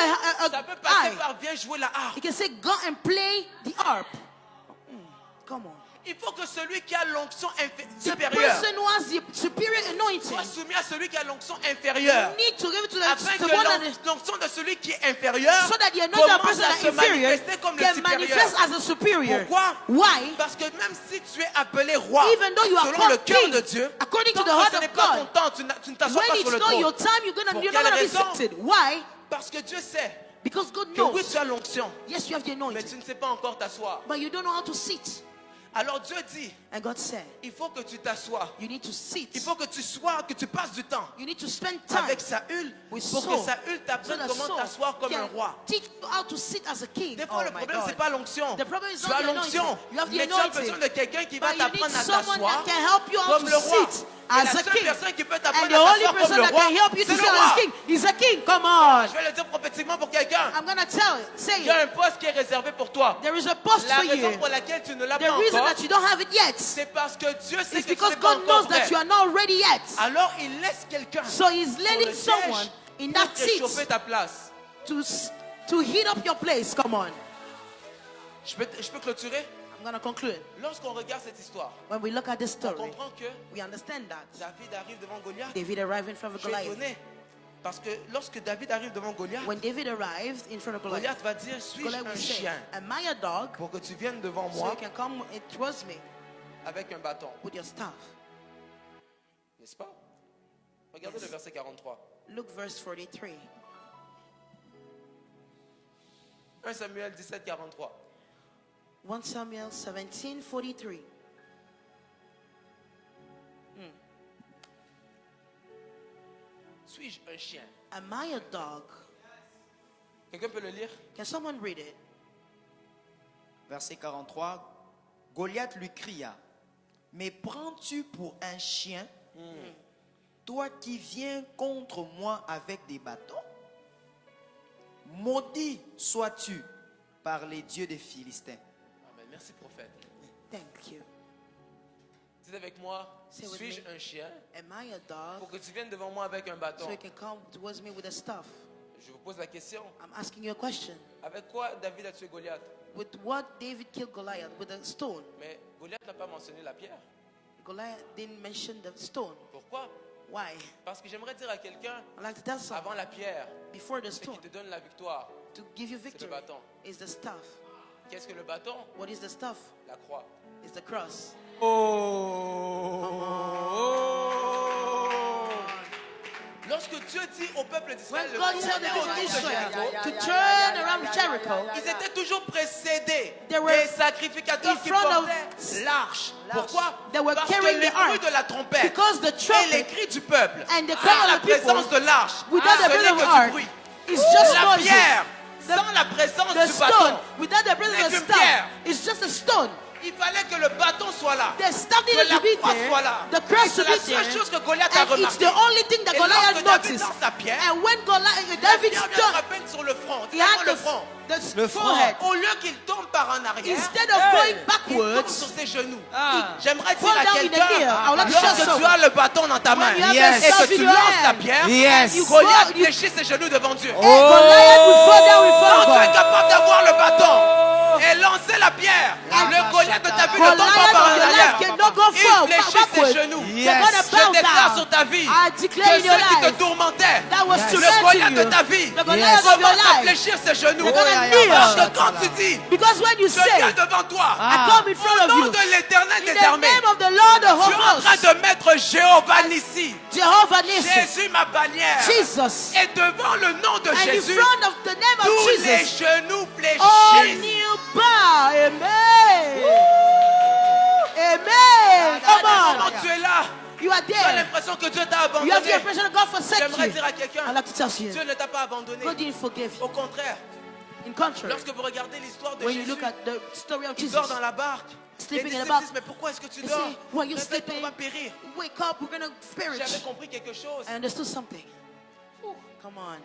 A: Ça peut
B: a
A: passer
B: eye.
A: par viens jouer la harpe.
B: He can say, go and play the harp. Come on.
A: Il faut que celui qui a l'onction
B: The
A: supérieure
B: person who has the superior anointing
A: soit soumis à celui qui a l'onction inférieure.
B: need to give it to
A: Afin
B: the
A: que
B: one that is,
A: l'onction de celui qui est inférieur
B: so that the anointing of the
A: commence
B: person
A: à
B: that
A: se
B: is inferior
A: manifester comme le
B: can
A: supérieur.
B: manifest as a superior.
A: Pourquoi?
B: Why?
A: Parce que même si tu es appelé roi,
B: Even though you are
A: selon le
B: called
A: cœur
B: king,
A: de Dieu,
B: according to
A: tant
B: the
A: que
B: heart
A: ce
B: of
A: n'est pas
B: God,
A: ton temps, tu ne t'assois
B: when
A: pas sur
B: it's
A: le
B: not your
A: trône.
B: time, you're
A: Pour
B: not
A: quelle
B: gonna be
A: raison?
B: seated. Why?
A: Parce que Dieu sait
B: Because God
A: que oui,
B: knows.
A: tu as l'onction,
B: Yes, you have the
A: mais
B: anointing,
A: tu ne sais pas encore t'asseoir.
B: but you don't know how to sit.
A: Alors Dieu dit,
B: And God said,
A: il faut que tu t'assoies.
B: you need to sit.
A: Il faut que tu passes du temps
B: You need to spend time
A: avec Saül
B: with
A: pour que
B: Saul.
A: Saül t'apprenne
B: that
A: comment
B: Saul
A: t'asseoir comme un
B: can
A: roi.
B: teach you how to sit as a king.
A: Des fois, le
B: my
A: problème,
B: God.
A: c'est pas l'onction.
B: The problem is
A: Tu
B: not
A: as
B: the
A: l'onction,
B: anointing. You have the
A: mais tu as
B: anointing.
A: besoin de quelqu'un qui va
B: But you need
A: t'apprendre à
B: someone
A: t'asseoir
B: that can help you how
A: comme
B: to
A: le roi.
B: sit
A: Et
B: as
A: la
B: a
A: seule
B: king.
A: personne qui peut
B: And
A: t'apprendre
B: the
A: à
B: only
A: t'asseoir comme
B: person
A: le
B: that
A: roi,
B: can help you to
A: c'est
B: sit
A: le
B: as
A: roi.
B: a king is a king. Come on.
A: Je vais le dire prophétiquement pour quelqu'un.
B: I'm going to say
A: Il y a
B: it.
A: un poste qui est réservé pour toi.
B: There is a post
A: La
B: for
A: raison
B: you.
A: pour laquelle tu ne l'as
B: The
A: pas
B: reason
A: encore,
B: that you don't have it yet
A: c'est parce que Dieu sait
B: is
A: que tu
B: because
A: n'es pas
B: God knows
A: encore
B: that
A: prêt.
B: you are not ready yet.
A: Alors il laisse quelqu'un
B: So he's
A: sur
B: letting
A: le
B: someone
A: siège
B: in
A: pour
B: that seat
A: réchauffer ta place.
B: to heat up your place. Come on.
A: Je peux clôturer?
B: I'm going to conclude.
A: Lorsqu'on regarde cette histoire,
B: When we look at this
A: on
B: story,
A: comprend que
B: we understand that
A: David arrive devant Goliath.
B: David arrived in front of
A: Je suis
B: Goliath.
A: étonné. Parce que lorsque David arrive devant Goliath,
B: When David arrived in front of Goliath,
A: Goliath va dire, suis-je
B: Goliath
A: un
B: will say,
A: chien
B: am I a dog?
A: pour que tu viennes devant
B: So
A: moi
B: you can come towards me
A: avec un bâton?
B: with your staff.
A: N'est-ce pas? Regardez le verset 43.
B: Look verse 43.
A: 1 Samuel 17, 43.
B: 1 Samuel 17:43.
A: Suis-je un chien?
B: Am I a dog?
A: Quelqu'un peut le lire?
B: Can someone read it?
C: Verset 43, Goliath lui cria, mais prends-tu pour un chien, toi qui viens contre moi avec des bâtons? Maudit sois-tu par les dieux des Philistins.
A: Amen. Merci prophète.
B: Thank you.
A: Dites avec moi,
B: Say with
A: suis-je
B: me.
A: un chien
B: Am I a dog?
A: pour que tu viennes devant moi avec un bâton?
B: So you can come towards me with a staff.
A: Je vous pose la question.
B: I'm asking you a question.
A: Avec quoi David a tué Goliath?
B: With what David killed Goliath? With a stone.
A: Mais Goliath n'a pas mentionné la pierre.
B: Goliath didn't mention the stone.
A: Pourquoi?
B: Why?
A: Parce que j'aimerais dire à quelqu'un,
B: I'd like to tell someone,
A: avant la pierre,
B: before the
A: ce qui
B: stone,
A: te donne la victoire,
B: to give you
A: c'est le
B: victory,
A: bâton.
B: is the staff.
A: Qu'est-ce que le bâton?
B: What is the staff?
A: La croix.
B: It's the cross.
A: Lorsque Dieu dit au peuple d'Israël
B: When
A: de
B: God
A: tourner
B: told the people
A: autour
B: of
A: de
B: Israel
A: Jéricho,
B: to turn around Jericho,
A: ils étaient toujours précédés
B: They were
A: des sacrificateurs
B: in
A: qui
B: front of
A: portaient l'arche. Pourquoi?
B: They were
A: Parce que
B: carrying
A: les
B: the ark.
A: bruits de la trompette
B: Because the
A: et les
B: trumpet
A: cris du peuple
B: and the
A: sans
B: cry
A: la
B: of the people
A: présence de l'arche,
B: without the
A: ce n'est
B: presence of
A: que
B: ark
A: du bruit.
B: is just
A: La
B: noisy.
A: pierre sans la présence
B: The
A: du
B: stone
A: bâton,
B: without the presence of
A: n'est
B: the
A: qu'une pierre.
B: staff is just a stone.
A: il fallait que le bâton soit là.
B: The staff
A: Que
B: needed
A: la
B: to be
A: croix
B: there.
A: soit là.
B: The
A: Et
B: cross
A: c'est
B: to
A: la
B: be
A: seule
B: there.
A: chose que Goliath a
B: And it's
A: remarqué.
B: the only thing that
A: Et
B: Goliath
A: lorsque David
B: noticed.
A: lance sa pierre,
B: And when David
A: la pierre vient
B: stood,
A: frapper sur le front.
B: he
A: Vraiment
B: had
A: le front.
B: the forehead.
A: Au lieu qu'il tombe par en arrière,
B: Instead of going
A: il tombe
B: backwards,
A: sur ses genoux.
C: Ah.
A: J'aimerais dire
B: fall
A: à
B: down in the knee. I would like to
A: quelqu'un,
B: show
A: lorsque tu as le bâton dans ta main
B: you have
C: Yes.
B: the
A: et
B: staff
A: que
B: in
A: tu
B: your
A: lances ta
B: hand,
A: pierre,
C: Yes.
A: Goliath
B: you-
A: fléchit ses genoux devant Dieu.
B: Goliath will fall down before
A: Quand tu es
B: God.
A: capable d'avoir le bâton et lancer la pierre, le Goliath de ta vie ne tombe pas
B: Goliath
A: par en
B: of your
A: arrière.
B: life cannot go
A: Il
B: forward,
A: fléchit ses
B: backwards.
A: genoux.
C: Yes.
B: They're gonna
A: Je
B: bow
A: déclare
B: down.
A: sur ta vie
B: I
A: que
B: declare in your
A: ceux qui te
B: life
A: tourmentaient,
B: that was
C: Yes.
A: le
B: tormenting
A: Goliath de
B: you,
A: ta vie,
B: the Goliath of your
A: commence à
B: life,
A: fléchir ses genoux.
B: they're gonna
C: Oh,
B: kneel.
A: Parce que quand tu dis,
B: Because when you
A: je viens
B: say,
A: devant toi,
B: I come in front
A: au
B: of
A: nom
B: you,
A: de l'Éternel
B: in
A: des
B: the
A: armées,
B: name of the Lord of
A: tu es en train
B: hosts,
A: de mettre Jéhovah Nissi,
B: Jehovah Nissi,
A: Jésus ma bannière,
B: Jesus,
A: et devant le nom de
B: and in
A: Jésus,
B: front of the name of
A: tous les
B: Jesus,
A: genoux
B: all
A: fléchissent.
B: kneel bow. Amen. Amen. Come
A: Quand
B: on.
A: tu es là,
B: You are
A: tu as
B: there.
A: l'impression que Dieu t'a
B: You have the
A: abandonné.
B: impression that God forsake
A: J'aimerais
B: you.
A: dire à quelqu'un,
B: I'd like to tell you,
A: Dieu ne t'a pas abandonné.
B: God didn't forgive you.
A: Au contraire,
B: In contrary,
A: lorsque vous regardez l'histoire de
B: when you
A: Jésus,
B: look at the story of
A: il
B: Jesus,
A: dort dans la barque. Les
B: sleeping in the
A: disciples
B: bark,
A: disent, mais pourquoi est-ce que tu
B: they
A: dors?
B: say, why are you
A: Réveille-toi,
B: sleeping?
A: on va périr.
B: Wake up, we're going to
A: J'avais
B: perish.
A: compris quelque chose.
B: I understood something. Come on.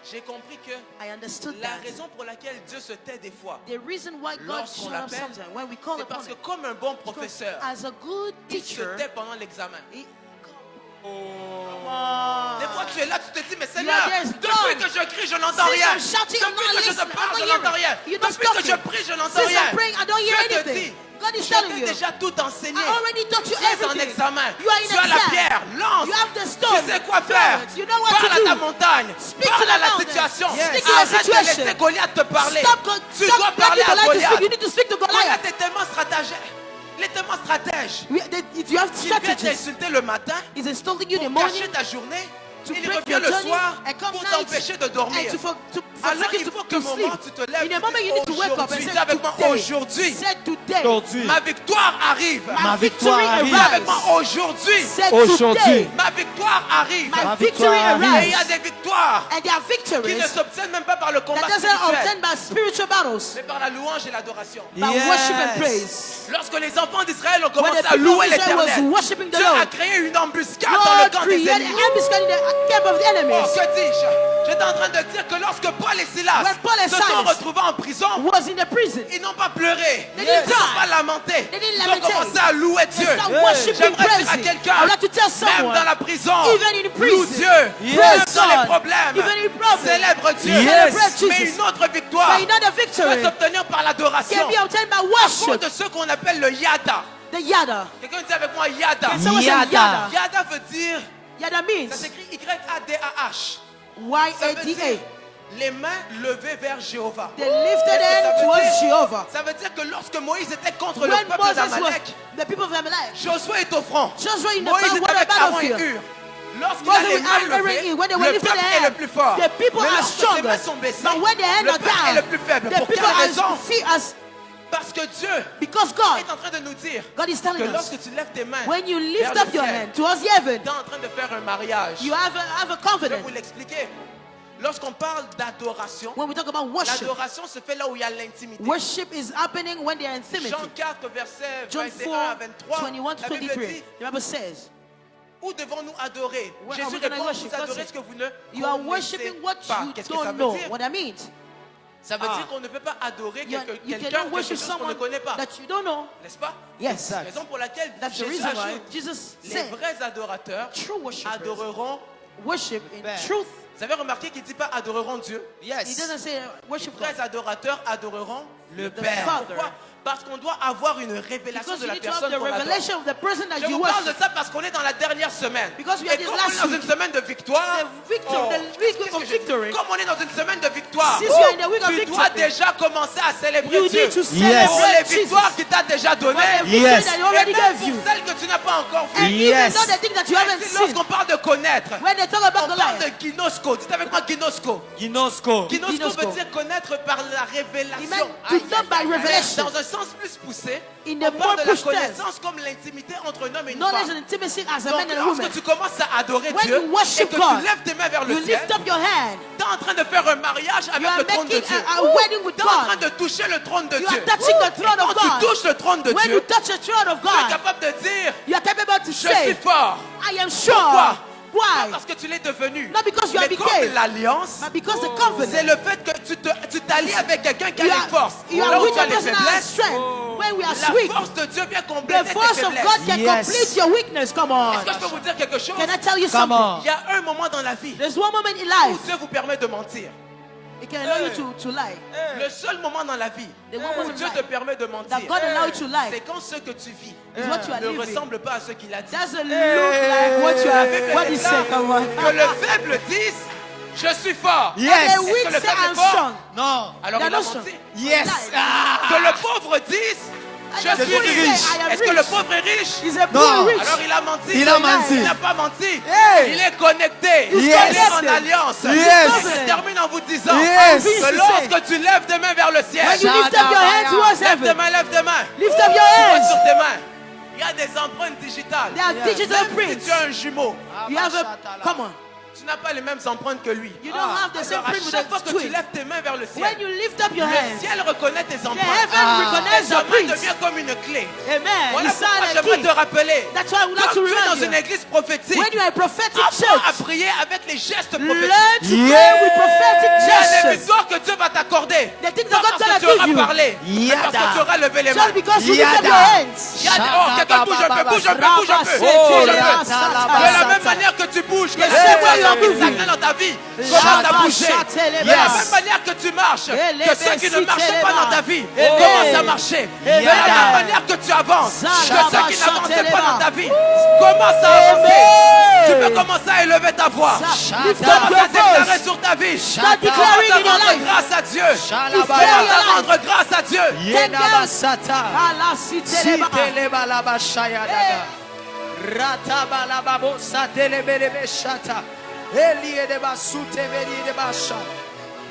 A: J'ai compris que
B: I understood
A: la
B: that.
A: raison pour laquelle Dieu se tait des fois,
B: The reason why God
A: lorsqu'on
B: shut up
A: l'appelle,
B: sometimes, when we call
A: c'est
B: upon
A: parce que
B: him,
A: comme un bon
B: because
A: professeur,
B: as a good
A: il se
B: teacher,
A: tait pendant l'examen.
B: he,
A: Des fois, tu es là, tu te dis, mais Seigneur,
B: there is
A: depuis
B: God.
A: que je crie, je n'entends
B: Since
A: rien.
B: I'm shouting, I'm
A: Depuis
B: not
A: que je te
B: listening,
A: parle,
B: I'm
A: je
B: not
A: n'entends rien.
B: hearing. You're not
A: Depuis que je
B: talking.
A: prie, je n'entends
B: Since
A: rien.
B: I'm praying, I don't hear
A: Je te
B: anything.
A: dis,
B: God is
A: je
B: telling
A: t'ai
B: you.
A: déjà tout enseigné.
B: I already taught you
A: Tu es en
B: everything.
A: examen.
B: You are in
A: Tu as la
B: exam.
A: pierre, lance.
B: You have the
A: Tu
B: stone.
A: sais quoi
B: Throw
A: faire.
B: it. You know what
A: Parle
B: to
A: à ta
B: do.
A: montagne.
B: Speak
A: Parle
B: to the
A: à la
B: mountain.
A: situation.
B: Yes. Speak to the
A: Arrête de
B: situation.
A: laisser Goliath te parler.
B: Stop,
A: Tu dois
B: stop
A: parler
B: letting
A: à
B: Goliath to speak.
A: Goliath.
B: You need to speak to
A: Goliath
B: Goliath.
A: est tellement stratège. Il est tellement stratège.
B: You have
A: Il vient
B: strategies.
A: t'insulter le matin
B: He's insulting you in the
A: pour
B: morning
A: cacher ta journée.
B: to
A: Il
B: break
A: revient
B: your
A: le
B: journey
A: soir
B: and come
A: pour
B: night
A: t'empêcher de dormir.
B: and to
A: Alors
B: forsake
A: il
B: you
A: faut
B: to
A: que un moment
B: sleep.
A: tu te lèves.
B: In a moment you need to wake up and
A: Aujourd'hui,
B: say
A: dis avec moi
B: today.
A: aujourd'hui.
B: Say today.
D: Aujourd'hui,
A: Ma victoire arrive.
B: My victory
D: arrive.
A: Dis avec moi
B: arrives.
A: aujourd'hui.
B: Say
D: Aujourd'hui.
B: today.
A: Ma victoire arrive.
B: My
D: Ma
B: victory
D: victoire arrive.
A: Et il y a
B: arrives.
A: des victoires
B: And there are
A: qui ne
B: victories
A: s'obtiennent même pas par le combat
B: that doesn't
A: spirituel,
B: obtain by spiritual battles,
A: mais par la louange et l'adoration.
B: by worship and praise.
A: Lorsque les enfants d'Israël ont
B: When
A: commencé
B: the
A: à
B: people
A: louer
B: of Israel was
A: l'Éternel,
B: worshiping the
A: Dieu a
B: Lord,
A: créé une embuscade dans le
B: God
A: camp des
B: created
A: ennemis.
B: ambuscade in the camp of the
A: Oh,
B: enemies.
A: que dis-je? J'étais en train de dire que lorsque Paul et Silas
B: When Paul and
A: se sont
B: Silas
A: retrouvés en prison,
B: Was in the prison.
A: ils n'ont pas pleuré,
B: They
A: ils
B: didn't
A: n'ont
B: cry.
A: pas lamenté,
B: They didn't
A: ils ont
B: lamentate.
A: commencé à louer
B: They
A: Dieu.
B: start worshiping,
A: J'aimerais dire à
B: praising.
A: quelqu'un,
B: I would like to tell
A: même
B: someone,
A: dans la prison,
B: even in
A: loue
B: prison,
A: Dieu,
B: praise
A: même dans les
B: God,
A: problèmes,
B: even in problems,
A: célèbre Dieu.
B: celebrate
A: Mais
B: Jesus.
A: une autre victoire
B: But another
A: peut
B: victory
A: s'obtenir par l'adoration,
B: can be obtained by
A: à cause
B: worship.
A: de ce qu'on appelle le yada.
B: The yada.
A: Quelqu'un dit avec moi yada.
B: Can someone say
D: Yada.
B: yada?
A: Yada veut dire,
B: Yada
A: ça
B: means
A: s'écrit Y-A-D-A-H. Ça veut
B: Y-A-D-A.
A: dire les mains levées vers Jéhovah.
B: They lifted
A: Qu'est-ce que ça
B: them
A: veut
B: towards
A: dire?
B: Jehovah.
A: Ça veut dire que lorsque Moïse était contre le
B: When
A: peuple
B: Moses
A: d'Amalek,
B: was the people of Amalek,
A: Josué est au front.
B: Joshua in the
A: Moïse
B: front,
A: était
B: what
A: avec
B: about
A: Aaron et
B: here?
A: Hur. Lorsqu'il
B: Moses
A: a les
B: with
A: mains
B: Aaron and
A: levées,
B: Hur, when they were
A: le
B: lifted
A: peuple
B: their
A: est le
B: hand,
A: plus fort.
B: the people
A: Mais
B: are
A: lorsque ses
B: stronger.
A: mains sont baissées,
B: But when their hands
A: le
B: are
A: peuple est le
B: down,
A: plus faible.
B: the
A: Pour
B: people
A: quelle
B: are
A: raison? Parce que Dieu
B: because God,
A: est en train de nous dire
B: God is
A: que
B: telling us,
A: lorsque tu lèves tes mains
B: when you
A: vers
B: lift
A: le
B: up your
A: ciel,
B: hand towards heaven,
A: tu es en train de faire un mariage.
B: you have a
A: Je vais
B: confidence.
A: vous l'expliquer. Lorsqu'on parle d'adoration,
B: When we talk about worship,
A: l'adoration se fait là où il y a l'intimité.
B: worship is happening when they are intimate.
A: Jean 4, verset
B: John
A: 21 à 23,
B: 4, 21 to
A: la Bible
B: 23.
A: dit,
B: The Bible says,
A: où devons-nous adorer?
B: Where are
A: Jésus
B: we gonna
A: répond,
B: worship?
A: vous adorez
B: God
A: ce que vous ne
B: you are
A: connaissez
B: worshiping what
A: pas.
B: you
A: Qu'est-ce que ça
B: don't
A: veut
B: know.
A: dire?
B: What that means.
A: Ça veut dire qu'on ne peut pas adorer
B: You
A: quelqu'un,
B: cannot
A: quelque
B: worship
A: chose qu'on ne
B: someone
A: connaît pas.
B: that you don't know.
A: N'est-ce pas?
B: Yes.
A: Raison pour laquelle
B: That's the
A: Jésus
B: reason why
A: ajoute,
B: Jesus
A: les
B: said,
A: vrais adorateurs
B: true worshippers
A: adoreront.
B: worship in
C: Amen.
B: truth.
A: Vous avez remarqué qu'il ne dit pas adoreront Dieu.
B: He
C: Yes.
B: doesn't say
A: Les
B: worship
A: vrais
B: God.
A: adorateurs adoreront le
B: The
A: Père.
B: Father.
A: Pourquoi? Parce qu'on doit avoir une révélation
B: Because
A: de
B: you
A: la
B: need to have
A: personne
B: the
A: qu'on adore.
B: revelation of the person that
A: Je
B: you
A: vous parle de
B: worship.
A: ça parce qu'on est dans la dernière semaine.
B: Because we are
A: Et
B: this
A: comme on est
B: last
A: dans une
B: week.
A: semaine de victoire,
B: The victory,
A: oh,
B: the week
A: qu'est-ce
B: of
A: que je dis?
B: victory.
A: Comme on est dans une semaine de victoire,
B: Since we are in the week of
A: tu dois
B: victory,
A: déjà commencer à célébrer
B: you
A: Dieu
B: need to
A: pour
D: Yes.
A: les
B: celebrate
A: victoires
B: Jesus.
A: qu'il t'a déjà données.
B: For the victory
D: Yes.
B: that he
A: Et
B: already
A: même
B: gave
A: pour
B: you.
A: celles que tu n'as pas encore
B: And
A: vues.
D: Yes.
B: even though the things that you haven't
A: Même
B: seen,
A: lorsqu'on parle de connaître,
B: when they talk about
A: on parle de
B: Goliath,
A: Ginosco. Dites avec moi Ginosco.
D: Ginosco.
A: Ginosco
B: Ginosco.
A: veut dire connaître par la
B: he
A: révélation.
B: meant to know by revelation.
A: Dans un sens plus poussé,
B: In
A: on
B: the
A: parle de
B: more
A: la
B: pushed tense.
A: connaissance comme l'intimité entre un homme et une
B: knowledge
A: femme.
B: and intimacy as a
A: Donc,
B: man and a
A: lorsque
B: woman.
A: tu commences à adorer
B: When
A: Dieu
B: you worship
A: et que
B: God,
A: tu lèves tes mains vers
B: You
A: le ciel,
B: lift up your hand.
A: tu es en train de faire un mariage
B: You
A: avec
B: are
A: le trône de
B: making
A: Dieu.
B: a wedding with
A: Tu es en train
B: God.
A: de toucher le trône de
B: You
A: Dieu.
B: are touching the throne
A: Quand
B: of
A: tu
B: God.
A: touches le trône de
B: When
A: Dieu,
B: you touch the throne of
A: tu es
B: God,
A: capable de dire,
B: you are capable to
A: je suis
B: say,
A: fort.
B: I am sure.
A: Pourquoi? Pas
B: Why?
A: parce que tu l'es devenu.
B: Not because you
A: Mais
B: are
A: comme
B: became.
A: l'alliance,
B: But because the
A: c'est
B: covenant.
A: le fait que tu t'allies avec quelqu'un qui a
B: You
A: les forces.
B: you
A: Là
B: are
A: où
B: with
A: tu as
B: a
A: les
B: person that has
A: faiblesses,
B: strength. When we are
A: la
B: weak,
A: force de Dieu vient compléter
B: the
A: tes
B: force of
A: faiblesses.
B: God can
D: Yes.
B: complete your weakness. Come on.
A: Est-ce que je peux vous dire quelque chose?
B: Can I tell you
D: Come
B: something?
D: on.
A: Il y a un moment dans la vie
B: There's one moment in
A: où
B: life
A: Dieu vous permet de mentir.
B: it can allow you to lie.
A: Le seul moment dans la vie
B: The one
A: où
B: moment in
A: Dieu
B: life
A: te permet de mentir,
B: that God allow you to lie
A: c'est quand ce que tu vis
B: is what you are
A: ne
B: living.
A: ressemble pas à ce qu'il a dit.
B: Doesn't look like what you are. What he said. Come on.
A: Que le faible dise, je suis fort.
D: Yes.
B: And the
A: Est-ce que
B: weak
A: le
B: say
A: faible
B: I'm
A: est fort?
B: strong.
D: Non.
A: Alors
B: They
A: il
B: are
A: a
B: not strong.
A: menti.
D: Yes.
A: Que le pauvre dise, je
B: And the
A: suis
B: fool
A: riche.
B: say, I am
A: Est-ce que
B: rich.
A: le pauvre est riche?
B: He's a
D: Non.
B: poor rich.
A: Alors il a menti.
D: Il a menti.
A: Il n'a pas menti.
D: Hey.
A: Il est connecté.
D: Yes.
A: Il est en alliance.
D: Yes.
A: Je termine en vous disant
D: Yes.
A: que lorsque tu lèves tes mains vers le ciel,
B: When you lift up your hand towards
A: lève tes
B: heaven,
A: mains, lève tes mains.
B: lift up your
A: Tu vois
B: hands.
A: sur tes mains. Il y a des empreintes digitales.
B: They are digital
A: Même si
B: prints.
A: tu as un jumeau,
B: You have a. Come on.
A: tu n'as pas les mêmes empreintes que lui.
B: You don't have the same
A: Alors à
B: print with
A: chaque fois
B: the
A: que tu
B: twin.
A: lèves tes mains vers le ciel,
B: When you lift up your
A: le
B: hands,
A: ciel reconnaît tes
B: the
A: empreintes.
B: heaven recognizes
A: Les
B: your
A: empreintes
B: print.
A: deviennent comme une clé.
B: Amen.
A: Voilà
B: You
A: pourquoi
B: sound like
A: j'aimerais
B: king.
A: te rappeler.
B: That's why I would like to
A: Quand tu es dans
B: remind
A: une
B: you.
A: église prophétique,
B: When you are a prophetic
A: apprends à
B: church,
A: prier avec les gestes
B: learn
A: prophétiques.
B: to pray with prophetic
A: Il y a des
B: gestures.
A: victoires que Dieu va t'accorder.
B: The things
A: Pas
B: that God
A: parce que
B: gonna
A: tu auras
B: give you.
A: parlé, mais parce que tu auras levé les mains.
B: Just because you lift up
D: Yada.
B: your hands.
A: Il y a des... Oh, quelqu'un bouge un peu, bouge un peu, bouge un peu.
B: Oh,
A: Bouge un peu.
B: Rata,
A: De la même manière que tu bouges, que
B: Yes,
A: les
B: sir,
A: choses
B: you are
A: qui
B: moving.
A: stagnaient dans ta vie commencent à bouger. De la
D: Yes.
A: même manière que tu marches,
B: Yes.
A: que ceux qui ne marchaient pas dans ta vie
B: Yes.
A: commencent à marcher. De la
D: Yada.
A: même manière que tu avances, que
B: Yes.
A: ceux qui n'avançaient pas dans ta vie
B: Yes.
A: commencent à avancer. Tu peux commencer à élever ta voix.
B: Lift up
A: Commence à
B: your
A: déclarer
B: voice.
A: sur ta vie.
B: Start
A: Commence
B: declaring
A: à
B: in your
A: rendre
B: life.
A: grâce à Dieu.
B: Declare
A: Commence
B: your
A: à
B: life.
A: rendre grâce à Dieu.
D: Yenabasata.
B: Allah, si teleba.
D: Sitelebalabashayadaga. Ratabalababo satelebelebeshata.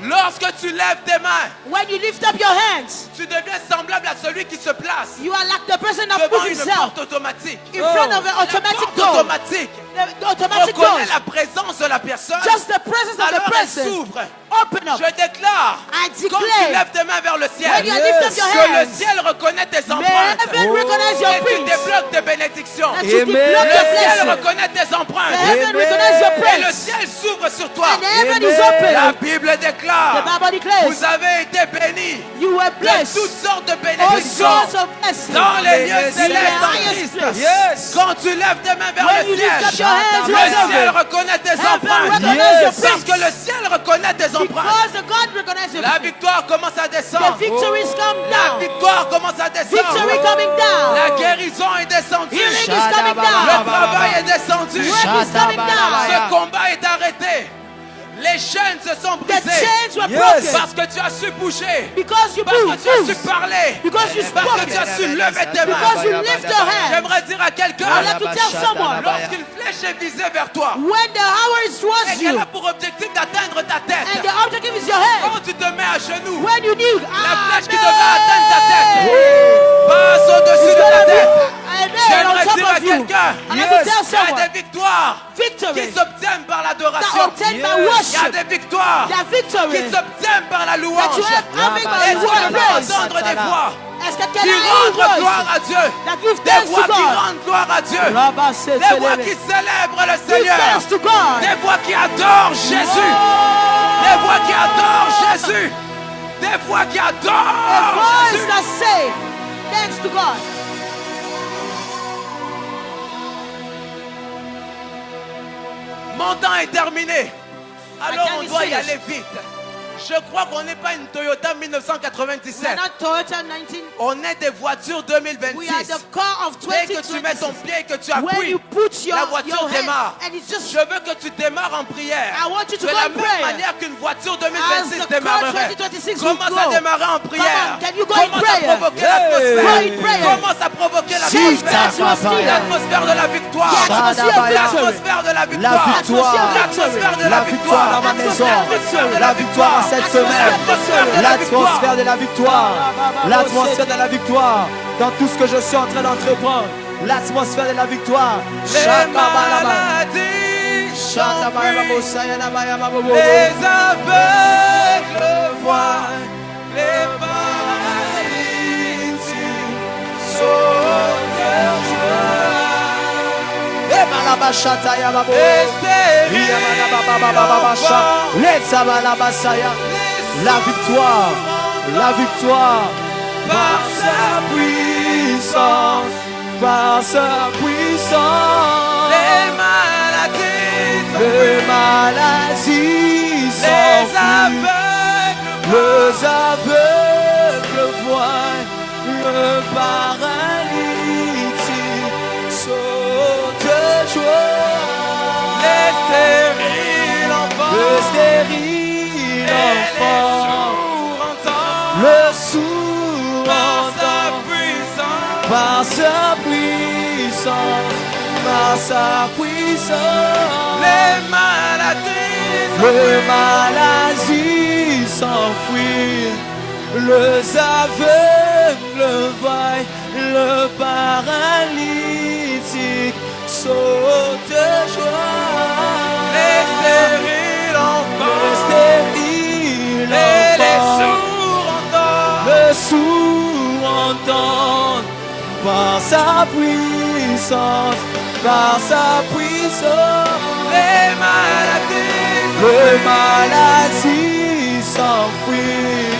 A: Lorsque tu lèves tes mains,
B: when you lift up your hands,
A: tu deviens semblable à celui qui se place
B: you are like the person that
A: devant
B: moves
A: une
B: himself
A: porte automatique.
B: in front of an
A: La
B: automatic
A: porte
B: door.
A: automatique
B: The automatic door.
A: reconnaît la présence de la personne.
B: Just the presence of the
A: Alors elle
B: person.
A: s'ouvre.
B: Open up.
A: Je déclare,
B: I
A: quand tu
B: declare,
A: lèves tes mains vers le ciel,
B: when you lift up your
A: que le
B: hands,
A: ciel reconnaît tes
B: may
A: empreintes.
B: heaven recognize your
A: Et tu
B: prints.
A: débloques tes bénédictions.
B: That you
D: Amen.
B: deblock
A: Le
B: your
A: ciel
B: blessing.
A: reconnaît tes
B: The
A: empreintes.
B: heaven recognize your
A: Et le
B: prints.
A: ciel s'ouvre sur toi.
B: And the heaven is
A: La
B: open.
A: Bible
B: The
A: déclare,
B: Bible declares
A: vous avez été bénis
B: you were
A: de
B: blessed.
A: toutes sortes de
B: All
A: bénédictions
B: sorts of blessings.
A: dans les lieux
B: In the
A: célestes en
B: highest
A: Christ.
B: place.
D: Yes.
A: Quand tu lèves tes mains vers
B: When
A: le
B: you lift up
A: ciel,
B: your hands,
A: le
B: what's
A: ciel
B: over?
A: reconnaît tes
B: Heaven
A: empreintes.
B: recognize your
A: Parce
B: prints.
A: que le ciel reconnaît tes empreintes.
B: Because the God recognizes your
A: La
B: prints.
A: victoire commence à
B: The
A: descendre.
B: victories come
A: La
B: down.
A: victoire commence à descendre.
B: Victory coming down.
A: La guérison est descendue.
B: Healing is coming
A: Le
B: down.
A: travail est descendu.
B: Work is coming down.
A: Ce combat est arrêté. Les chaînes se sont
B: The
A: brisées.
B: chains were
D: Yes.
B: broken.
A: Parce que tu as su bouger.
B: Because you
A: Parce que
B: moved.
A: tu as su parler.
B: Because you
A: Parce
B: spoke.
A: que tu as su lever tes
B: Because
A: mains.
B: you lift your hand.
A: J'aimerais dire à
B: I'd
A: quelqu'un,
B: like to tell someone,
A: lorsqu'une flèche est visée vers toi
B: when the hour is
A: et
B: towards
A: qu'elle
B: you,
A: a pour objectif d'atteindre ta
B: and
A: tête,
B: the objective is your head,
A: quand tu te mets à genoux,
B: when you kneel,
A: la flèche qui devait atteindre ta tête
B: Amen.
A: passe au-dessus de ta tête.
B: Amen.
A: J'aimerais
B: On
A: dire
B: top
A: à
B: of you.
A: quelqu'un,
B: I'd like to tell
A: il y a
B: someone,
A: des victoires qui
B: victory
A: s'obtiennent par
B: that
A: l'adoration.
B: obtained by
A: Il y a
B: worship,
A: des victoires
B: that
A: qui
B: victory
A: s'obtiennent par la
B: that
A: louange.
B: you have having by
A: Et tu
B: word
A: peux
B: praise.
A: entendre des voix
B: Est-ce que
A: qui rendent gloire à Dieu.
B: that give
A: Des
B: thanks
A: voix
B: to
A: qui
B: God?
A: rendent gloire à Dieu.
B: Rabba
A: Des voix qui célèbrent le
B: Give
A: Seigneur.
B: thanks to God.
A: Des voix qui adorent Jésus. Des voix qui adorent Jésus. Des voix qui
B: A
A: adorent
B: voice
A: Jésus.
B: that say thanks to God.
A: Mon temps est terminé. Alors
B: time
A: on
B: is
A: doit y
B: finished.
A: aller vite. Je crois qu'on n'est pas une Toyota
B: We
A: 1997.
B: are not Toyota 19.
A: On est des voitures
B: We are
A: 2026.
B: the car of
A: Dès que tu mets ton
B: 2026.
A: pied et que tu
B: When
A: appuies,
B: you put your
A: la voiture
B: hand
A: démarre.
B: and it's just
A: Je veux que tu démarres en prière.
B: I want you to
A: De
B: go
A: la
B: in
A: même
B: prayer.
A: manière qu'une voiture
B: As
A: 2026
B: the car
A: démarrerait.
B: 2026 will
A: Commence
B: go.
A: à démarrer en prière.
B: Come on, can you go in
A: Commence à
B: prayer?
A: provoquer
B: Go in
A: l'atmosphère.
B: prayer.
A: Commence à provoquer
B: Jesus,
A: l'atmosphère.
B: you are
A: L'atmosphère de la victoire.
B: The atmosphere of victory.
A: L'atmosphère de la
D: La
A: victoire.
D: victoire.
A: L'atmosphère de
D: La
A: la
D: victoire
A: victoire.
D: dans ma maison.
A: L'atmosphère de
D: La victoire cette semaine.
A: L'atmosphère de la victoire.
D: L'atmosphère de la victoire. L'atmosphère de la victoire. Dans tout ce que je suis en train d'entreprendre. L'atmosphère de la victoire.
A: Les maladies s'enfuient. Les aveugles voient. Les paralytiques sautent de joie. Les stériles
D: La victoire, la victoire,
A: par sa
D: puissance, par sa puissance,
A: les maladies
D: les maladies
A: les
D: s'enfuient,
A: aveugles
D: les aveugles voient, le paralytique saute de joie,
A: les stériles enfants
D: le stérile
A: et les
D: enfant,
A: sourds entendent
D: le sourd
A: par sa
D: entend.
A: puissance.
D: Par sa puissance, par sa puissance,
A: Les maladies
D: le maladie s'enfuit, les aveugles voient, le paralytique saute de joie,
A: les stériles enfants
D: le stérile
A: et les
D: enfant,
A: sourds entendent.
D: le sourd entend. Par sa puissance, par sa puissance,
A: Les maladies
D: le maladie s'enfuit,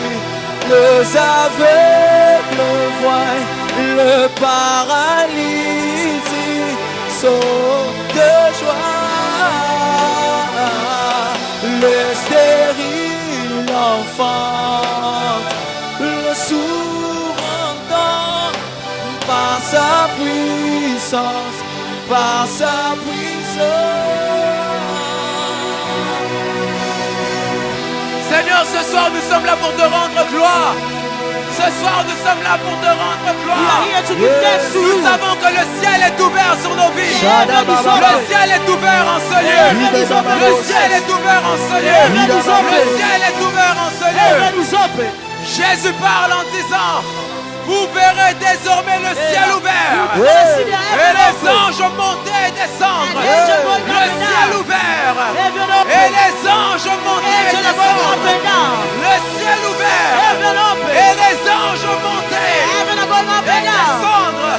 D: les aveugles voient, le paralytique saute de joie, le stérile enfant, le sourd entend. Par sa puissance, par sa puissance.
A: Seigneur, ce soir nous sommes là pour te rendre gloire. Ce soir, nous sommes là pour te rendre
B: We are
A: gloire.
B: here to give thanks to
A: Nous
B: you.
A: savons que le ciel est ouvert sur nos vies.
B: Heaven is
A: Le
B: open.
A: ciel est ouvert en ce lieu.
B: Heaven is open.
A: Le ciel est ouvert en ce lieu.
B: Heaven is
A: Le
B: open.
A: ciel est ouvert en ce lieu.
B: Heaven is open.
A: Jésus parle en disant, vous verrez désormais le ciel ouvert.
B: You will see the
A: Et
B: heaven
A: les
B: open.
A: anges monter et descendre.
B: And angels going
A: Le
B: up and
A: ciel
B: down.
A: ouvert.
B: Heaven
A: Et
B: open.
A: les anges monter et
B: Angels are going up
A: descendre.
B: and down.
A: Le ciel ouvert.
B: Heaven open.
A: Et les anges monter
B: Heaven are going up
A: et
B: and down.
A: descendre.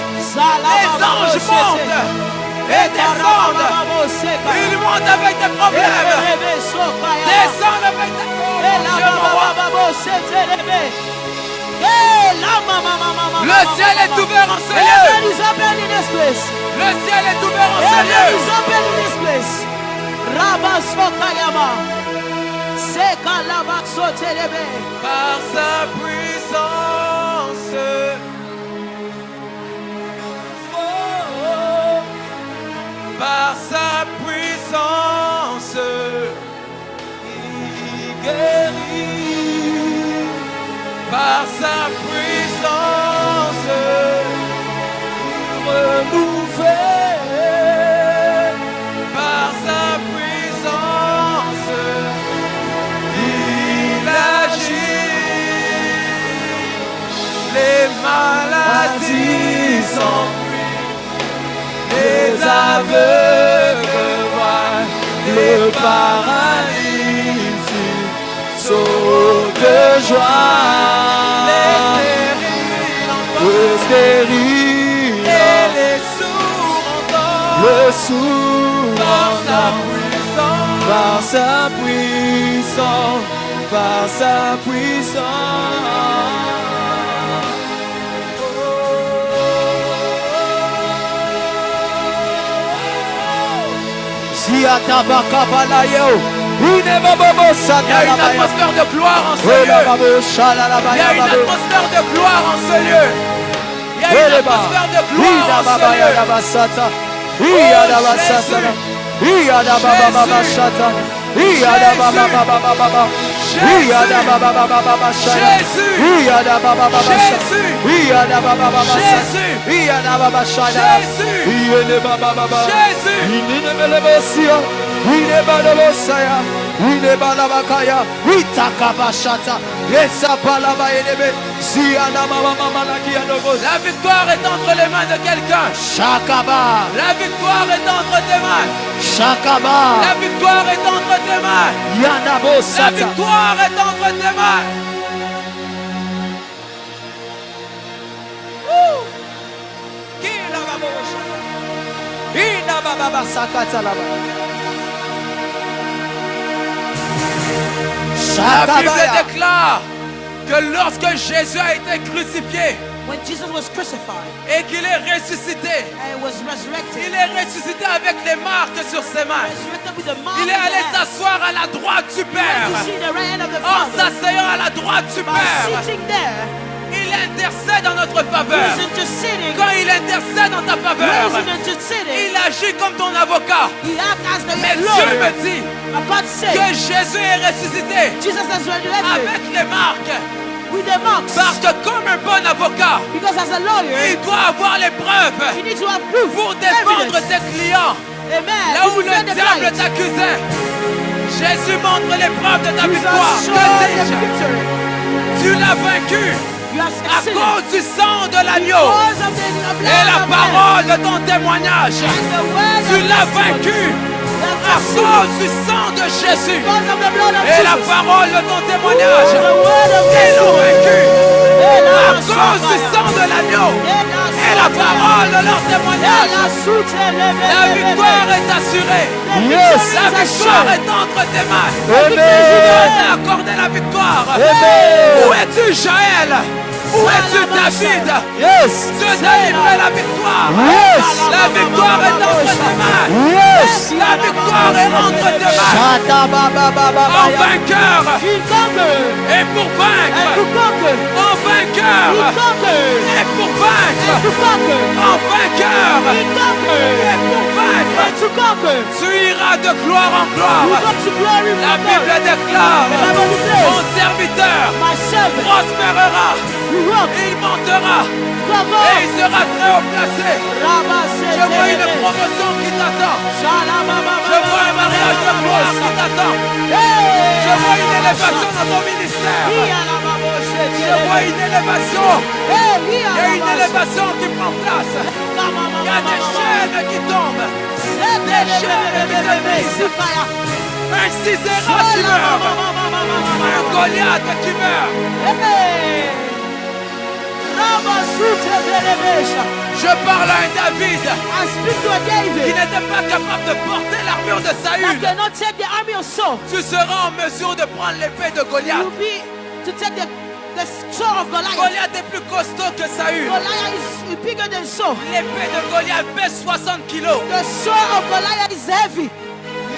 A: Les anges montent et descendent. Ils montent avec des problèmes. Descendent avec des problèmes. Le ciel est ouvert en ce lieu.
B: Heaven is open in this place.
A: Le ciel est ouvert en ce
B: Heaven
A: lieu.
B: is open in this place. Rabba Sokayama. Sekalaba Sotelebe.
A: Par sa puissance. Par sa puissance. Il guérit. Par sa puissance. Renouvelé. Par sa puissance. Il agit. Les maladies s'enfuient. Les aveugles voient. Les paralytiques sautent de joie. Les stériles et les sourds entendent. Le sourd par sa puissance. Par sa puissance. Par sa puissance.
D: Si atabakabalayo.
A: Il y a une atmosphère de gloire en ce lieu. Il y a une atmosphère de gloire en ce lieu. Il y a une atmosphère de gloire en ce La victoire est entre les mains de quelqu'un. La victoire est entre tes mains. La victoire est entre tes mains. La victoire est entre tes mains. La Bible déclare que lorsque Jésus a été crucifié
B: When Jesus was crucified
A: et qu'il est ressuscité,
B: and was resurrected,
A: il est ressuscité avec les marques sur ses mains.
B: resurrected with the mark
A: Il est
B: in the
A: allé
B: hand.
A: s'asseoir à la droite du
B: You
A: Père.
B: see the right hand of the
A: En
B: Father.
A: s'asseyant à la droite du
B: By
A: Père,
B: sitting there,
A: il intercède en notre
B: he
A: faveur.
B: is interceding.
A: Quand il intercède en ta
B: He
A: faveur,
B: is interceding.
A: il agit comme ton avocat.
B: He acts as the
A: Mais Dieu
B: lawyer.
A: me dit
B: But God said,
A: que Jésus est ressuscité
B: Jesus has resurrected
A: avec les marques.
B: with the marks.
A: Parce que comme un bon avocat,
B: Because as a lawyer,
A: il doit avoir les preuves
B: you need to have proof,
A: pour défendre
B: evidence.
A: ses clients.
B: Amen.
A: Là où
B: To defend
A: le
B: the
A: diable
B: blind.
A: t'accusait, Jésus montre les preuves de ta
B: Jesus
A: victoire.
B: showed
A: Que
B: the
A: dis-je?
B: victory.
A: Tu l'as vaincu
B: You have
A: à
B: succeeded.
A: cause du sang de l'agneau
B: Because of the blood
A: et la
B: of the Lamb.
A: parole de ton témoignage.
B: And the word
A: Tu
B: of
A: l'as
B: testimony.
A: vaincu
B: You have
A: à
B: succeeded.
A: cause du sang de Jésus
B: Because of the blood of
A: et la
B: Jesus.
A: parole de ton témoignage.
B: The word of
A: Ils l'ont vaincu à
B: Jesus.
A: cause du sang de l'agneau et la parole de leur témoignage. La victoire est assurée.
D: Yes.
A: La victoire est entre tes mains.
D: Amen.
A: Dieu t'a accordé la victoire.
D: Amen.
A: Où es-tu, Jaël? Où es-tu, David?
D: Yes.
A: Dieu t'a livré la victoire.
D: Yes.
A: La victoire est entre tes mains.
D: Yes.
A: La victoire est entre tes mains. En
D: Shatababababaya.
A: vainqueur
B: He conquered.
A: et pour
B: And
A: vaincre.
B: to conquer.
A: En vainqueur
B: He conquered.
A: et pour vaincre.
B: And to conquer.
A: En vainqueur
B: He conquered.
A: et pour vaincre.
B: and to conquer.
A: Tu iras de gloire en
B: You
A: gloire.
B: go to glory
A: La
B: from
A: Bible
B: glory.
A: déclare,
B: The Bible
A: mon
B: declares,
A: serviteur
B: my servant,
A: prospérera.
B: you walk,
A: Il montera
B: come
A: et
B: on.
A: il sera très haut placé.
B: Rabba
A: Je vois une promotion qui t'attend. Je vois un mariage de gloire qui t'attend. Je vois une élévation dans ton ministère. Je vois une élévation. Il y a une élévation qui prend place. Il y a des chaînes qui tombent. Des chaînes qui se brisent. Un Sisera qui meurt. Un Goliath qui meurt. Je parle à un David
B: I speak to a
A: qui
B: David
A: n'était pas capable de porter l'armure de
B: that
A: Saül.
B: cannot take the army of Saul.
A: Tu seras en mesure de prendre l'épée de Goliath.
B: You'll be to take the sword of Goliath.
A: Goliath est plus costaud que Saül.
B: Goliath is bigger than Saul.
A: L'épée de Goliath pèse 60 kilos.
B: The sword of Goliath is heavy.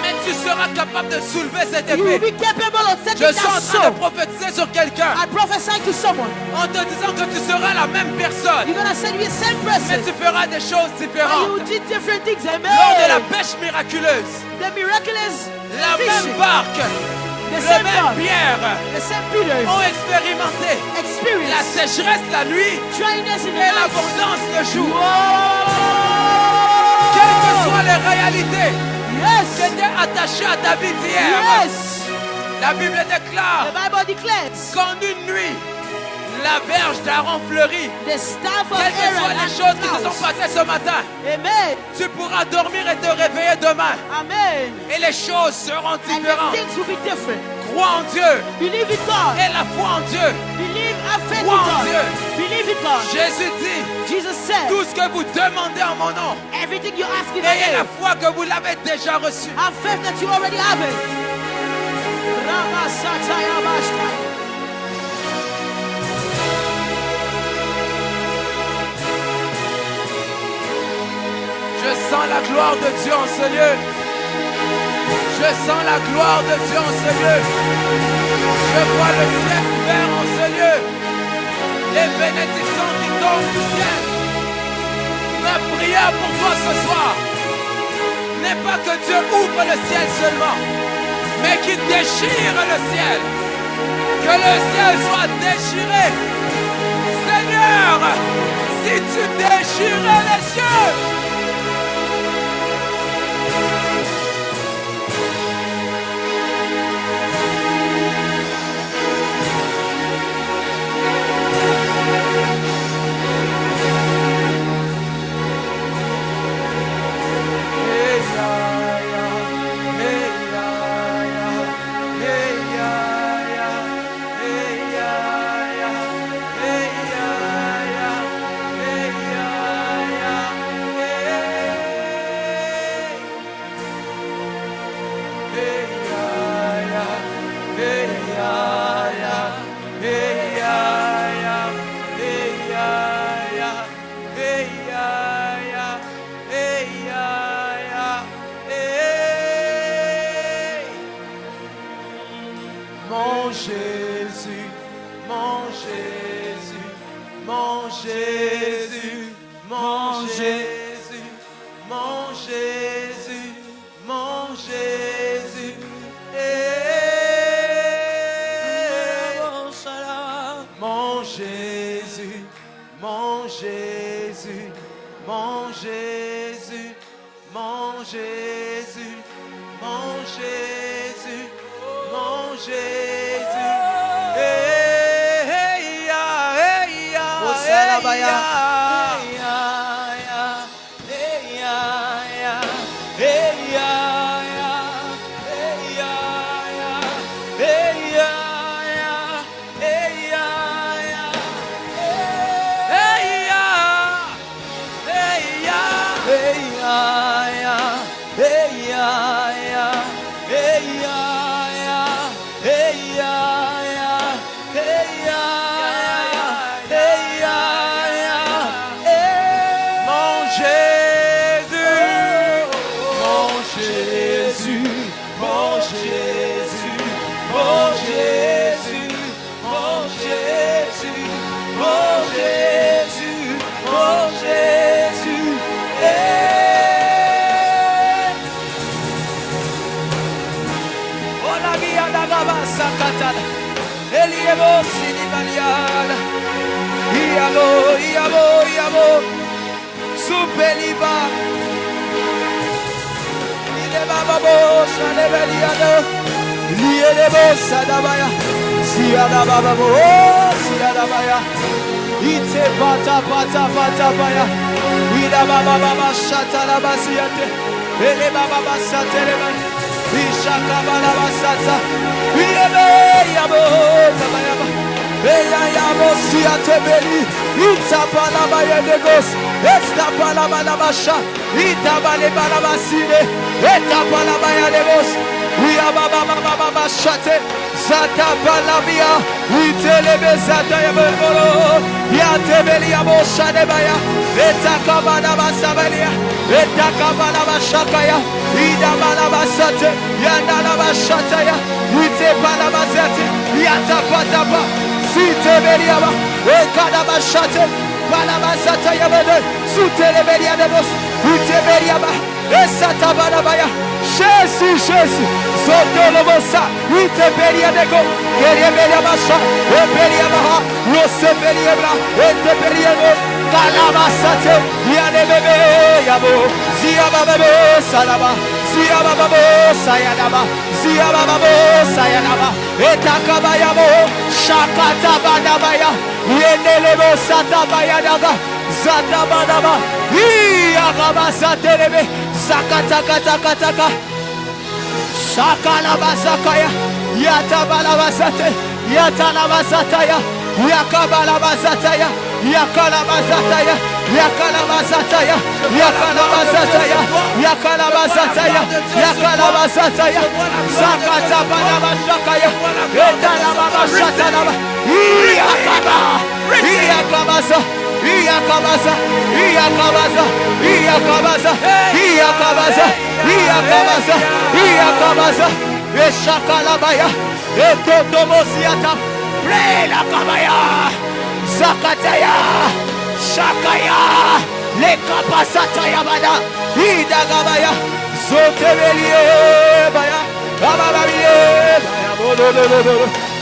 A: Mais tu seras capable de soulever cette
B: You will
A: épée.
B: be capable of taking
A: Je suis en
B: that
A: train de
B: sword.
A: prophétiser sur quelqu'un
B: I prophesy to someone.
A: en te disant que tu seras la même personne.
B: You're gonna say you're the same
A: Mais
B: person.
A: tu feras des choses
B: And you
A: différentes.
B: did different things.
A: Lors de la
B: Amen.
A: pêche miraculeuse,
B: The miraculous
A: la même
B: fishing.
A: barque,
B: The
A: le
B: same
A: même
B: God.
A: Pierre
B: The same Peter.
A: ont expérimenté la
B: Experience.
A: sécheresse la nuit
B: Dryness in the
A: et
B: night.
A: l'abondance le jour.
B: Whoa.
A: Quelles que soient les réalités qui
B: Yes.
A: étaient attachées à ta vie d'hier,
B: Yes.
A: la Bible déclare
B: The Bible declares
A: qu'en une nuit, la verge d'Aaron fleurit.
B: the staff of
A: Quelles que soient
B: Aaron
A: les
B: and
A: choses qui se sont
B: house.
A: passées ce matin,
B: Amen.
A: tu pourras dormir et te réveiller demain.
B: Amen.
A: Et les choses seront
B: And the
A: différentes.
B: things will be different.
A: Crois en Dieu
B: Believe in God.
A: et la foi en Dieu.
B: Believe, have faith in
A: Crois en
B: God.
A: Dieu.
B: Believe in God.
A: Jésus dit,
B: Jesus said,
A: tout ce que vous demandez en mon nom,
B: everything you ask in my
A: ayez la
B: name,
A: foi que vous l'avez déjà reçu.
B: have faith that you already have it. Ramasataya Bashta.
A: Je sens la gloire de Dieu en ce lieu. Je sens la gloire de Dieu en ce lieu. Je vois le ciel ouvert en ce lieu. Les bénédictions qui tombent du ciel. Ma prière pour toi ce soir n'est pas que Dieu ouvre le ciel seulement, mais qu'il déchire le ciel. Que le ciel soit déchiré. Seigneur, si tu déchirais les cieux, Mon Jésus, mon Jésus, mon Jésus, mon Jésus, mon Jésus, mon Jésus. Mon Jésus, mon Jésus, mon Jésus, mon Jésus, mon Jésus, mon Jésus. Hey, hey, ya, hey, ya, hey, ya.
D: satana. Eliebo sinibaliana. Iabo. Supeliva. Ilebabo shalebeliano. Lielebo sadabaya. Siadababo. Siadabaya. Ite pata baya. Ida baba shatala basiate. Ele baba sateleba. Ishaka bala basata. Iebe yabo zabayaba. Eya yabo siate beli. Ita bala baya negos. Esta bala bala basha. Ita bala bala basine. Eta bala baya negos. Iya baba shate. Zata balabia, itelebe zata yabolo, yatebeli yabosha debaya, etakabana basabelia, etakabana bashakaya, idabana basate, yandana bashataya, itebana basate, yatapatapa, sitebeli yaba, ekana bashate, bana basata yabede, sutelebeli yabos, itebeli yaba, esatabana baya, Jesus, Zotolobosa, Iteberia Nego, Kereberia Basha, Eberia Baha, Roseberia Bra, Eteberiano, Calabasate, Yanebebe, Yabo, Ziababo, Salaba, Ziababo, Sayanaba, Ziababo, Sayanaba, Etakabayabo, Shakatabadabaya, Yenelebo Satabayadaga, Zatabadaba, Iagabasatelebe, Zakataka. Shakalabasakaya, Yatabalabasate, Yatalabasataya, Yakabalabasataya, Yakalabasataya, Yakalabasataya, Yakalabasataya, Yakalabasataya, Yakalabasataya, Zakatabalabasakaya, Yatalabasataya, Yakabasa. Iyakabaza, Eshakalabaya, Etotomosiata, Prela Kabaya, Zakataya, Shakaya, Lekapasataya Bada, Idagabaya, Zotebelie Baya, Bababalie, Baya,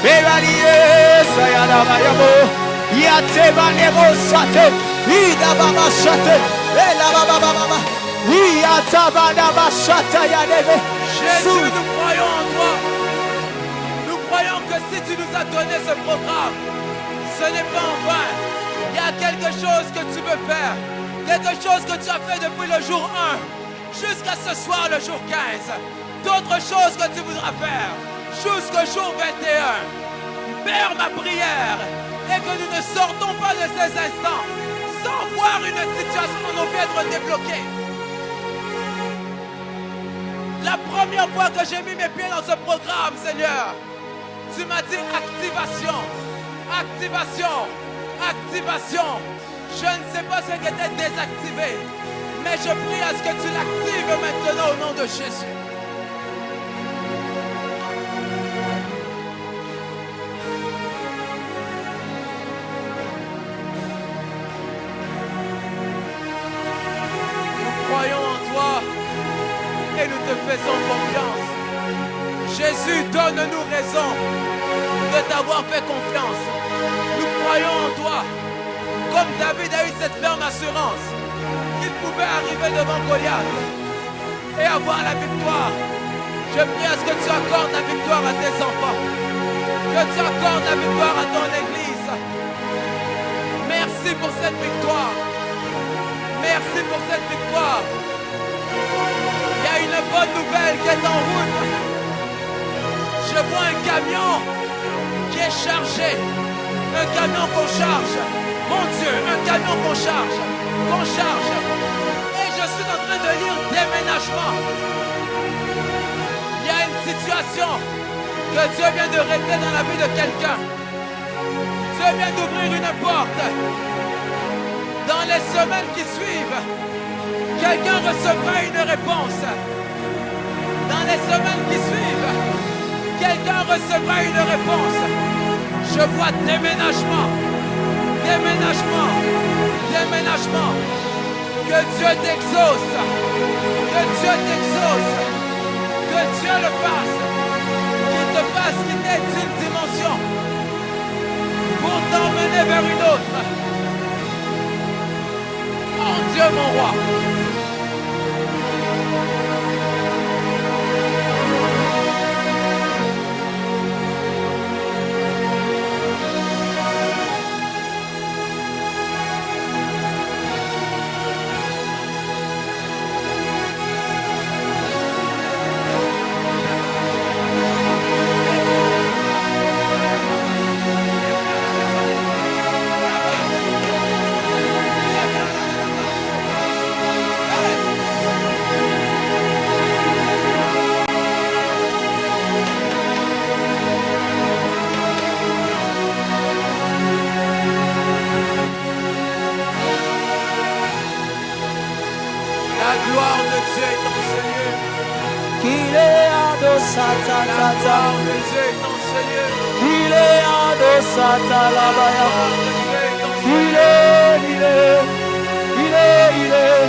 D: Bevalie, Sayana Bo. Yateba nebo sate, ida baba shate, ela baba baba, yataba baba shate yanebe.
A: Jésus, nous croyons en toi. Nous croyons que si tu nous as donné ce programme, ce n'est pas en vain. Il y a quelque chose que tu veux faire, quelque chose que tu as fait depuis le jour 1 jusqu'à ce soir, le jour 15. D'autres choses que tu voudras faire jusqu'au jour 21. Père, ma prière et que nous ne sortons pas de ces instants sans voir une situation dans nos vies être débloquée. La première fois que j'ai mis mes pieds dans ce programme, Seigneur, tu m'as dit activation, activation, activation. Je ne sais pas ce qui était désactivé, mais je prie à ce que tu l'actives maintenant au nom de Jésus. Croyons en toi et nous te faisons confiance. Jésus, donne-nous raison de t'avoir fait confiance. Nous croyons en toi. Comme David a eu cette ferme assurance qu'il pouvait arriver devant Goliath et avoir la victoire. Je prie à ce que tu accordes la victoire à tes enfants. Que tu accordes la victoire à ton Église. Merci pour cette victoire. Merci pour cette victoire. Il y a une bonne nouvelle qui est en route. Je vois un camion qui est chargé. Un camion qu'on charge. Mon Dieu, un camion qu'on charge. Et je suis en train de lire déménagement. Il y a une situation que Dieu vient de régler dans la vie de quelqu'un. Dieu vient d'ouvrir une porte. Dans les semaines qui suivent, quelqu'un recevra une réponse. Dans les semaines qui suivent, quelqu'un recevra une réponse. Je vois déménagement, déménagement, déménagement. Que Dieu t'exauce, que Dieu t'exauce, que Dieu le fasse, qu'il te te fasse quitter une dimension pour t'emmener vers une autre. Oh Dieu, mon roi. La gloire de Dieu est dans ce lieu.
D: Qu'il est adosata
A: La
D: tata.
A: gloire de Dieu est dans ce lieu.
D: Qu'il est adosata
A: La
D: labaya.
A: gloire de Dieu est dans ce
D: Il
A: lieu.
D: est, il est, il est, il est,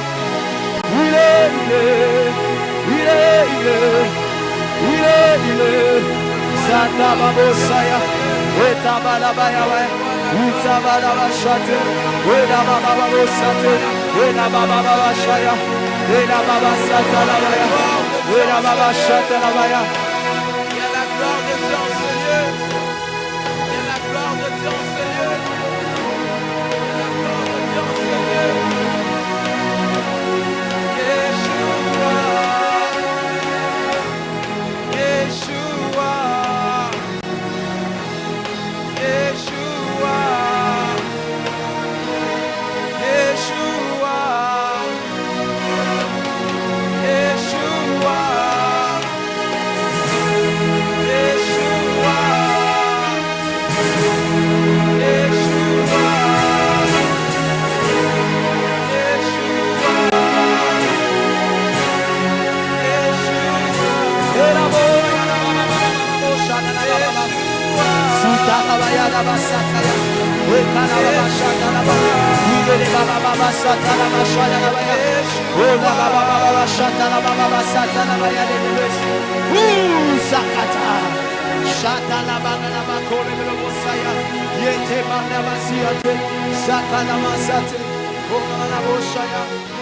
D: il est, il est, il est, il est, il est, Santa Babosaya, Etabalabaya, Utabalabashate, Edabababosate, Edabababashaya, Edababasatalabaya, Edababashatalabaya.
A: Il y a la gloire de Dieu en ce lieu. Il y a la gloire de Dieu en ce lieu. Il y a la gloire de Dieu en ce lieu. Yeshua. Yeshua. Yeshua. Yeshua. Yeshua.
D: Sakala masate, oh,